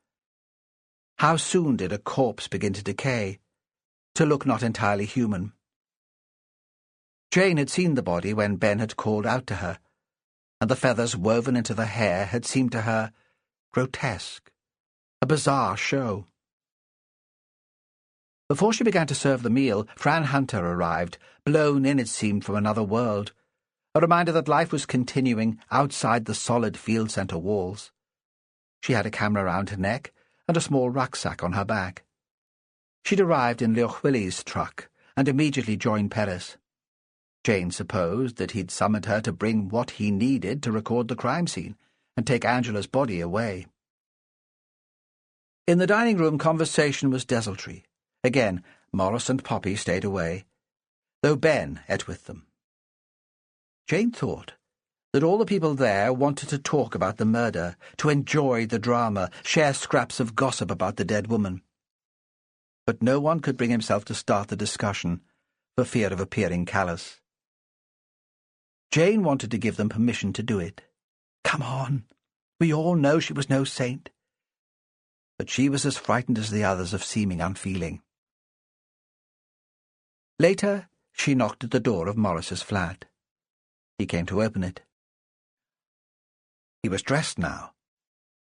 Speaker 1: How soon did a corpse begin to decay, to look not entirely human? Jane had seen the body when Ben had called out to her, and the feathers woven into the hair had seemed to her grotesque, a bizarre show. Before she began to serve the meal, Fran Hunter arrived, blown in, it seemed, from another world, a reminder that life was continuing outside the solid field centre walls. She had a camera round her neck and a small rucksack on her back. She'd arrived in Liochwilly's truck and immediately joined Perez. Jane supposed that he'd summoned her to bring what he needed to record the crime scene and take Angela's body away. In the dining room, conversation was desultory. Again, Morris and Poppy stayed away, though Ben ate with them. Jane thought that all the people there wanted to talk about the murder, to enjoy the drama, share scraps of gossip about the dead woman. But no one could bring himself to start the discussion for fear of appearing callous. Jane wanted to give them permission to do it. Come on, we all know she was no saint. But she was as frightened as the others of seeming unfeeling. Later, she knocked at the door of Morris's flat. He came to open it. He was dressed now,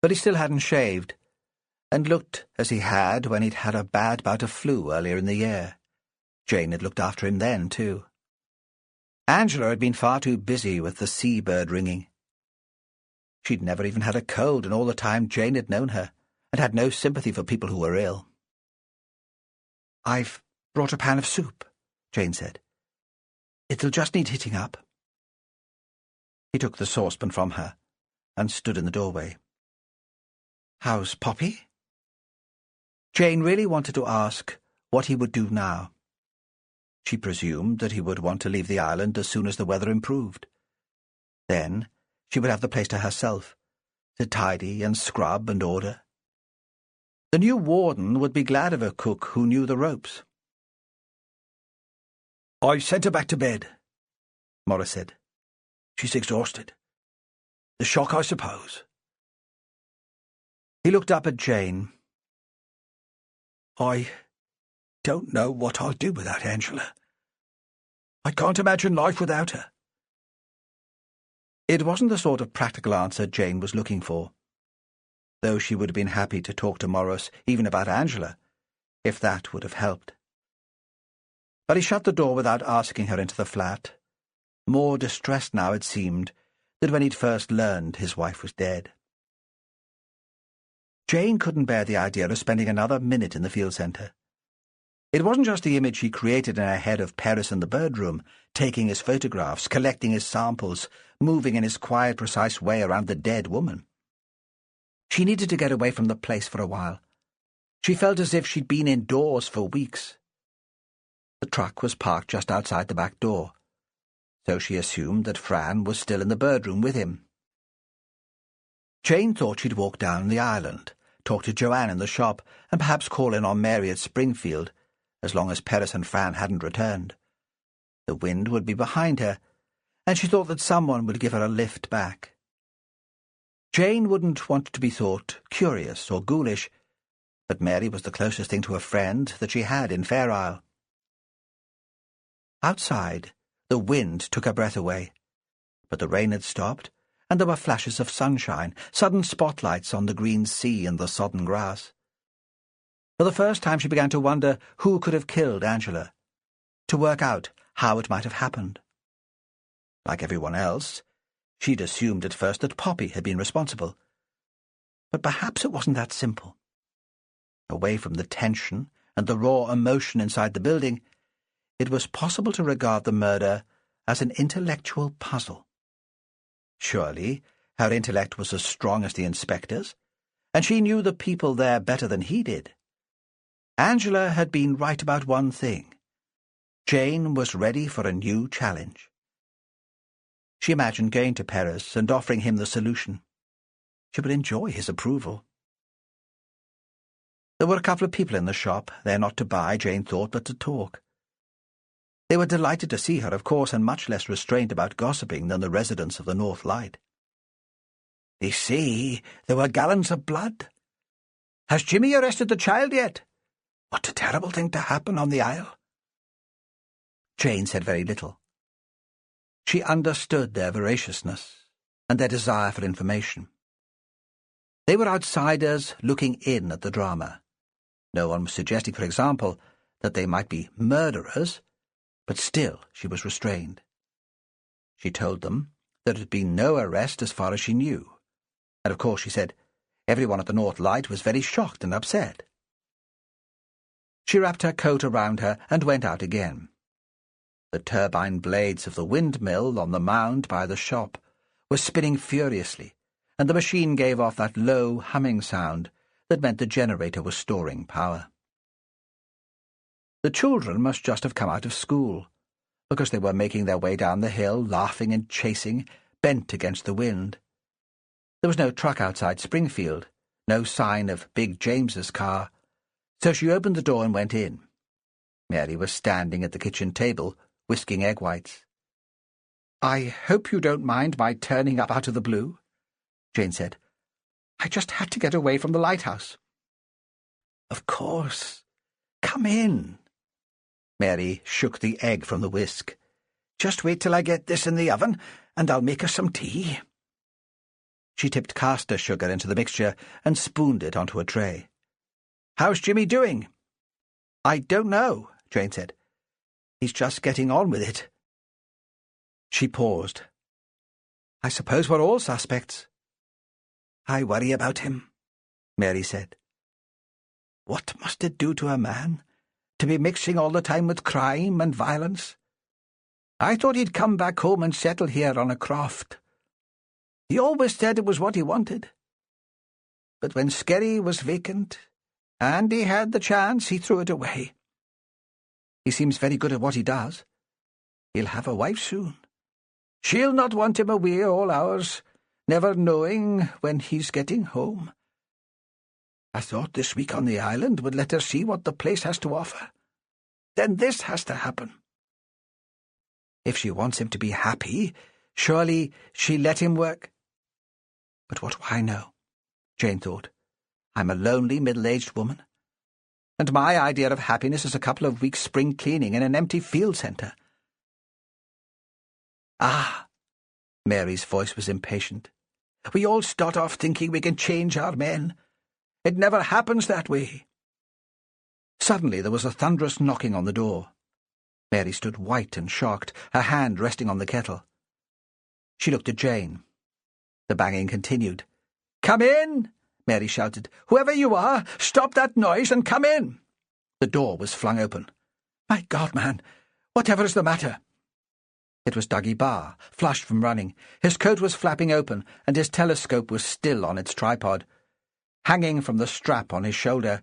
Speaker 1: but he still hadn't shaved, and looked as he had when he'd had a bad bout of flu earlier in the year. Jane had looked after him then, too. Angela had been far too busy with the seabird ringing. She'd never even had a cold in all the time Jane had known her, and had no sympathy for people who were ill. "I've brought a pan of soup," Jane said. "It'll just need heating up." He took the saucepan from her and stood in the doorway. "How's Poppy?" Jane really wanted to ask what he would do now. She presumed that he would want to leave the island as soon as the weather improved. Then she would have the place to herself, to tidy and scrub and order. The new warden would be glad of a cook who knew the ropes. "I sent her back to bed," Morris said. "She's exhausted. The shock, I suppose." He looked up at Jane. "I don't know what I'll do without Angela. I can't imagine life without her." It wasn't the sort of practical answer Jane was looking for, though she would have been happy to talk to Morris even about Angela, if that would have helped. But he shut the door without asking her into the flat, more distressed now, it seemed, than when he'd first learned his wife was dead. Jane couldn't bear the idea of spending another minute in the field centre. It wasn't just the image she created in her head of Perez in the bird room, taking his photographs, collecting his samples, moving in his quiet, precise way around the dead woman. She needed to get away from the place for a while. She felt as if she'd been indoors for weeks. The truck was parked just outside the back door, so she assumed that Fran was still in the bird room with him. Jane thought she'd walk down the island, talk to Joanne in the shop, and perhaps call in on Mary at Springfield, as long as Perez and Fran hadn't returned. The wind would be behind her, and she thought that someone would give her a lift back. Jane wouldn't want to be thought curious or ghoulish, but Mary was the closest thing to a friend that she had in Fair Isle. Outside, the wind took her breath away, but the rain had stopped, and there were flashes of sunshine, sudden spotlights on the green sea and the sodden grass. For the first time she began to wonder who could have killed Angela, to work out how it might have happened. Like everyone else, she'd assumed at first that Poppy had been responsible. But perhaps it wasn't that simple. Away from the tension and the raw emotion inside the building, it was possible to regard the murder as an intellectual puzzle. Surely her intellect was as strong as the inspector's, and she knew the people there better than he did. Angela had been right about one thing. Jane was ready for a new challenge. She imagined going to Perez and offering him the solution. She would enjoy his approval. There were a couple of people in the shop, there not to buy, Jane thought, but to talk. They were delighted to see her, of course, and much less restrained about gossiping than the residents of the North Light. "You see, there were gallons of blood. Has Jimmy arrested the child yet? What a terrible thing to happen on the Isle." Jane said very little. She understood their voraciousness and their desire for information. They were outsiders looking in at the drama. No one was suggesting, for example, that they might be murderers, but still she was restrained. She told them there had been no arrest as far as she knew. And of course, she said, everyone at the North Light was very shocked and upset. She wrapped her coat around her and went out again. The turbine blades of the windmill on the mound by the shop were spinning furiously, and the machine gave off that low, humming sound that meant the generator was storing power. The children must just have come out of school, because they were making their way down the hill, laughing and chasing, bent against the wind. There was no truck outside Springfield, no sign of Big James's car, so she opened the door and went in. Mary was standing at the kitchen table, whisking egg whites. "I hope you don't mind my turning up out of the blue," Jane said. "I just had to get away from the lighthouse." "Of course. Come in." Mary shook the egg from the whisk. "Just wait till I get this in the oven, and I'll make us some tea." She tipped caster sugar into the mixture and spooned it onto a tray. "How's Jimmy doing?" "I don't know," Jane said. "He's just getting on with it." She paused. "I suppose we're all suspects." "I worry about him," Mary said. "What must it do to a man to be mixing all the time with crime and violence? I thought he'd come back home and settle here on a croft. He always said it was what he wanted. But when Skerry was vacant, and he had the chance, he threw it away. He seems very good at what he does. He'll have a wife soon. She'll not want him away all hours, never knowing when he's getting home. I thought this week on the island would let her see what the place has to offer. Then this has to happen. If she wants him to be happy, surely she'll let him work. But what do I know? Jane thought. I'm a lonely, middle-aged woman, and my idea of happiness is a couple of weeks' spring cleaning in an empty field centre. "Ah," Mary's voice was impatient. "We all start off thinking we can change our men. It never happens that way." Suddenly there was a thunderous knocking on the door. Mary stood white and shocked, her hand resting on the kettle. She looked at Jane. The banging continued. "Come in!" Mary shouted. "Whoever you are, stop that noise and come in!" The door was flung open. "My God, man, whatever is the matter?" It was Dougie Barr, flushed from running. His coat was flapping open, and his telescope was still on its tripod. Hanging from the strap on his shoulder,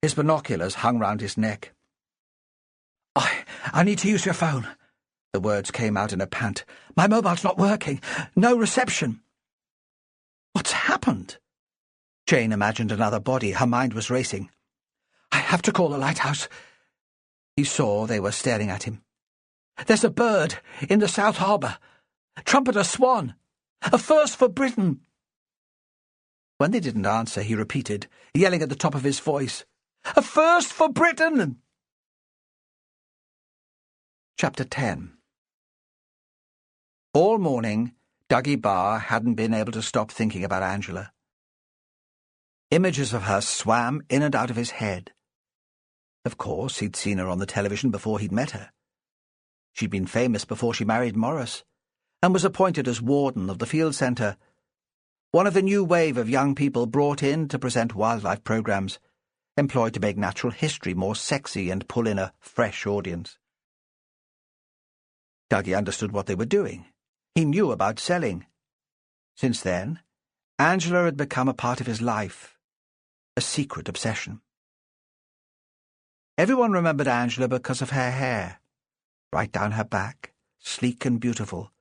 Speaker 1: his binoculars hung round his neck. I need to use your phone." The words came out in a pant. "My mobile's not working. No reception." "What's happened?" Jane imagined another body. Her mind was racing. "I have to call the lighthouse." He saw they were staring at him. "There's a bird in the South Harbour. Trumpeter swan. A first for Britain." When they didn't answer, he repeated, yelling at the top of his voice, "A first for Britain!" Chapter 10. All morning, Dougie Barr hadn't been able to stop thinking about Angela. Images of her swam in and out of his head. Of course, he'd seen her on the television before he'd met her. She'd been famous before she married Morris, and was appointed as warden of the field centre, one of the new wave of young people brought in to present wildlife programmes, employed to make natural history more sexy and pull in a fresh audience. Dougie understood what they were doing. He knew about selling. Since then, Angela had become a part of his life, a secret obsession. Everyone remembered Angela because of her hair, right down her back, sleek and beautiful,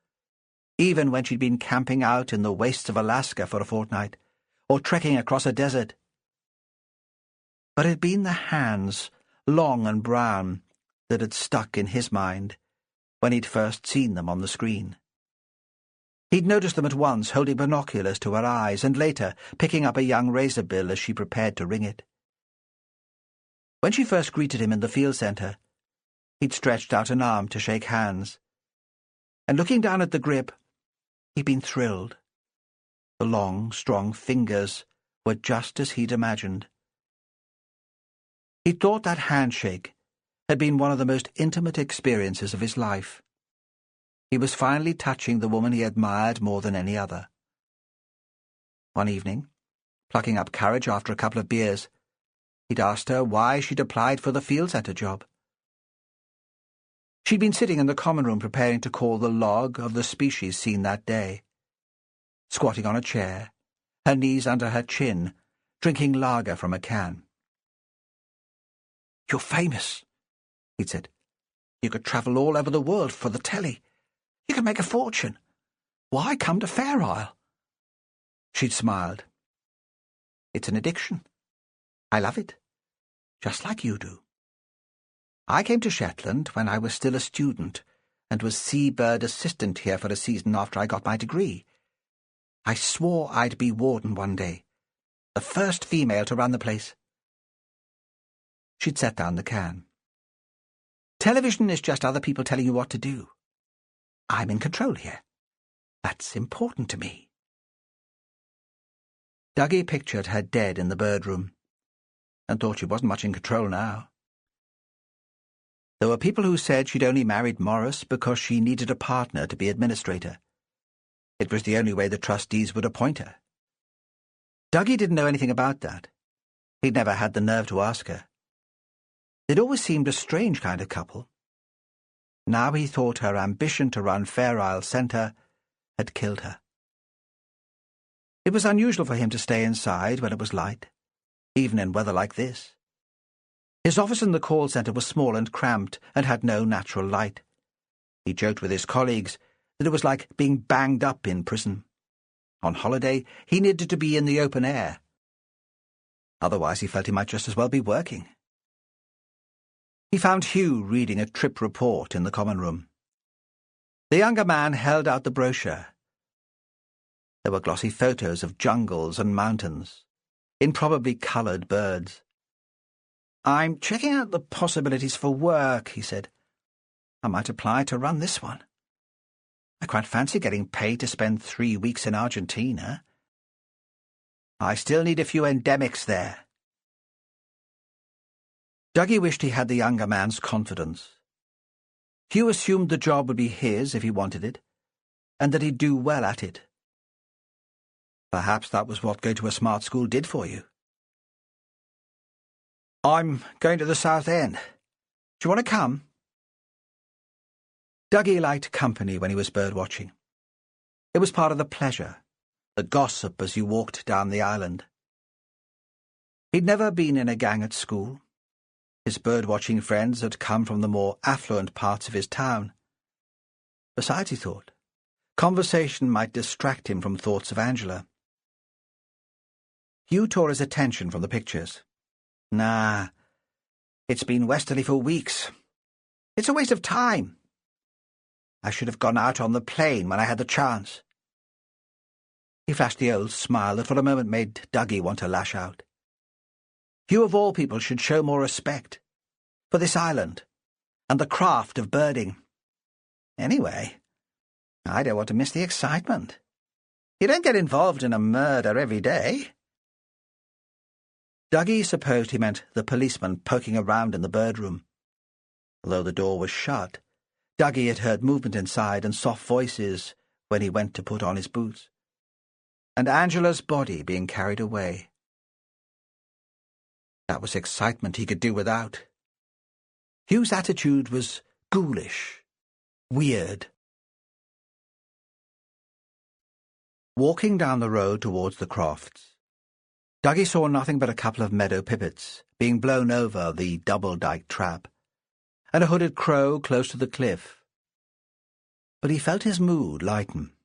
Speaker 1: even when she'd been camping out in the wastes of Alaska for a fortnight, or trekking across a desert. But it had been the hands, long and brown, that had stuck in his mind when he'd first seen them on the screen. He'd noticed them at once, holding binoculars to her eyes, and later picking up a young razor bill as she prepared to ring it. When she first greeted him in the field centre, he'd stretched out an arm to shake hands, and looking down at the grip, he'd been thrilled. The long, strong fingers were just as he'd imagined. He thought that handshake had been one of the most intimate experiences of his life. He was finally touching the woman he admired more than any other. One evening, plucking up courage after a couple of beers, he'd asked her why she'd applied for the field centre job. She'd been sitting in the common room preparing to call the log of the species seen that day, squatting on a chair, her knees under her chin, drinking lager from a can. "You're famous," he'd said. "You could travel all over the world for the telly. You could make a fortune. Why come to Fair Isle?" She'd smiled. "It's an addiction. I love it, just like you do. I came to Shetland when I was still a student and was seabird assistant here for a season after I got my degree. I swore I'd be warden one day, the first female to run the place." She'd set down the can. "Television is just other people telling you what to do. I'm in control here. That's important to me." Dougie pictured her dead in the bird room and thought she wasn't much in control now. There were people who said she'd only married Morris because she needed a partner to be administrator. It was the only way the trustees would appoint her. Dougie didn't know anything about that. He'd never had the nerve to ask her. They'd always seemed a strange kind of couple. Now he thought her ambition to run Fair Isle Centre had killed her. It was unusual for him to stay inside when it was light, even in weather like this. His office in the call centre was small and cramped and had no natural light. He joked with his colleagues that it was like being banged up in prison. On holiday, he needed to be in the open air. Otherwise, he felt he might just as well be working. He found Hugh reading a trip report in the common room. The younger man held out the brochure. There were glossy photos of jungles and mountains, improbably coloured birds. "I'm checking out the possibilities for work," he said. "I might apply to run this one. I quite fancy getting paid to spend 3 weeks in Argentina. I still need a few endemics there." Dougie wished he had the younger man's confidence. Hugh assumed the job would be his if he wanted it, and that he'd do well at it. Perhaps that was what going to a smart school did for you. "I'm going to the South End. Do you want to come?" Dougie liked company when he was bird-watching. It was part of the pleasure, the gossip as you walked down the island. He'd never been in a gang at school. His bird-watching friends had come from the more affluent parts of his town. Besides, he thought, conversation might distract him from thoughts of Angela. Hugh tore his attention from the pictures. "Nah, it's been westerly for weeks. It's a waste of time. I should have gone out on the plain when I had the chance." He flashed the old smile that for a moment made Dougie want to lash out. Hugh of all people should show more respect for this island and the craft of birding. Anyway, I don't want to miss the excitement. You don't get involved in a murder every day. Dougie supposed he meant the policeman poking around in the bird room. Although the door was shut, Dougie had heard movement inside and soft voices when he went to put on his boots, and Angela's body being carried away. That was excitement he could do without. Hugh's attitude was ghoulish, weird. Walking down the road towards the Crofts, Dougie saw nothing but a couple of meadow pipits being blown over the double-dyke trap, and a hooded crow close to the cliff. But he felt his mood lighten.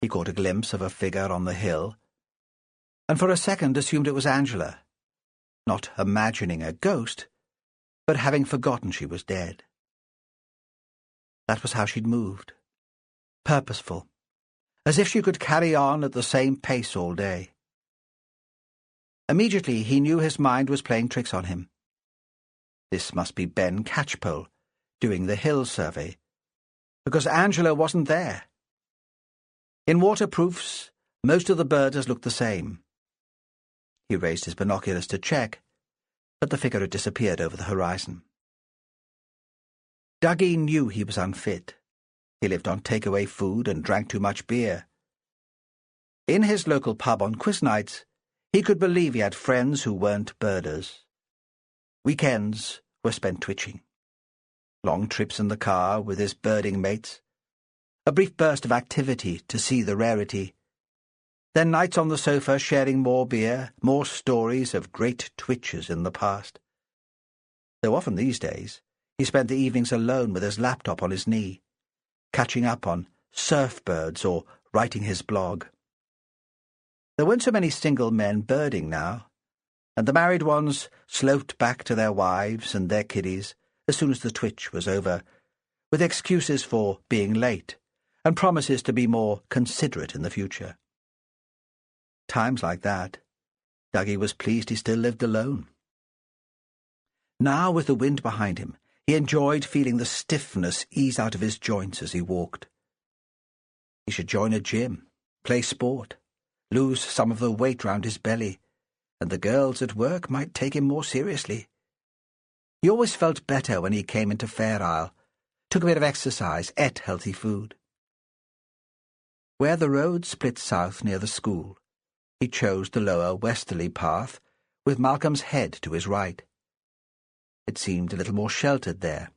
Speaker 1: He caught a glimpse of a figure on the hill, and for a second assumed it was Angela, not imagining a ghost, but having forgotten she was dead. That was how she'd moved, purposeful, as if she could carry on at the same pace all day. Immediately he knew his mind was playing tricks on him. This must be Ben Catchpole, doing the hill survey, because Angela wasn't there. In waterproofs, most of the birders looked the same. He raised his binoculars to check, but the figure had disappeared over the horizon. Dougie knew he was unfit. He lived on takeaway food and drank too much beer. In his local pub on quiz nights, he could believe he had friends who weren't birders. Weekends were spent twitching. Long trips in the car with his birding mates. A brief burst of activity to see the rarity. Then nights on the sofa sharing more beer, more stories of great twitchers in the past. Though often these days, he spent the evenings alone with his laptop on his knee, catching up on surfbirds or writing his blog. There weren't so many single men birding now, and the married ones sloped back to their wives and their kiddies as soon as the twitch was over, with excuses for being late and promises to be more considerate in the future. Times like that, Dougie was pleased he still lived alone. Now, with the wind behind him, he enjoyed feeling the stiffness ease out of his joints as he walked. He should join a gym, play sport, lose some of the weight round his belly, and the girls at work might take him more seriously. He always felt better when he came into Fair Isle, took a bit of exercise, ate healthy food. Where the road split south near the school, he chose the lower westerly path, with Malcolm's Head to his right. It seemed a little more sheltered there,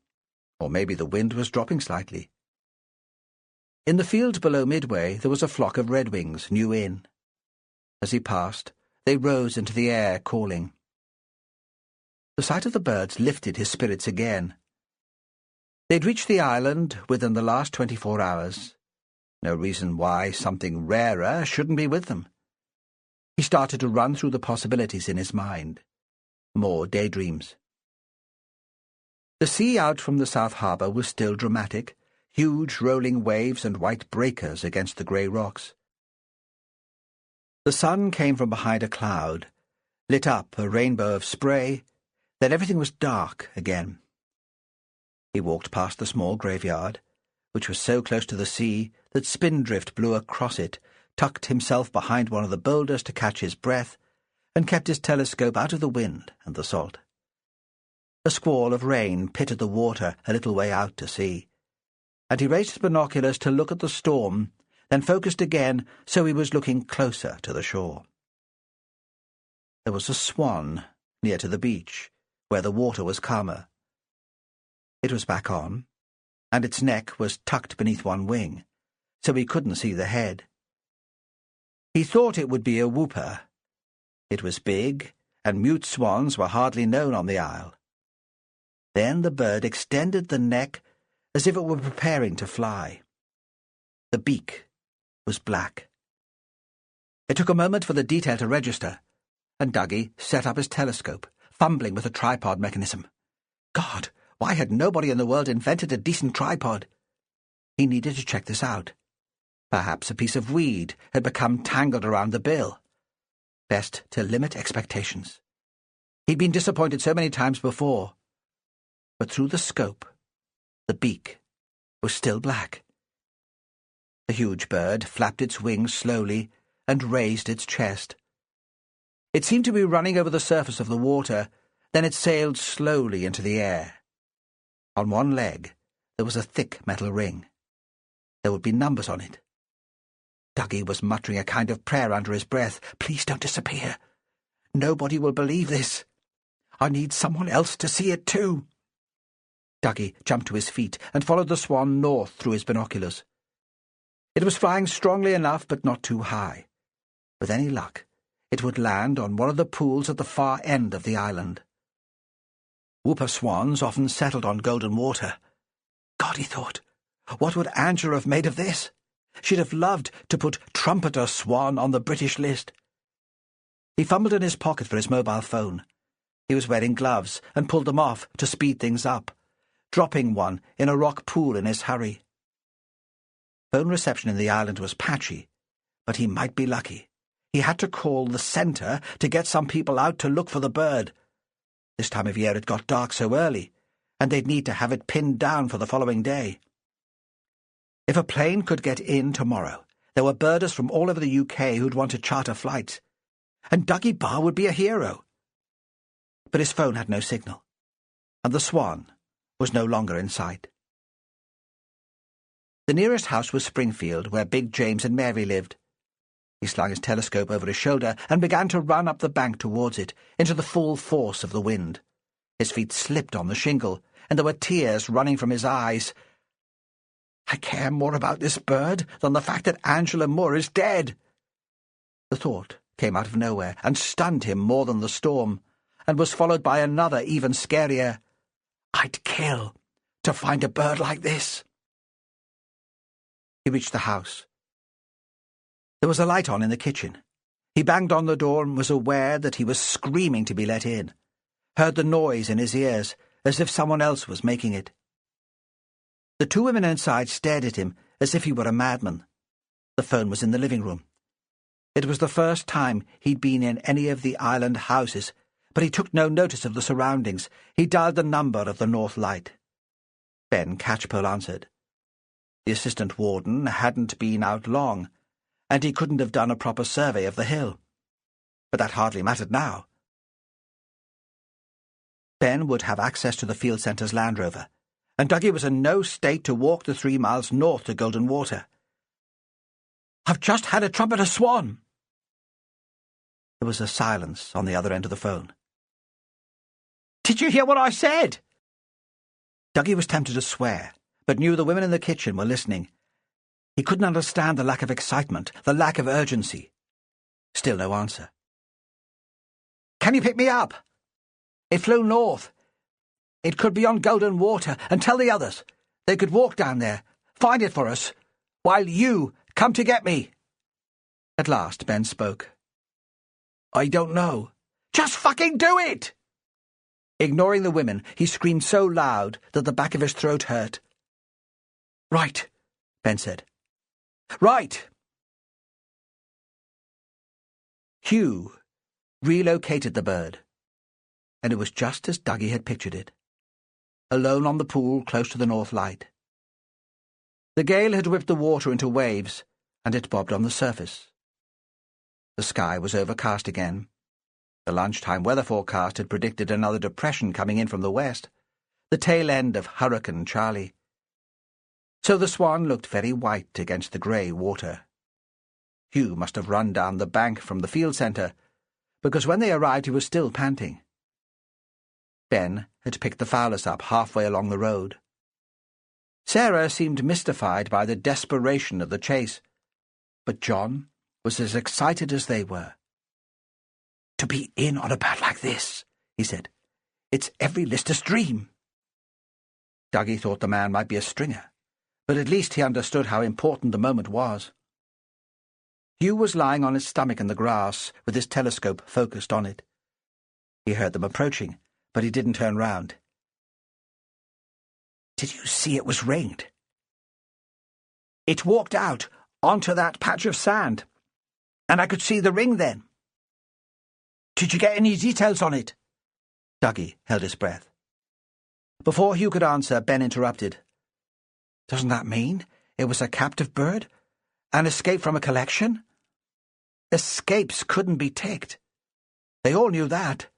Speaker 1: or maybe the wind was dropping slightly. In the field below Midway there was a flock of redwings, new in. As he passed, they rose into the air, calling. The sight of the birds lifted his spirits again. They'd reached the island within the last 24 hours. No reason why something rarer shouldn't be with them. He started to run through the possibilities in his mind. More daydreams. The sea out from the South Harbour was still dramatic, huge rolling waves and white breakers against the grey rocks. The sun came from behind a cloud, lit up a rainbow of spray, then everything was dark again. He walked past the small graveyard, which was so close to the sea that Spindrift blew across it, tucked himself behind one of the boulders to catch his breath, and kept his telescope out of the wind and the salt. A squall of rain pitted the water a little way out to sea, and he raised his binoculars to look at the storm, then focused again so he was looking closer to the shore. There was a swan near to the beach, where the water was calmer. It was back on, and its neck was tucked beneath one wing, so he couldn't see the head. He thought it would be a whooper. It was big, and mute swans were hardly known on the isle. Then the bird extended the neck as if it were preparing to fly. The beak was black. It took a moment for the detail to register, and Dougie set up his telescope, fumbling with the tripod mechanism. God, why had nobody in the world invented a decent tripod? He needed to check this out. Perhaps a piece of weed had become tangled around the bill. Best to limit expectations. He'd been disappointed so many times before. But through the scope, the beak was still black. The huge bird flapped its wings slowly and raised its chest. It seemed to be running over the surface of the water, then it sailed slowly into the air. On one leg there was a thick metal ring. There would be numbers on it. Dougie was muttering a kind of prayer under his breath. Please don't disappear. Nobody will believe this. I need someone else to see it too. Dougie jumped to his feet and followed the swan north through his binoculars. It was flying strongly enough, but not too high. With any luck, it would land on one of the pools at the far end of the island. Whooper swans often settled on golden water. God, he thought, what would Angela have made of this? She'd have loved to put trumpeter swan on the British list. He fumbled in his pocket for his mobile phone. He was wearing gloves and pulled them off to speed things up, dropping one in a rock pool in his hurry. Phone reception in the island was patchy, but he might be lucky. He had to call the centre to get some people out to look for the bird. This time of year it got dark so early, and they'd need to have it pinned down for the following day. If a plane could get in tomorrow, there were birders from all over the UK who'd want to charter flights, and Dougie Barr would be a hero. But his phone had no signal, and the swan was no longer in sight. The nearest house was Springfield, where Big James and Mary lived. He slung his telescope over his shoulder and began to run up the bank towards it, into the full force of the wind. His feet slipped on the shingle, and there were tears running from his eyes. "I care more about this bird than the fact that Angela Moore is dead." The thought came out of nowhere and stunned him more than the storm, and was followed by another even scarier. "I'd kill to find a bird like this." He reached the house. There was a light on in the kitchen. He banged on the door and was aware that he was screaming to be let in, heard the noise in his ears, as if someone else was making it. The two women inside stared at him as if he were a madman. The phone was in the living room. It was the first time he'd been in any of the island houses, but he took no notice of the surroundings. He dialed the number of the North Light. Ben Catchpole answered. The assistant warden hadn't been out long, and he couldn't have done a proper survey of the hill. But that hardly mattered now. Ben would have access to the field centre's Land Rover, and Dougie was in no state to walk the 3 miles north to Golden Water. "I've just had a trumpeter swan." There was a silence on the other end of the phone. "Did you hear what I said?" Dougie was tempted to swear, but knew the women in the kitchen were listening. He couldn't understand the lack of excitement, the lack of urgency. Still no answer. "Can you pick me up? It flew north. It could be on Golden Water, and tell the others. They could walk down there, find it for us, while you come to get me." At last Ben spoke. "I don't know." "Just fucking do it!" Ignoring the women, he screamed so loud that the back of his throat hurt. "Right," Ben said. "Right." Hugh relocated the bird, and it was just as Dougie had pictured it, alone on the pool close to the North Light. The gale had whipped the water into waves, and it bobbed on the surface. The sky was overcast again. The lunchtime weather forecast had predicted another depression coming in from the west, the tail end of Hurricane Charlie. So the swan looked very white against the grey water. Hugh must have run down the bank from the field centre, because when they arrived he was still panting. Ben had picked the Fowlers up halfway along the road. Sarah seemed mystified by the desperation of the chase, but John was as excited as they were. "To be in on a bat like this," he said. "It's every lister's dream." Dougie thought the man might be a stringer, but at least he understood how important the moment was. Hugh was lying on his stomach in the grass, with his telescope focused on it. He heard them approaching, but he didn't turn round. "Did you see it was ringed?" "It walked out onto that patch of sand, and I could see the ring then." "Did you get any details on it?" Dougie held his breath. Before Hugh could answer, Ben interrupted. "Doesn't that mean it was a captive bird? An escape from a collection?" Escapes couldn't be ticked. They all knew that.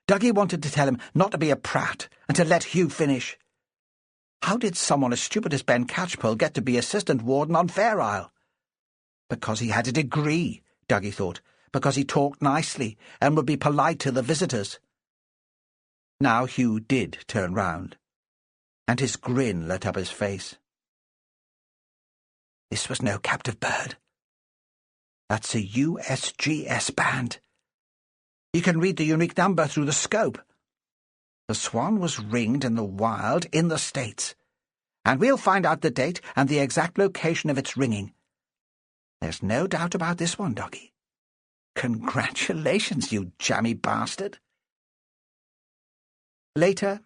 Speaker 1: Dougie wanted to tell him not to be a prat and to let Hugh finish. How did someone as stupid as Ben Catchpole get to be assistant warden on Fair Isle? Because he had a degree, Dougie thought, because he talked nicely and would be polite to the visitors. Now Hugh did turn round, and his grin lit up his face. This was no captive bird. That's a USGS band. You can read the unique number through the scope. The swan was ringed in the wild in the States, and we'll find out the date and the exact location of its ringing. There's no doubt about this one, Dougie. Congratulations, you jammy bastard. Later,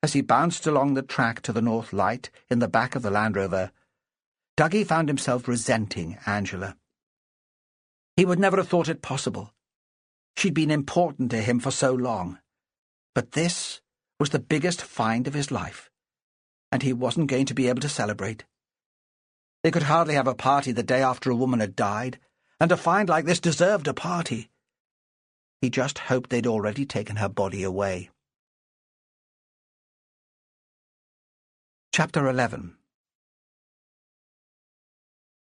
Speaker 1: as he bounced along the track to the North Light in the back of the Land Rover, Dougie found himself resenting Angela. He would never have thought it possible. She'd been important to him for so long. But this was the biggest find of his life, and he wasn't going to be able to celebrate. They could hardly have a party the day after a woman had died, and a find like this deserved a party. He just hoped they'd already taken her body away. Chapter 11.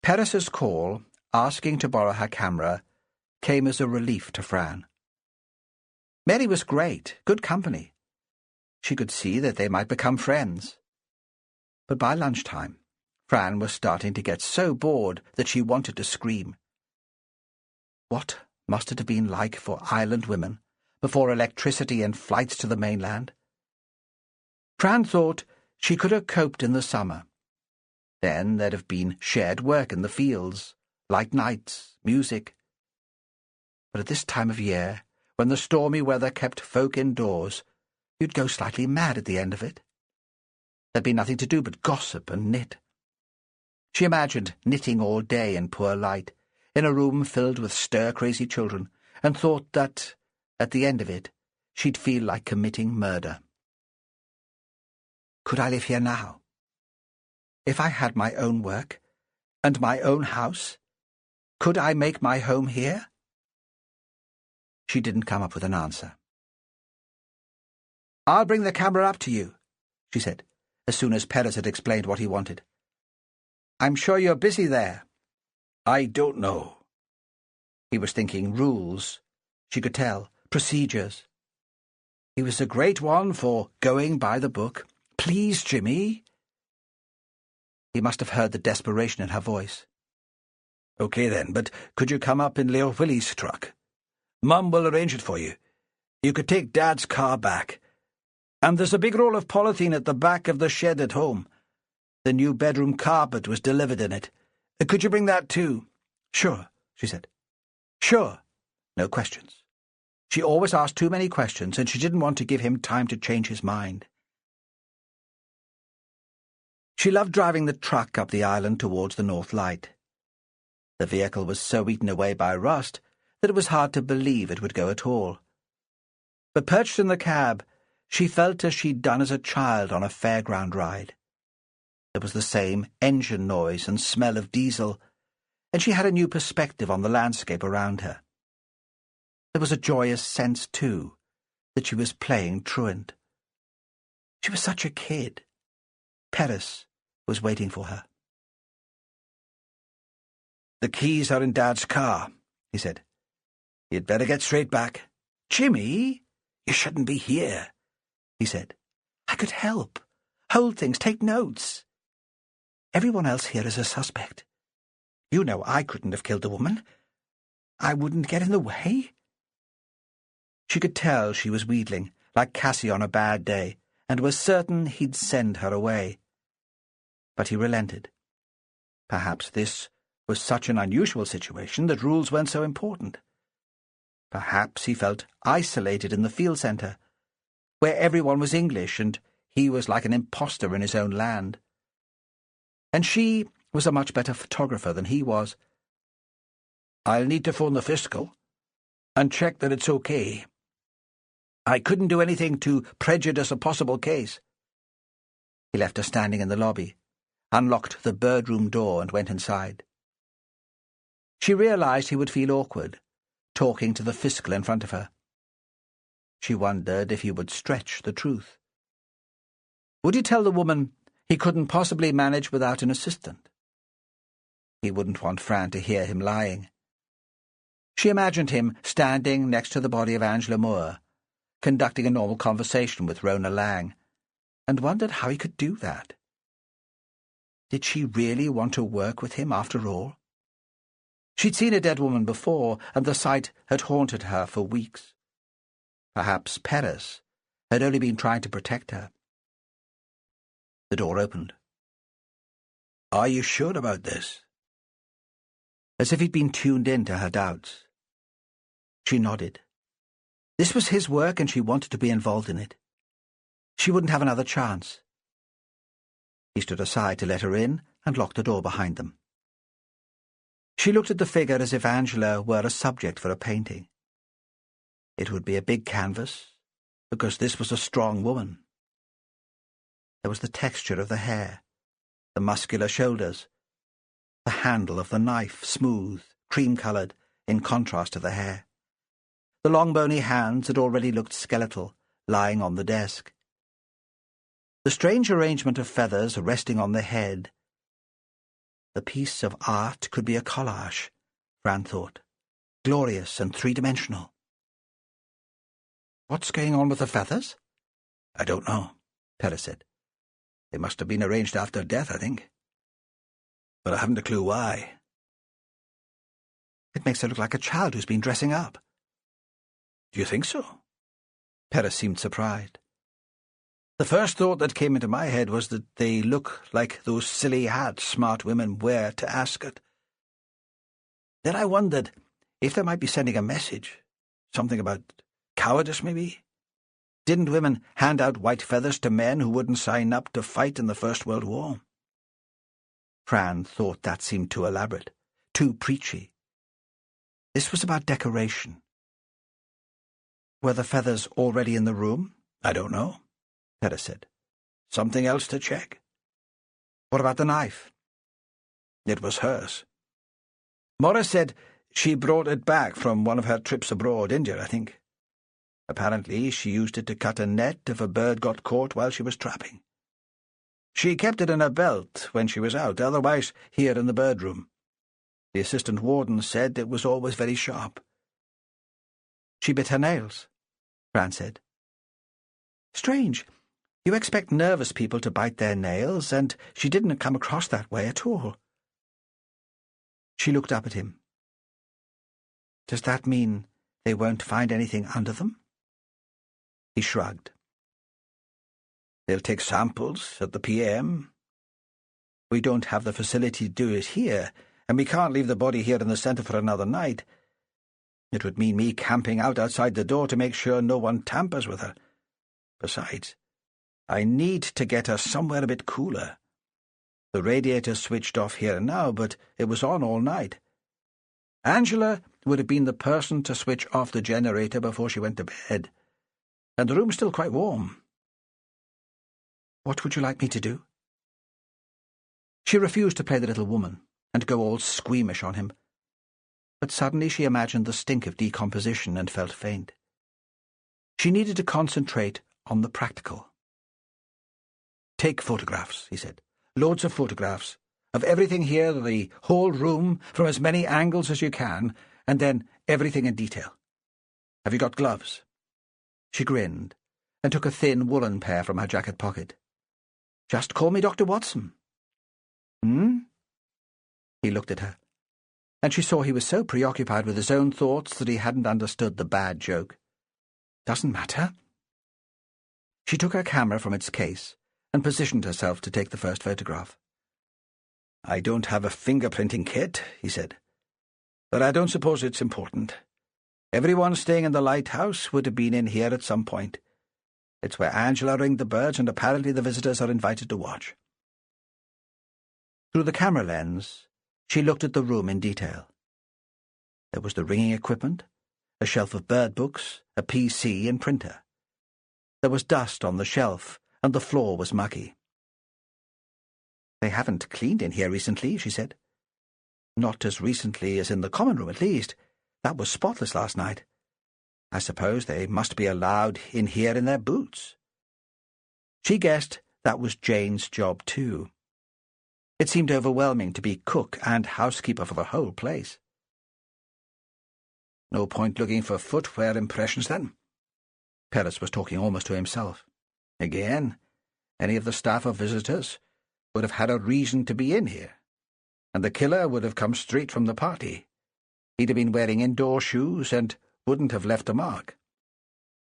Speaker 1: Perez's call, asking to borrow her camera, came as a relief to Fran. Mary was great, good company. She could see that they might become friends. But by lunchtime, Fran was starting to get so bored that she wanted to scream. What must it have been like for island women before electricity and flights to the mainland? Fran thought she could have coped in the summer. Then there'd have been shared work in the fields, light nights, music. But at this time of year, when the stormy weather kept folk indoors, you'd go slightly mad at the end of it. There'd be nothing to do but gossip and knit. She imagined knitting all day in poor light, in a room filled with stir-crazy children, and thought that, at the end of it, she'd feel like committing murder. Could I live here now? If I had my own work, and my own house, could I make my home here? She didn't come up with an answer. "I'll bring the camera up to you," she said, as soon as Perez had explained what he wanted. "I'm sure you're busy there." "I don't know." He was thinking rules. She could tell. Procedures. He was a great one for going by the book. "Please, Jimmy." He must have heard the desperation in her voice. "Okay then, but could you come up in Leo Willie's truck? Mum will arrange it for you. You could take Dad's car back. And there's a big roll of polythene at the back of the shed at home. The new bedroom carpet was delivered in it. Could you bring that too?" "Sure," she said. "Sure." No questions. She always asked too many questions, and she didn't want to give him time to change his mind. She loved driving the truck up the island towards the North Light. The vehicle was so eaten away by rust that it was hard to believe it would go at all. But perched in the cab, she felt as she'd done as a child on a fairground ride. There was the same engine noise and smell of diesel, and she had a new perspective on the landscape around her. There was a joyous sense, too, that she was playing truant. She was such a kid. Perez was waiting for her. "The keys are in Dad's car," he said. "You'd better get straight back." "Jimmy, you shouldn't be here," he said. "I could help. Hold things, take notes. Everyone else here is a suspect. You know I couldn't have killed the woman. I wouldn't get in the way." She could tell she was wheedling, like Cassie on a bad day, and was certain he'd send her away. But he relented. Perhaps this was such an unusual situation that rules weren't so important. Perhaps he felt isolated in the field centre, where everyone was English and he was like an imposter in his own land. And she was a much better photographer than he was. "I'll need to phone the fiscal and check that it's okay. I couldn't do anything to prejudice a possible case." He left her standing in the lobby, unlocked the birdroom door and went inside. She realized he would feel awkward, talking to the fiscal in front of her. She wondered if he would stretch the truth. Would he tell the woman he couldn't possibly manage without an assistant? He wouldn't want Fran to hear him lying. She imagined him standing next to the body of Angela Moore, conducting a normal conversation with Rona Lang, and wondered how he could do that. Did she really want to work with him after all? She'd seen a dead woman before, and the sight had haunted her for weeks. Perhaps Perez had only been trying to protect her. The door opened. "Are you sure about this?" As if he'd been tuned in to her doubts. She nodded. This was his work, and she wanted to be involved in it. She wouldn't have another chance. He stood aside to let her in and locked the door behind them. She looked at the figure as if Angela were a subject for a painting. It would be a big canvas, because this was a strong woman. There was the texture of the hair, the muscular shoulders, the handle of the knife, smooth, cream-coloured, in contrast to the hair. The long bony hands had already looked skeletal, lying on the desk. The strange arrangement of feathers resting on the head. The piece of art could be a collage, Fran thought, glorious and three-dimensional. What's going on with the feathers? I don't know, Perez said. They must have been arranged after death, I think. But I haven't a clue why. It makes her look like a child who's been dressing up. Do you think so? Perez seemed surprised. The first thought that came into my head was that they look like those silly hats smart women wear to Ascot. Then I wondered if they might be sending a message, something about cowardice, maybe. Didn't women hand out white feathers to men who wouldn't sign up to fight in the First World War? Fran thought that seemed too elaborate, too preachy. This was about decoration. Were the feathers already in the room? I don't know, Perez said. Something else to check. What about the knife? It was hers. Morris said she brought it back from one of her trips abroad, India, I think. Apparently she used it to cut a net if a bird got caught while she was trapping. She kept it in her belt when she was out, otherwise here in the bird room. The assistant warden said it was always very sharp. She bit her nails, Fran said. Strange. You expect nervous people to bite their nails, and she didn't come across that way at all. She looked up at him. Does that mean they won't find anything under them? He shrugged. They'll take samples at the PM. We don't have the facility to do it here, and we can't leave the body here in the centre for another night. It would mean me camping out outside the door to make sure no one tampers with her. Besides, I need to get her somewhere a bit cooler. The radiator's switched off here now, but it was on all night. Angela would have been the person to switch off the generator before she went to bed, and the room's still quite warm. What would you like me to do? She refused to play the little woman and go all squeamish on him, but suddenly she imagined the stink of decomposition and felt faint. She needed to concentrate on the practical. Take photographs, he said. Loads of photographs. Of everything here, the whole room, from as many angles as you can, and then everything in detail. Have you got gloves? She grinned, and took a thin woolen pair from her jacket pocket. Just call me Dr. Watson. Hmm? He looked at her, and she saw he was so preoccupied with his own thoughts that he hadn't understood the bad joke. Doesn't matter. She took her camera from its case and positioned herself to take the first photograph. I don't have a fingerprinting kit, he said, but I don't suppose it's important. Everyone staying in the lighthouse would have been in here at some point. It's where Angela ringed the birds, and apparently the visitors are invited to watch. Through the camera lens, she looked at the room in detail. There was the ringing equipment, a shelf of bird books, a PC and printer. There was dust on the shelf, and the floor was muggy. They haven't cleaned in here recently, she said. Not as recently as in the common room, at least. That was spotless last night. I suppose they must be allowed in here in their boots. She guessed that was Jane's job too. It seemed overwhelming to be cook and housekeeper for the whole place. No point looking for footwear impressions, then? Perez was talking almost to himself. Again, any of the staff or visitors would have had a reason to be in here, and the killer would have come straight from the party. He'd have been wearing indoor shoes and wouldn't have left a mark.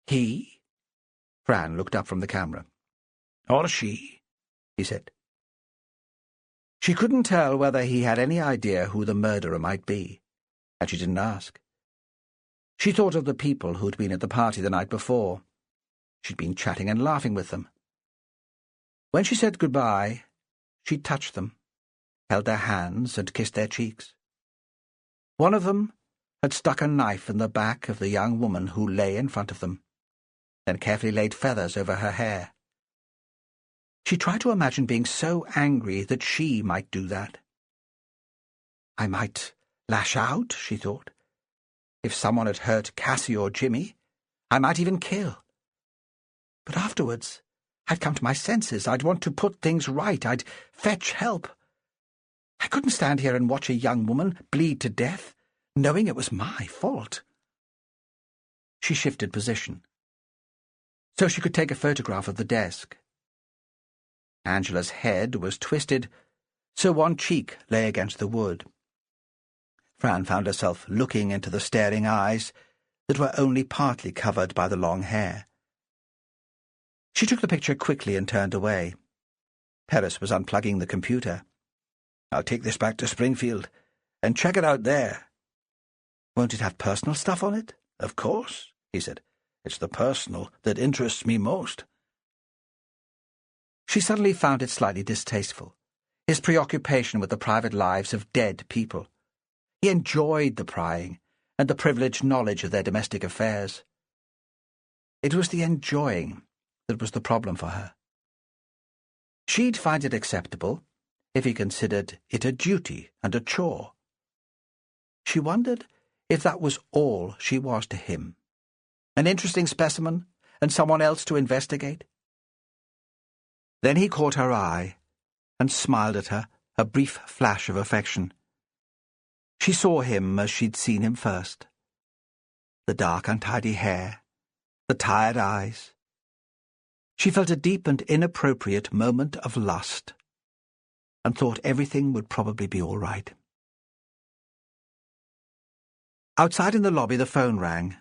Speaker 1: He? Fran looked up from the camera. Or she, he said. She couldn't tell whether he had any idea who the murderer might be, and she didn't ask. She thought of the people who'd been at the party the night before. She'd been chatting and laughing with them. When she said goodbye, she touched them, held their hands and kissed their cheeks. One of them had stuck a knife in the back of the young woman who lay in front of them, then carefully laid feathers over her hair. She tried to imagine being so angry that she might do that. I might lash out, she thought. If someone had hurt Cassie or Jimmy, I might even kill. But afterwards, I'd come to my senses. I'd want to put things right. I'd fetch help.
Speaker 2: I couldn't stand here and watch a young woman bleed to death, knowing it was my fault. She shifted position, so she could take a photograph of the desk. Angela's head was twisted, so one cheek lay against the wood. Fran found herself looking into the staring eyes that were only partly covered by the long hair. She took the picture quickly and turned away. Perez was unplugging the computer. "I'll take this back to Springfield and check it out there." "Won't it have personal stuff on it?" "Of course," he said. "It's the personal that interests me most." She suddenly found it slightly distasteful, his preoccupation with the private lives of dead people. He enjoyed the prying and the privileged knowledge of their domestic affairs. It was the enjoying that was the problem for her. She'd find it acceptable if he considered it a duty and a chore. She wondered if that was all she was to him, an interesting specimen and someone else to investigate. Then he caught her eye and smiled at her, a brief flash of affection. She saw him as she'd seen him first. The dark, untidy hair, the tired eyes. She felt a deep and inappropriate moment of lust, and thought everything would probably be all right. Outside in the lobby, the phone rang.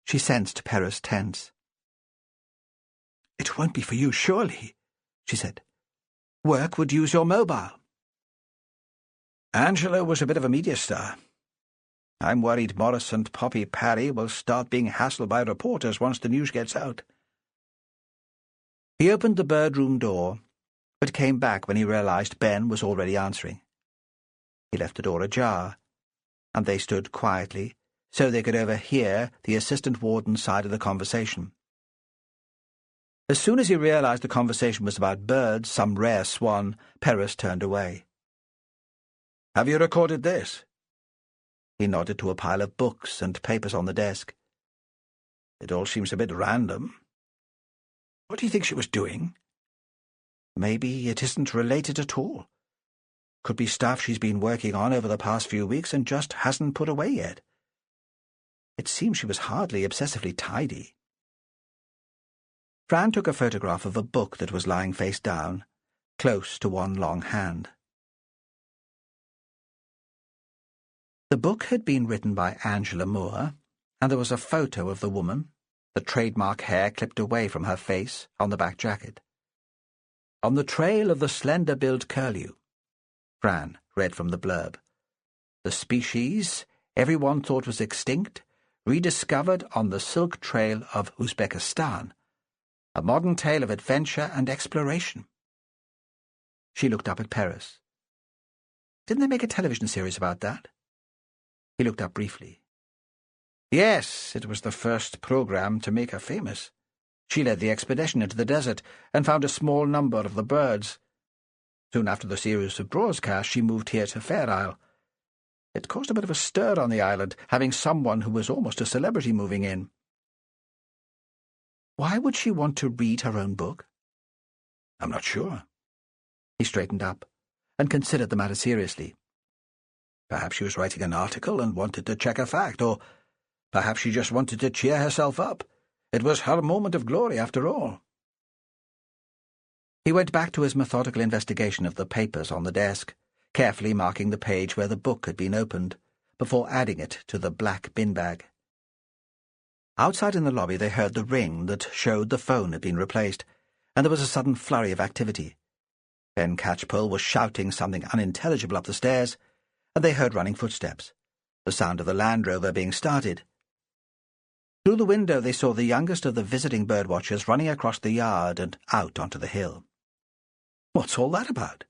Speaker 2: She sensed Perez tense. "It won't be for you, surely," she said. "Work would use your mobile." "Angela was a bit of a media star. I'm worried Morris and Poppy Parry will start being hassled by reporters once the news gets out." He opened the bird room door, but came back when he realized Ben was already answering. He left the door ajar, and they stood quietly so they could overhear the assistant warden's side of the conversation. As soon as he realized the conversation was about birds, some rare swan, Perez turned away. "Have you recorded this?" He nodded to a pile of books and papers on the desk. "It all seems a bit random. What do you think she was doing?" "Maybe it isn't related at all. Could be stuff she's been working on over the past few weeks and just hasn't put away yet. It seems she was hardly obsessively tidy." Fran took a photograph of a book that was lying face down, close to one long hand. The book had been written by Angela Moore, and there was a photo of the woman, the trademark hair clipped away from her face, on the back jacket. "On the trail of the slender-billed curlew," Fran read from the blurb. "The species everyone thought was extinct, rediscovered on the silk trail of Uzbekistan. A modern tale of adventure and exploration." She looked up at Perez. "Didn't they make a television series about that?" He looked up briefly. "Yes, it was the first program to make her famous. She led the expedition into the desert and found a small number of the birds. Soon after the series of broadcasts, she moved here to Fair Isle. It caused a bit of a stir on the island, having someone who was almost a celebrity moving in." "Why would she want to read her own book?" "I'm not sure." He straightened up and considered the matter seriously. Perhaps she was writing an article and wanted to check a fact, or perhaps she just wanted to cheer herself up. It was her moment of glory, after all. He went back to his methodical investigation of the papers on the desk, carefully marking the page where the book had been opened, before adding it to the black bin bag. Outside in the lobby they heard the ring that showed the phone had been replaced, and there was a sudden flurry of activity. Ben Catchpole was shouting something unintelligible up the stairs, and they heard running footsteps, the sound of the Land Rover being started. Through the window they saw the youngest of the visiting birdwatchers running across the yard and out onto the hill. "What's all that about?"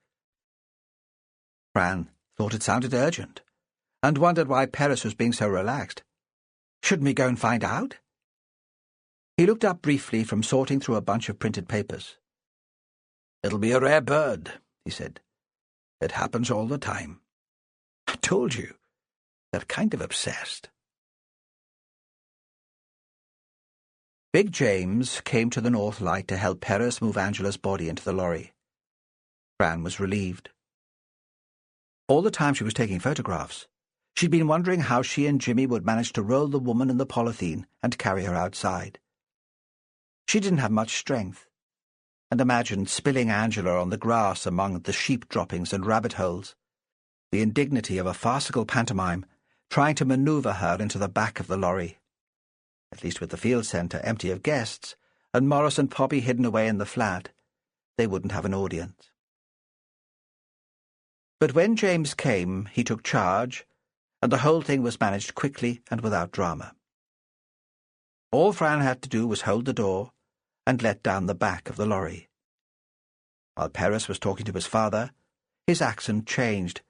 Speaker 2: Fran thought it sounded urgent, and wondered why Perez was being so relaxed. "Shouldn't we go and find out?" He looked up briefly from sorting through a bunch of printed papers. "It'll be a rare bird," he said. "It happens all the time. I told you, they're kind of obsessed." Big James came to the north light to help Perez move Angela's body into the lorry. Fran was relieved.
Speaker 1: All the time she was taking photographs, she'd been wondering how she and Jimmy would manage to roll the woman in the polythene and carry her outside. She didn't have much strength, and imagined spilling Angela on the grass among the sheep droppings and rabbit holes, the indignity of a farcical pantomime trying to maneuver her into the back of the lorry. At least with the field centre empty of guests, and Morris and Poppy hidden away in the flat, they wouldn't have an audience. But when James came, he took charge, and the whole thing was managed quickly and without drama. All Fran had to do was hold the door and let down the back of the lorry. While Perez was talking to his father, his accent changed,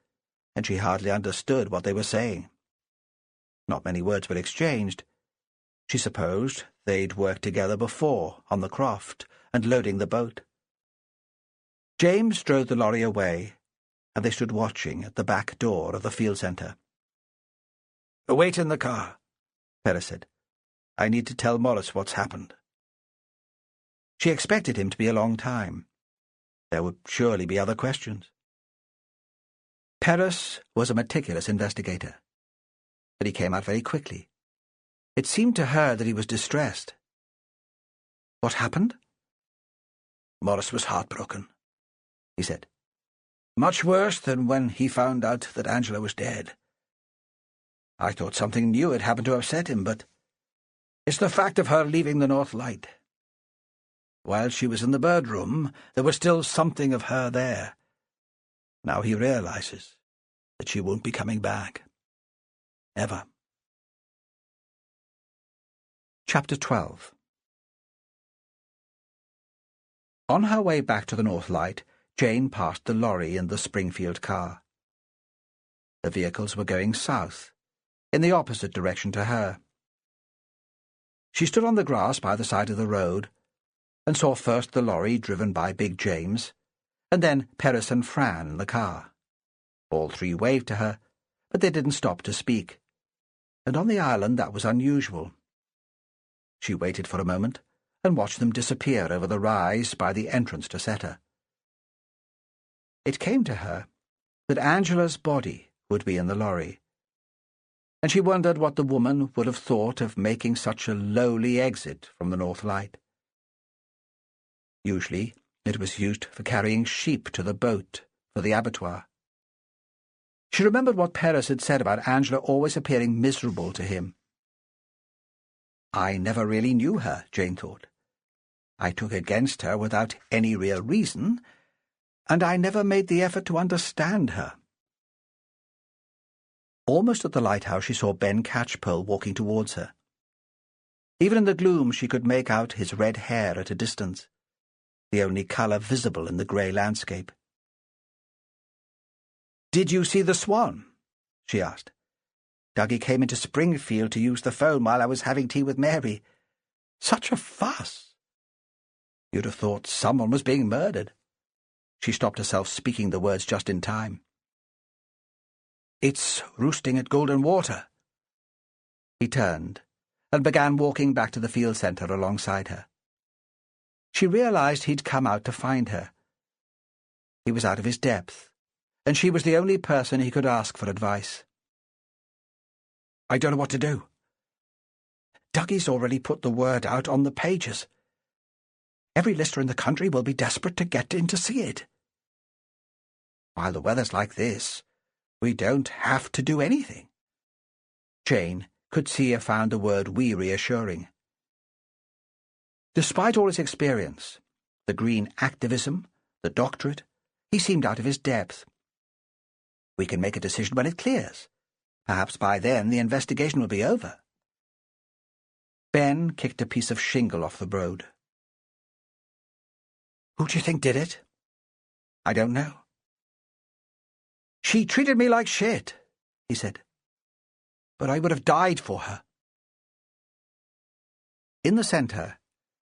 Speaker 1: and she hardly understood what they were saying. Not many words were exchanged. She supposed they'd worked together before on the croft and loading the boat. James drove the lorry away, and they stood watching at the back door of the field centre. "Wait in the car," Perez said. "I need to tell Morris what's happened." She expected him to be a long time. There would surely be other questions. Perez was a meticulous investigator, but he came out very quickly. It seemed to her that he was distressed. "What happened?" "Morris was heartbroken," he said. "Much worse than when he found out that Angela was dead. I thought something new had happened to upset him, but it's the fact of her leaving the North Light. While she was in the bird room, there was still something of her there. Now he realizes that she won't be coming back. Ever." Chapter 12. On her way back to the North Light, Jane passed the lorry and the Springfield car. The vehicles were going south, in the opposite direction to her. She stood on the grass by the side of the road and saw first the lorry driven by Big James, and then Perez and Fran in the car. All three waved to her, but they didn't stop to speak, and on the island that was unusual. She waited for a moment and watched them disappear over the rise by the entrance to Seta. It came to her that Angela's body would be in the lorry, and she wondered what the woman would have thought of making such a lowly exit from the North Light. Usually it was used for carrying sheep to the boat for the abattoir. She remembered what Perez had said about Angela always appearing miserable to him. I never really knew her, Jane thought. I took against her without any real reason, and I never made the effort to understand her. Almost at the lighthouse she saw Ben Catchpole walking towards her. Even in the gloom she could make out his red hair at a distance, the only colour visible in the grey landscape. "Did you see the Swan?" she asked. "Dougie came into Springfield to use the phone while I was having tea with Mary. Such a fuss! You'd have thought someone was being murdered." She stopped herself, speaking the words just in time. "It's roosting at Golden Water." He turned and began walking back to the field centre alongside her. She realized he'd come out to find her. He was out of his depth, and she was the only person he could ask for advice. "I don't know what to do. Dougie's already put the word out on the pages. Every lister in the country will be desperate to get in to see it. While the weather's like this, we don't have to do anything." Jane could see he found the word "we" reassuring. Despite all his experience, the green activism, the doctorate, he seemed out of his depth. "We can make a decision when it clears. Perhaps by then the investigation will be over." Ben kicked a piece of shingle off the road. "Who do you think did it?" "I don't know." "She treated me like shit," he said. "But I would have died for her." In the centre,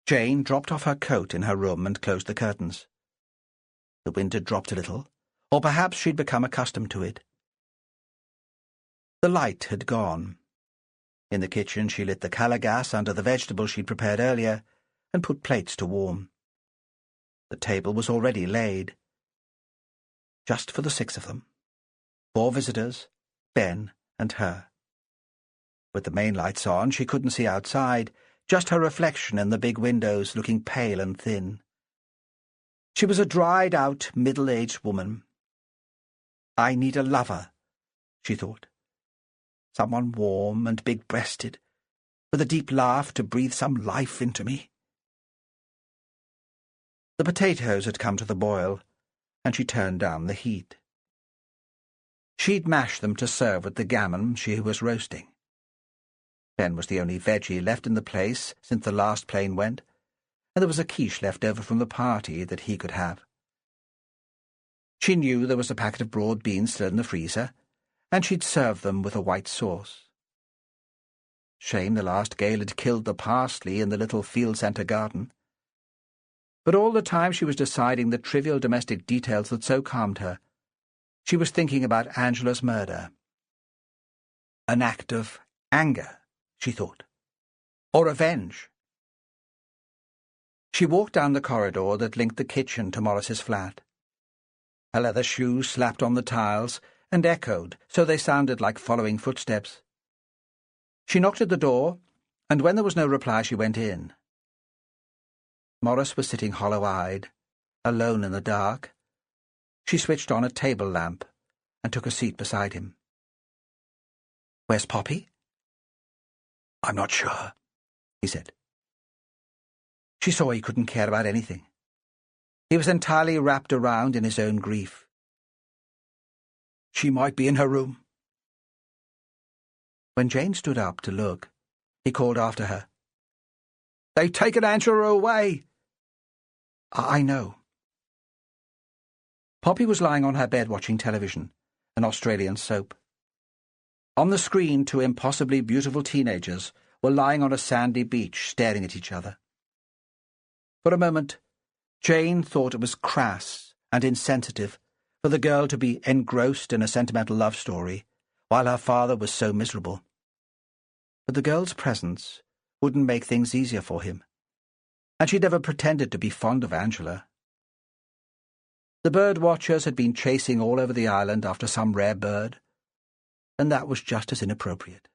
Speaker 1: Jane dropped off her coat in her room and closed the curtains. The wind had dropped a little, or perhaps she'd become accustomed to it. The light had gone. In the kitchen she lit the colour gas under the vegetables she'd prepared earlier and put plates to warm. The table was already laid, just for the 6 of them. 4 visitors, Ben and her. With the main lights on, she couldn't see outside, just her reflection in the big windows looking pale and thin. She was a dried-out, middle-aged woman. I need a lover, she thought. Someone warm and big-breasted, with a deep laugh to breathe some life into me. The potatoes had come to the boil, and she turned down the heat. She'd mashed them to serve with the gammon she was roasting. Ben was the only veggie left in the place since the last plane went, and there was a quiche left over from the party that he could have. She knew there was a packet of broad beans still in the freezer, and she'd serve them with a white sauce. Shame the last gale had killed the parsley in the little field centre garden. But all the time she was deciding the trivial domestic details that so calmed her, she was thinking about Angela's murder. An act of anger, she thought, or revenge. She walked down the corridor that linked the kitchen to Morris's flat. Her leather shoes slapped on the tiles and echoed, so they sounded like following footsteps. She knocked at the door, and when there was no reply she went in. Morris was sitting hollow-eyed, alone in the dark. She switched on a table lamp and took a seat beside him. "Where's Poppy?" "I'm not sure," he said. She saw he couldn't care about anything. He was entirely wrapped around in his own grief. "She might be in her room." When Jane stood up to look, he called after her. "They've taken Angela away." I know." Poppy was lying on her bed watching television, an Australian soap. On the screen, 2 impossibly beautiful teenagers were lying on a sandy beach staring at each other. For a moment, Jane thought it was crass and insensitive for the girl to be engrossed in a sentimental love story while her father was so miserable. But the girl's presence wouldn't make things easier for him, and she'd never pretended to be fond of Angela. The bird watchers had been chasing all over the island after some rare bird, and that was just as inappropriate.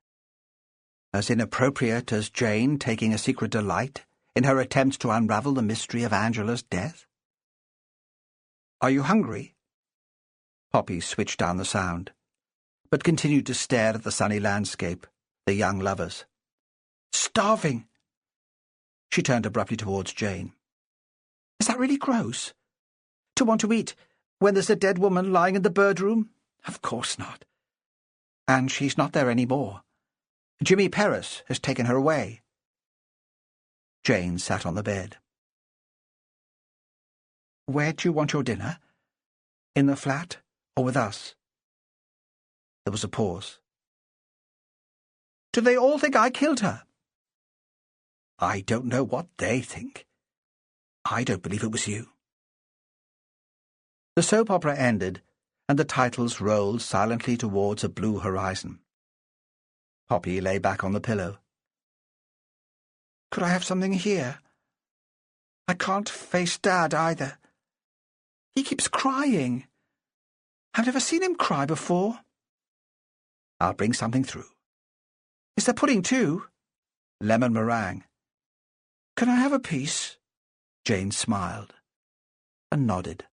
Speaker 1: As inappropriate as Jane taking a secret delight in her attempts to unravel the mystery of Angela's death. "Are you hungry?" Poppy switched down the sound, but continued to stare at the sunny landscape, the young lovers. "Starving." She turned abruptly towards Jane. "Is that really gross? To want to eat when there's a dead woman lying in the bird room? Of course not. And she's not there any more. Jimmy Perez has taken her away." Jane sat on the bed. "Where do you want your dinner? In the flat or with us?" There was a pause. "Do they all think I killed her?" "I don't know what they think. I don't believe it was you." The soap opera ended, and the titles rolled silently towards a blue horizon. Poppy lay back on the pillow. "Could I have something here? I can't face Dad either. He keeps crying. I've never seen him cry before." "I'll bring something through." "Is there pudding too?" "Lemon meringue." "Can I have a piece?" Jane smiled and nodded.